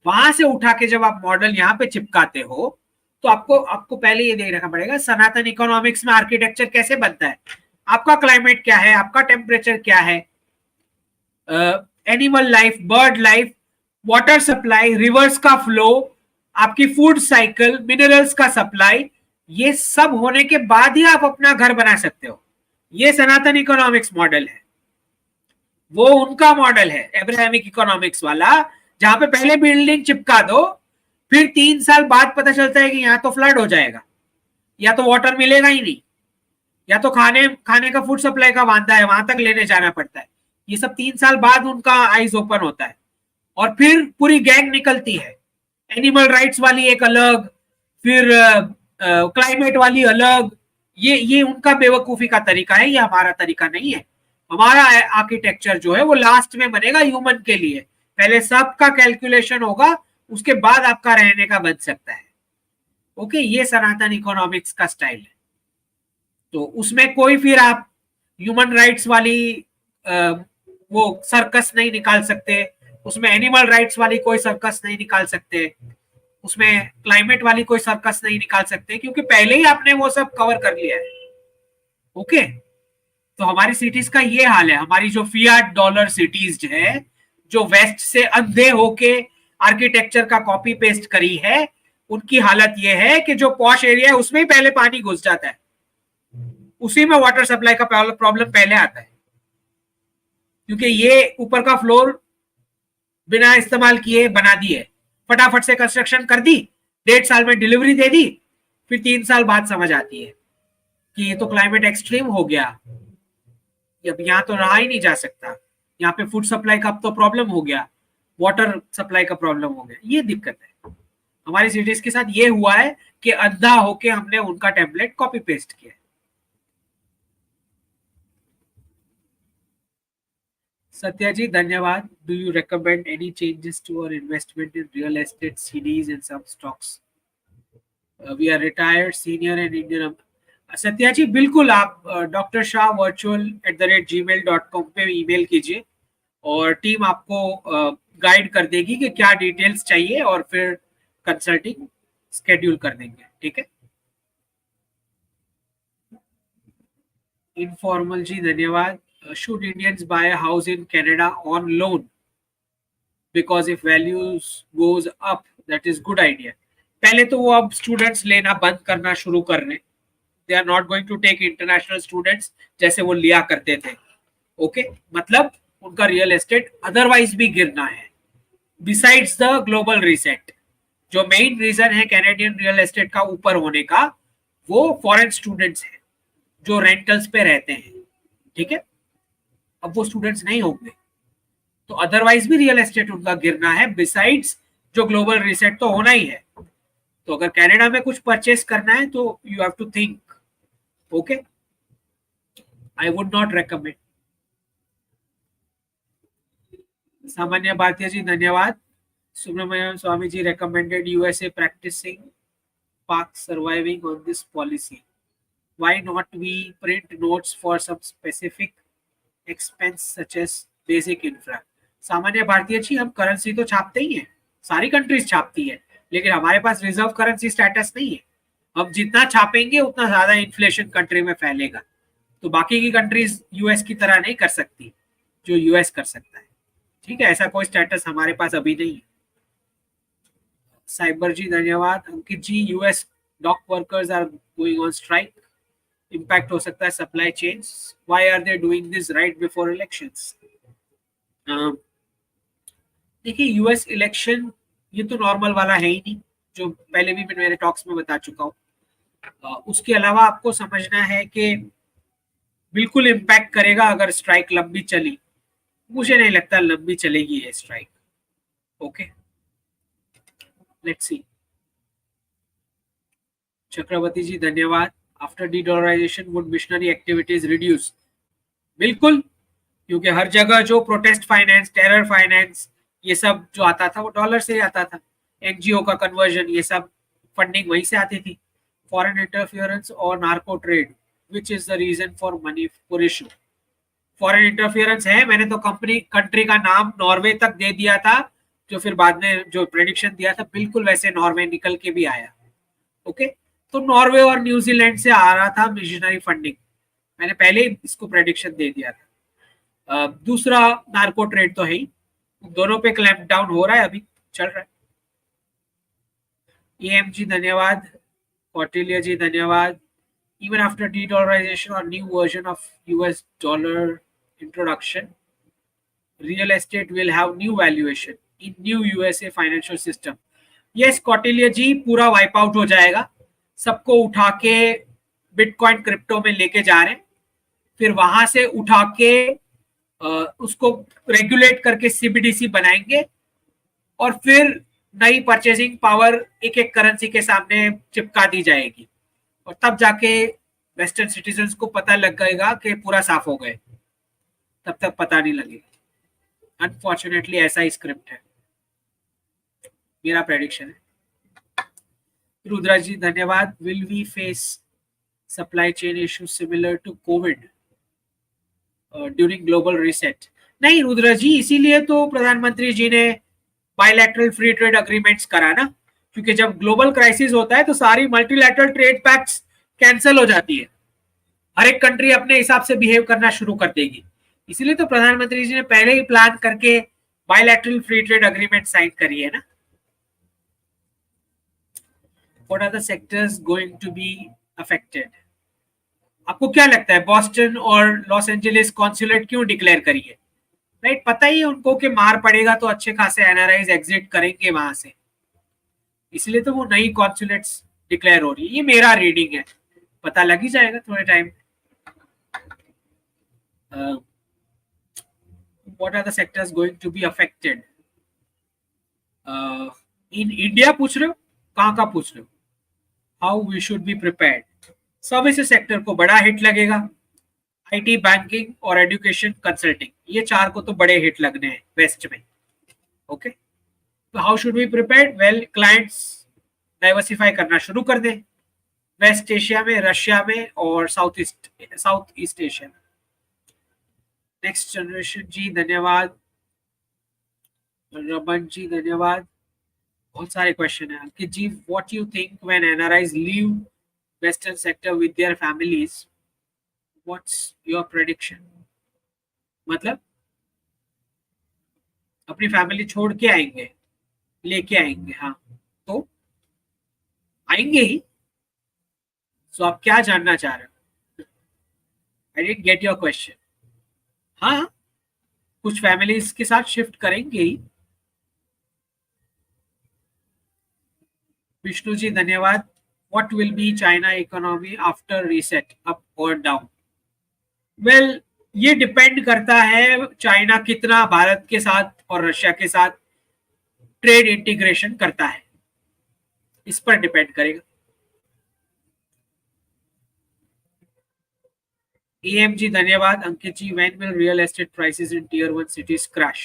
वहां से उठा के जब आप मॉडल यहाँ पे चिपकाते हो तो आपको पहले ये देखना पड़ेगा सनातन इकोनॉमिक्स में आर्किटेक्चर कैसे बनता है, आपका क्लाइमेट क्या है, आपका टेम्परेचर क्या है, animal life, bird life, water supply, reverse का फ्लो, आपकी फूड साइकिल, मिनरल्स का सप्लाई, ये सब होने के बाद ही आप अपना घर बना सकते हो। ये सनातन इकोनॉमिक्स मॉडल है, वो उनका मॉडल है अब्राहमिक इकोनॉमिक्स वाला, जहां पे पहले बिल्डिंग चिपका दो, फिर 3 साल बाद पता चलता है कि यहाँ तो फ्लड हो जाएगा, या तो वाटर मिलेगा ही नहीं, या तो खाने का फूड सप्लाई का वांधा है, वहां तक लेने जाना पड़ता है। ये सब 3 साल बाद उनका आईज ओपन होता है और फिर पूरी गैंग निकलती है, एनिमल राइट्स वाली एक अलग, फिर क्लाइमेट वाली अलग। ये उनका बेवकूफी का तरीका है, ये हमारा तरीका नहीं है। हमारा आर्किटेक्चर जो है वो लास्ट में बनेगा ह्यूमन के लिए, पहले सबका कैलकुलेशन होगा, उसके बाद आपका रहने का बन सकता है। ओके, ये सनातन इकोनॉमिक्स का स्टाइल है। तो उसमें कोई फिर आप ह्यूमन राइट्स वाली वो सर्कस नहीं निकाल सकते, उसमें एनिमल राइट्स वाली कोई सर्कस नहीं निकाल सकते, उसमें क्लाइमेट वाली कोई सर्कस नहीं निकाल सकते, क्योंकि पहले ही आपने वो सब कवर कर लिया है। ओके, तो हमारी सिटीज का ये हाल है। हमारी जो फियाट डॉलर सिटीज है, जो वेस्ट से अंधे होके आर्किटेक्चर का कॉपी पेस्ट करी है, उनकी हालत ये है कि जो पॉश एरिया है उसमें ही पहले पानी घुस जाता है, उसी में वाटर सप्लाई का प्रॉब्लम पहले आता है, क्योंकि ये ऊपर का फ्लोर बिना इस्तेमाल किए बना दी है, फटाफट से कंस्ट्रक्शन कर दी, 1.5 साल में डिलीवरी दे दी, फिर 3 साल बाद समझ आती है कि ये तो क्लाइमेट एक्सट्रीम हो गया, अब यहाँ तो रहा ही नहीं जा सकता, यहाँ पे फूड सप्लाई का तो प्रॉब्लम हो गया, वाटर सप्लाई का प्रॉब्लम हो गया। ये दिक्कत है हमारी सिटीज के साथ, ये हुआ है कि अंधा होके हमने उनका टेम्पलेट कॉपी पेस्ट किया। सत्या जी धन्यवाद। Do you recommend any changes to our investment in real estate series and some stocks? We are retired senior and Indian. Satya ji बिल्कुल, आप डॉक्टर शाह virtual@gmail.com पे ईमेल कीजिए और टीम आपको गाइड कर देगी कि क्या डिटेल्स चाहिए और फिर कंसल्टिंग स्केड्यूल कर देंगे। ठीक है, इनफॉर्मल जी धन्यवाद। Should Indians buy house in Canada on loan because if values goes up that is good idea. पहले तो वो अब स्टूडेंट्स लेना बंद करना शुरू कर रहे, they are not going to take international students जैसे वो लिया करते थे। ओके, मतलब उनका रियल एस्टेट अदरवाइज भी गिरना है, बिसाइड्स द ग्लोबल रीसेट। जो मेन रीजन है कैनेडियन रियल एस्टेट का ऊपर होने का, वो फॉरेन स्टूडेंट्स हैं जो रेंटल्स पे रहते हैं। ठीक है, अब वो स्टूडेंट्स नहीं होंगे तो अदरवाइज भी रियल एस्टेट उनका गिरना है, बिसाइड्स जो ग्लोबल रीसेट तो होना ही है। तो अगर कनाडा में कुछ परचेस करना है तो you have to think. Okay, I would not recommend. सामान्य भारतीय जी धन्यवाद। Subramaniam Swami ji recommended USA practicing Pak surviving on this policy. Why not we print notes for some specific expense such as basic infra? सामान्य भारतीय जी, हम currency तो छापते ही हैं, सारी कंट्रीज छापती है, लेकिन हमारे पास रिजर्व करेंसी स्टेटस नहीं है। हम जितना छापेंगे उतना ज्यादा इन्फ्लेशन कंट्री में फैलेगा, तो बाकी की कंट्रीज यूएस की तरह नहीं कर सकती जो यूएस कर सकता है। ठीक है, ऐसा कोई स्टेटस हमारे पास अभी नहीं है। साइबर जी धन्यवाद। Ankit ji, US dock workers are going on strike, impact हो सकता है supply chain, why are they doing this right before elections? देखिए, यूएस इलेक्शन ये तो नॉर्मल वाला है ही नहीं, जो पहले भी मैं मेरे टॉक्स में बता चुका हूँ। उसके अलावा आपको समझना है कि बिल्कुल इम्पैक्ट करेगा अगर स्ट्राइक लंबी चली। मुझे नहीं लगता लंबी चलेगी ये strike. Okay, let's see. Chakravarti ji धन्यवाद। After dedollarisation would missionary activities reduce? बिल्कुल, क्योंकि हर जगह जो प्रोटेस्ट फाइनेंस, टेरर फाइनेंस, ये सब जो आता था वो डॉलर से आता था। एनजीओ का कन्वर्जन, ये सब फंडिंग वहीं से आती थी। फॉरेन इंटरफियरेंस और narco trade, which is the reason for Manipur? Foreign interference है, मैंने तो कंट्री का नाम नॉर्वे तक दे दिया था, जो फिर बाद में जो प्रेडिक्शन दिया था बिल्कुल वैसे नॉर्वे निकल के भी आया। ओके, तो नॉर्वे और न्यूजीलैंड से आ रहा था मिशनरी फंडिंग, मैंने पहले ही इसको प्रेडिक्शन दे दिया था। दूसरा नार्को ट्रेड तो है ही, दोनों पे क्लैंप डाउन हो रहा है, अभी चल रहा है। एम जी धन्यवाद। कौटिल्य जी धन्यवाद। Even after de-dollarization or new version of US dollar introduction, real estate will have new valuation in new USA financial system. Yes, Kautilya जी, पूरा वाइप आउट हो जाएगा, सबको उठा के बिटकॉइन क्रिप्टो में लेके जा रहे हैं, फिर वहां से उठा के उसको रेगुलेट करके सीबीडीसी बनाएंगे, और फिर नई परचेसिंग पावर एक एक करेंसी के सामने चिपका दी जाएगी, और तब जाके वेस्टर्न सिटीजन्स को पता लग जाएगा कि पूरा साफ हो गए, तब तक पता नहीं लगेगा। अनफॉर्चुनेटली ऐसा ही स्क्रिप्ट है, मेरा प्रेडिक्शन है। रुद्रा जी धन्यवाद। Will we face supply chain issue similar to covid during global reset. नहीं रुद्र जी, इसीलिए तो प्रधानमंत्री जी ने बायलैटरल फ्री ट्रेड अग्रीमेंट्स करा ना, क्योंकि जब ग्लोबल क्राइसिस होता है तो सारी मल्टीलैटरल ट्रेड पैक्ट्स कैंसिल हो जाती है, हर एक कंट्री अपने हिसाब से बिहेव करना शुरू कर देगी। इसीलिए तो प्रधानमंत्री जी ने पहले ही प्लान करके bilateral free trade agreement sign करी है ना। What are the sectors going to be affected? आपको क्या लगता है बॉस्टन और लॉस एंजलिस कॉन्सुलेट क्यों डिक्लेयर करी है? राइट, पता ही है उनको कि मार पड़ेगा तो अच्छे खासे एनआरआईज एग्जिट करेंगे वहां से, इसलिए तो वो नई कॉन्सुलेट्स डिक्लेयर हो रही है। ये मेरा रीडिंग है, पता लग ही जाएगा थोड़े time. What are the sectors going to be affected? In India पूछ रहे हो, कहाँ का पूछ रहे हो? How we should be prepared? Services sector को बड़ा हिट लगेगा, आईटी, बैंकिंग और एजुकेशन कंसल्टिंग, ये चार को तो बड़े हिट लगने हैं वेस्ट में। ओके, तो how should we prepare? Well, clients diversify करना शुरू कर दें वेस्ट एशिया में, रशिया में और साउथ ईस्ट एशिया में। नेक्स्ट जनरेशन जी धन्यवाद, रमन जी धन्यवाद। बहुत सारे क्वेश्चन है Ankit ji. What you think when NRIs leave western sector with their families, what's your prediction? मतलब अपनी फैमिली छोड़ के आएंगे, लेके आएंगे? हाँ, तो आएंगे ही। तो आप क्या जानना चाह रहे हो? I didn't get your question. हाँ, कुछ फैमिलीज के साथ शिफ्ट करेंगे ही। विष्णु जी धन्यवाद। What will B China economy after reset, up और डाउन? वेल, ये डिपेंड करता है चाइना कितना भारत के साथ और रशिया के साथ ट्रेड इंटीग्रेशन करता है, इस पर डिपेंड करेगा। एम जी धन्यवाद। Ankit ji, when will real estate prices in tier 1 cities crash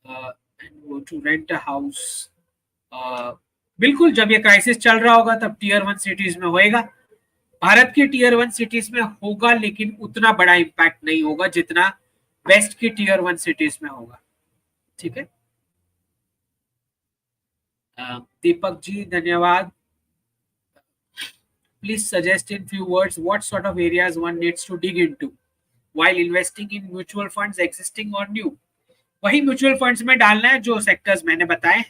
and go to rent a house? बिल्कुल, जब ये क्राइसिस चल रहा होगा तब टियर 1 सिटीज में होएगा। भारत की टियर 1 सिटीज में होगा, लेकिन उतना बड़ा इम्पैक्ट नहीं होगा जितना वेस्ट की टियर 1 सिटीज में होगा। ठीक है, दीपक जी धन्यवाद। Please suggest in few words what sort of areas one needs to dig into while investing in mutual funds existing or new? वही म्यूचुअल फंड्स में डालना है जो सेक्टर्स मैंने बताए,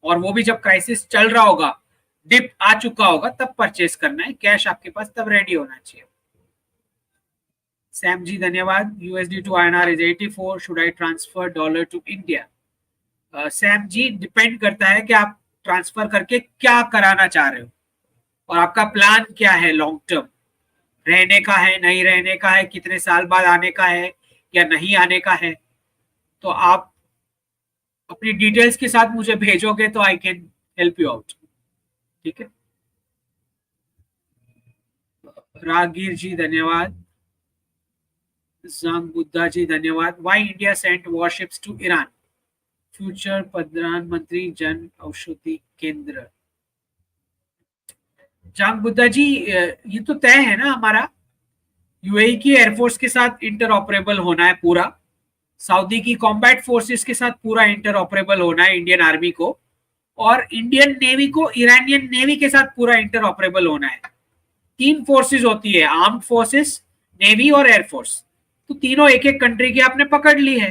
और वो भी जब क्राइसिस चल रहा होगा, डिप आ चुका होगा, तब परचेस करना है। कैश आपके पास तब रेडी होना चाहिए। सैम जी धन्यवाद। USD to INR is 84, should I transfer dollar to India? Sam ji, depend करता है कि आप ट्रांसफर करके क्या कराना चाह रहे हो और आपका प्लान क्या है। लॉन्ग टर्म रहने का है, नहीं रहने का है, कितने साल बाद आने का है या नहीं आने का है, तो आप अपनी डिटेल्स के साथ मुझे भेजोगे तो I can help you out. ठीक है, रागीर जी धन्यवाद। जंग बुद्धा जी धन्यवाद। Why India sent warships to Iran? Future प्रधानमंत्री जन औषधि केंद्र। जंग बुद्धा जी, ये तो तय है ना हमारा, यूएई की एयरफोर्स के साथ इंटर ऑपरेबल होना है पूरा, सऊदी की कॉम्बैट फोर्सेस के साथ पूरा इंटर ऑपरेबल होना है इंडियन आर्मी को, और इंडियन नेवी को ईरानियन नेवी के साथ पूरा इंटर ऑपरेबल होना है। 3 फोर्सेस होती है, आर्म्ड फोर्सेस, नेवी और एयरफोर्स, तो तीनों एक एक कंट्री की आपने पकड़ ली है,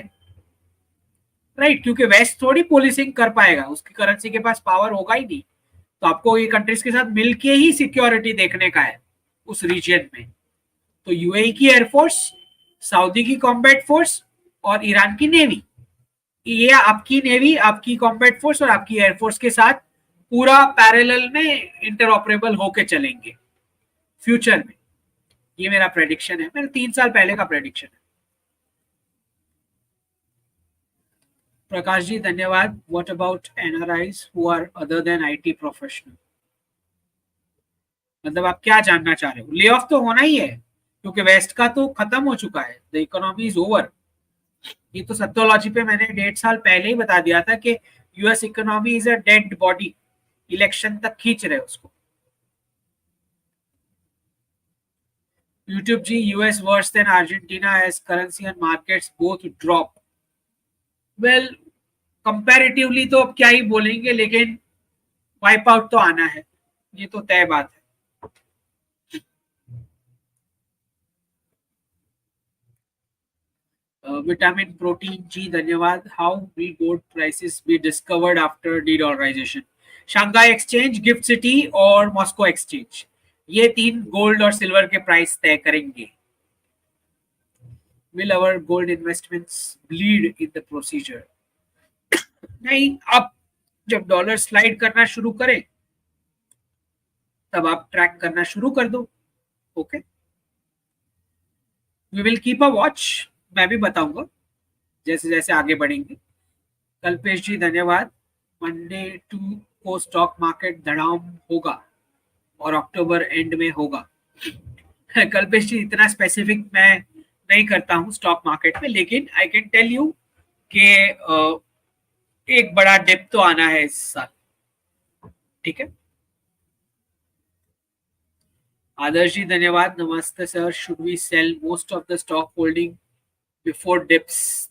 राइट? क्योंकि वेस्ट थोड़ी पुलिसिंग कर पाएगा, उसकी करेंसी के पास पावर होगा ही नहीं, तो आपको ये कंट्रीज के साथ मिलके ही सिक्योरिटी देखने का है उस रीजन में। तो यूएई की एयरफोर्स, सऊदी की कॉम्बैट फोर्स और ईरान की नेवी, ये आपकी नेवी, आपकी कॉम्बैट फोर्स और आपकी एयरफोर्स के साथ पूरा पैरेलल में इंटरऑपरेबल होके चलेंगे फ्यूचर में। ये मेरा प्रेडिक्शन है, मेरा 3 साल पहले का प्रेडिक्शन है। प्रकाश जी धन्यवाद। What about NRIs who are other than IT professional? मतलब आप क्या जानना चाह रहे हो? ले ऑफ तो होना ही है, क्योंकि वेस्ट का तो खत्म हो चुका है, द इकोनॉमी इज ओवर। ये तो सत्योलॉजी पे मैंने 1.5 साल पहले ही बता दिया था कि US economy is a dead body, election तक खींच रहे उसको। YouTube ji, US worse than Argentina as currency and markets both drop. Well, comparatively तो अब क्या ही बोलेंगे, लेकिन वाइप आउट तो आना है, ये तो तय बात है. विटामिन प्रोटीन जी धन्यवाद. How we gold prices be discovered after dedollarisation? Shanghai exchange, GIFT City और मॉस्को एक्सचेंज, ये तीन गोल्ड और सिल्वर के प्राइस तय करेंगे. Will our gold investments bleed in the procedure? नहीं, अब जब डॉलर स्लाइड करना शुरू करे तब आप ट्रैक करना शुरू कर दो. Okay, we will keep a watch. मैं भी बताऊंगा जैसे जैसे आगे बढ़ेंगे. कल्पेश जी धन्यवाद. मंडे टू को स्टॉक मार्केट धड़ाम होगा और अक्टूबर एंड में होगा. कल्पेश जी, इतना स्पेसिफिक मैं नहीं करता हूँ स्टॉक मार्केट में, लेकिन आई कैन टेल यू कि एक बड़ा डिप तो आना है इस साल. ठीक है. आदर्श जी धन्यवाद. नमस्ते sir. Should we sell most of the stock holding before dips?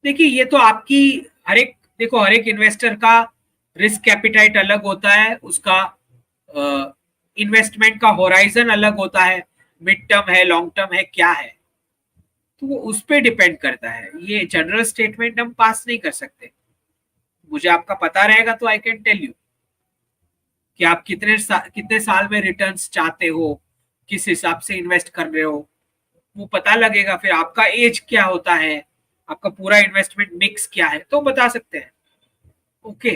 देखिए, ये तो आपकी हर एक, देखो हर एक इन्वेस्टर का रिस्क कैपिटाइट अलग होता है, उसका इन्वेस्टमेंट का होराइजन अलग होता है, मिड टर्म है, लॉन्ग टर्म है, क्या है, तो वो उस पर डिपेंड करता है. ये जनरल स्टेटमेंट हम पास नहीं कर सकते. मुझे आपका पता रहेगा तो आई कैन टेल यू कि आप कितने साल में रिटर्न्स चाहते हो, किस हिसाब से इन्वेस्ट कर रहे हो, वो पता लगेगा. फिर आपका एज क्या होता है, आपका पूरा इन्वेस्टमेंट मिक्स क्या है, तो बता सकते हैं. ओके.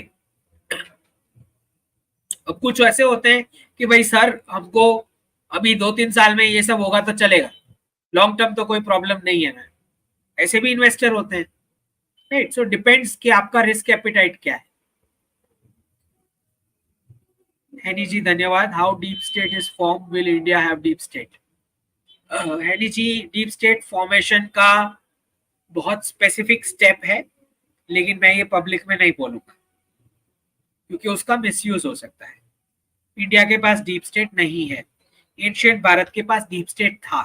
अब कुछ ऐसे होते हैं कि भाई सर, हमको अभी 2-3 साल में ये सब होगा तो चलेगा, लॉन्ग टर्म तो कोई प्रॉब्लम नहीं है ना. ऐसे भी इन्वेस्टर होते हैं. राइट. सो डिपेंड्स कि आपका रिस्क एपिटाइट क्या है. हैनी जी धन्यवाद. How deep state is form? Will India have deep state? हैनी जी, डीप स्टेट फॉर्मेशन का बहुत स्पेसिफिक स्टेप है, लेकिन मैं ये पब्लिक में नहीं बोलूंगा क्योंकि उसका मिसयूज हो सकता है. इंडिया के पास डीप स्टेट नहीं है. एंशिएंट भारत के पास डीप स्टेट था,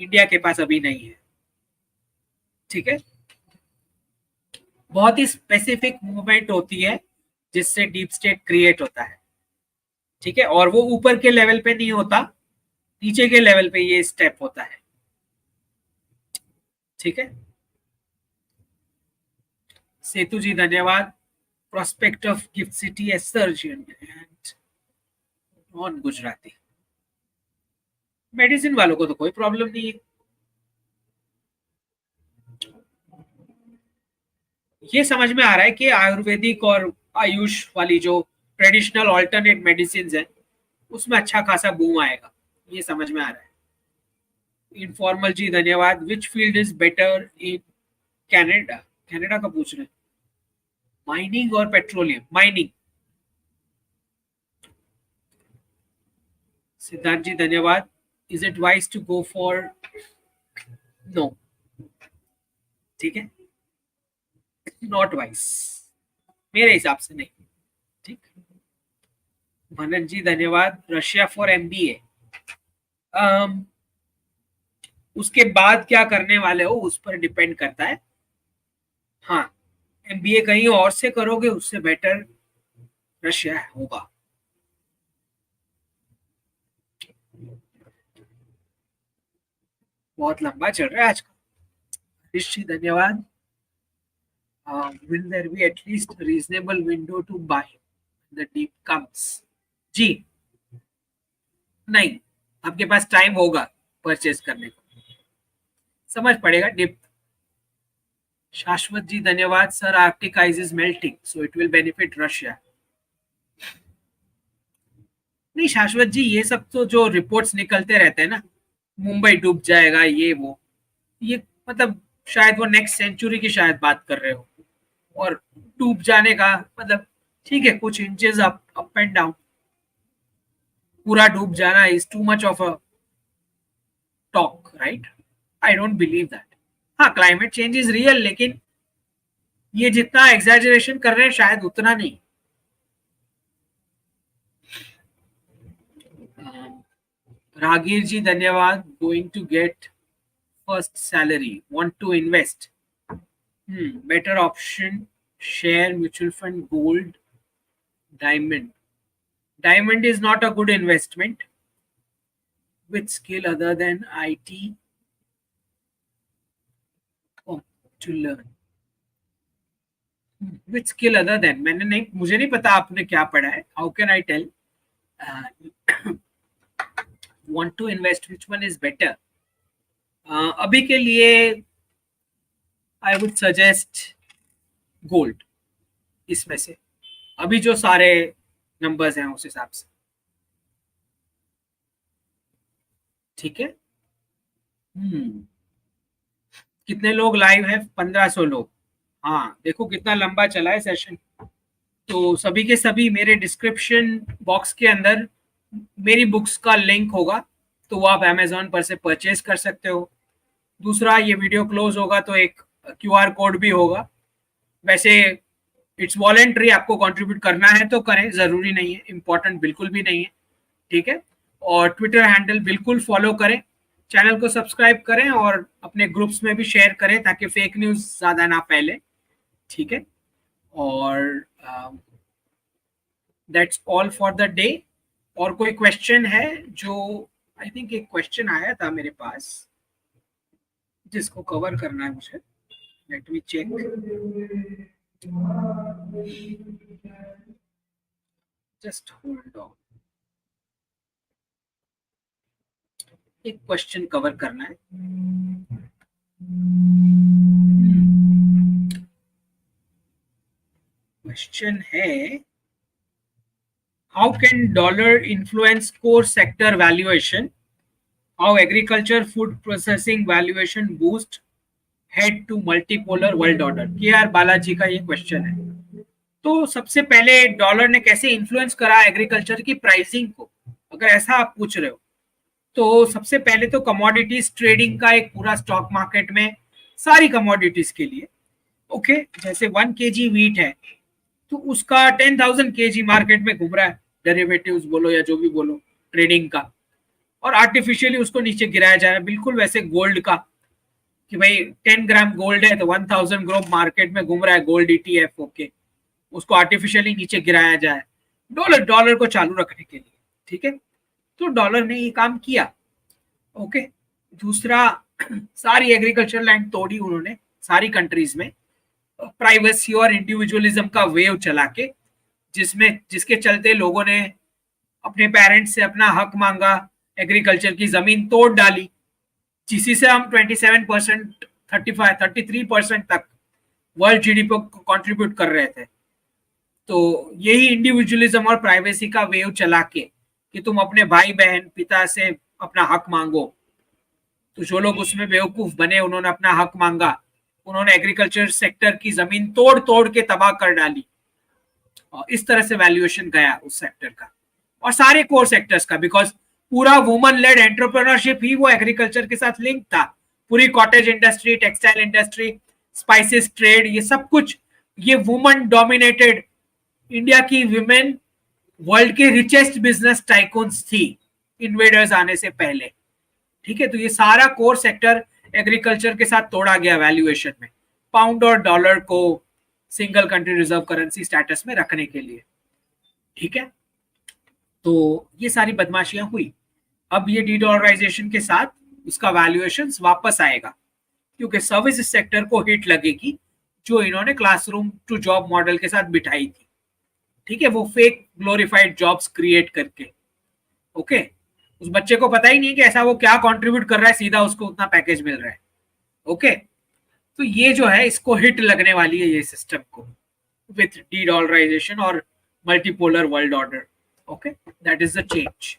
इंडिया के पास अभी नहीं है. ठीक है. बहुत ही स्पेसिफिक मूवमेंट होती है जिससे डीप स्टेट क्रिएट होता है. ठीक है. और वो ऊपर के लेवल पे नहीं होता, नीचे के लेवल पे ये स्टेप होता है. ठीक है. सेतु जी धन्यवाद. Prospect of GIFT City as surgeon and non Gujarati. Medicine वालों को तो कोई प्रॉब्लम नहीं है. ये समझ में आ रहा है कि आयुर्वेदिक और आयुष वाली जो ट्रेडिशनल ऑल्टरनेट मेडिसिन है उसमें अच्छा खासा बूम आएगा, ये समझ में आ रहा है. इनफॉर्मल जी धन्यवाद. Which field is better in Canada? Canada का पूछ रहे हैं. माइनिंग और पेट्रोलियम. माइनिंग. सिद्धार्थ जी धन्यवाद. Is it wise to go for? No. ठीक है. नॉट वाइज, मेरे हिसाब से नहीं. ठीक. भनन जी धन्यवाद. Russia for MBA. उसके बाद क्या करने वाले हो उस पर डिपेंड करता है. हाँ, एमबीए कहीं और से करोगे उससे बेटर रशिया होगा. बहुत लंबा चल रहा है आज का. हरीश जी धन्यवाद. Will there be at least reasonable window to buy the dip comes? जी नहीं, आपके पास टाइम होगा परचेज करने को, समझ पड़ेगा डिप. शाश्वत जी धन्यवाद. Sir, Arctic ice is melting so it will benefit Russia. नहीं शाश्वत जी, ये सब तो जो रिपोर्ट्स निकलते रहते हैं ना, मुंबई डूब जाएगा ये वो, ये मतलब शायद वो नेक्स्ट सेंचुरी की शायद बात कर रहे हो, और डूब जाने का मतलब ठीक है, कुछ इंचेस अप एंड डाउन. पूरा डूब जाना is too much of a talk, right? I don't believe that. हाँ, क्लाइमेट चेंज इज रियल, लेकिन ये जितना एग्जैजरेशन कर रहे हैं शायद उतना नहीं. रागीर जी धन्यवाद. Going to get first salary. Want to invest. Better option. Share, mutual fund, gold, diamond. Diamond is not a good investment. With skill other than IT. To learn. With skill other than. मुझे नहीं पता आपने क्या पढ़ा है. How can I tell? Want to invest, which one is better? अभी के लिए I would suggest gold. इसमें से अभी जो सारे नंबर्स हैं उस हिसाब से. ठीक है. कितने लोग लाइव हैं? 1500 लोग. हाँ, देखो कितना लंबा चला है सेशन. तो सभी के सभी मेरे डिस्क्रिप्शन बॉक्स के अंदर मेरी बुक्स का लिंक होगा, तो वो आप अमेजोन पर से परचेज कर सकते हो. दूसरा, ये वीडियो क्लोज होगा तो एक क्यूआर कोड भी होगा. वैसे इट्स वॉलेंट्री, आपको कंट्रीब्यूट करना है तो करें, जरूरी नहीं है, इंपॉर्टेंट बिल्कुल भी नहीं है. ठीक है. और ट्विटर हैंडल बिल्कुल फॉलो करें, चैनल को सब्सक्राइब करें और अपने ग्रुप्स में भी शेयर करें ताकि फेक न्यूज ज्यादा ना फैले. ठीक है. और that's all for the day. और कोई क्वेश्चन है? जो आई थिंक एक क्वेश्चन आया था मेरे पास जिसको कवर करना है मुझे. Let me check. Just hold on. एक क्वेश्चन कवर करना है. क्वेश्चन है, how can dollar influence core sector valuation? How agriculture food processing valuation boost head to multipolar world order? KR Balaji का ये क्वेश्चन है. तो सबसे पहले डॉलर ने कैसे इन्फ्लुएंस करा एग्रीकल्चर की प्राइसिंग को, अगर ऐसा आप पूछ रहे हो, तो सबसे पहले तो कमोडिटीज ट्रेडिंग का एक पूरा स्टॉक मार्केट में सारी कमोडिटीज के लिए. ओके, जैसे 1 kg वीट है तो उसका 10,000 kg मार्केट में घूम रहा है, डेरिवेटिव्स बोलो या जो भी बोलो, ट्रेडिंग का, और आर्टिफिशियली उसको नीचे गिराया जा रहा है. बिल्कुल वैसे गोल्ड का कि भाई 10 ग्राम गोल्ड है तो 1000 ग्रोव मार्केट में घूम रहा है गोल्ड ETF. ओके, उसको आर्टिफिशियली नीचे गिराया जाए डॉलर को चालू रखने के लिए. ठीक है. तो डॉलर ने ये काम किया. ओके. दूसरा, सारी एग्रीकल्चर लैंड तोड़ी उन्होंने सारी कंट्रीज में, प्राइवेसी और इंडिविजुअलिज्म का वेव चला के, जिसके चलते लोगों ने अपने पेरेंट्स से अपना हक मांगा, एग्रीकल्चर की जमीन तोड़ डाली, जिसी से हम 27%, 35, 33% तक वर्ल्ड GDP को कंट्रीब्यूट कर रहे थे. तो यही इंडिविजुअलिज्म और प्राइवेसी का वेव चला के कि तुम अपने भाई बहन पिता से अपना हक मांगो, तो जो लोग उसमें बेवकूफ बने उन्होंने अपना हक मांगा, उन्होंने एग्रीकल्चर सेक्टर की जमीन तोड़ तोड़ के तबाह कर डाली. और इस तरह से वैल्यूएशन गया उस सेक्टर का और सारे कोर सेक्टर्स का, बिकॉज पूरा वुमन लेड एंटरप्रेन्योरशिप ही वो एग्रीकल्चर के साथ लिंक था. पूरी cottage industry, textile industry, spices trade, ये सब कुछ ये वुमन डोमिनेटेड. इंडिया की विमेन वर्ल्ड के रिचेस्ट बिजनेस टाइकून्स थी इन्वेडर्स आने से पहले. ठीक है. तो ये सारा कोर सेक्टर एग्रीकल्चर के साथ तोड़ा गया वैल्यूएशन में, पाउंड और डॉलर को single country reserve currency status में रखने के लिए. ठीक है. तो ये सारी बदमाशियां हुई. अब ये डीडॉलराइजेशन के साथ उसका वैल्यूएशन वापस आएगा, क्योंकि सर्विस सेक्टर को हिट लगेगी जो इन्होंने क्लासरूम टू जॉब मॉडल के साथ बिठाई थी. ठीक है. वो फेक ग्लोरिफाइड जॉब्स क्रिएट करके. ओके. उस बच्चे को पता ही नहीं कि ऐसा वो क्या कंट्रीब्यूट कर रहा है, सीधा उसको उतना पैकेज मिल रहा है. ओके. तो ये जो है इसको हिट लगने वाली है ये सिस्टम को विथ डीडॉलराइजेशन और multipolar world order. Okay, that is the change.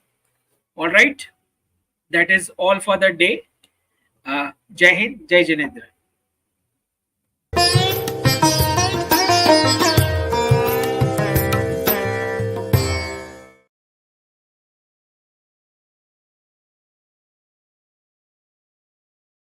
Alright, that is all for the day. जय हिंद, जय जिनेंद्र.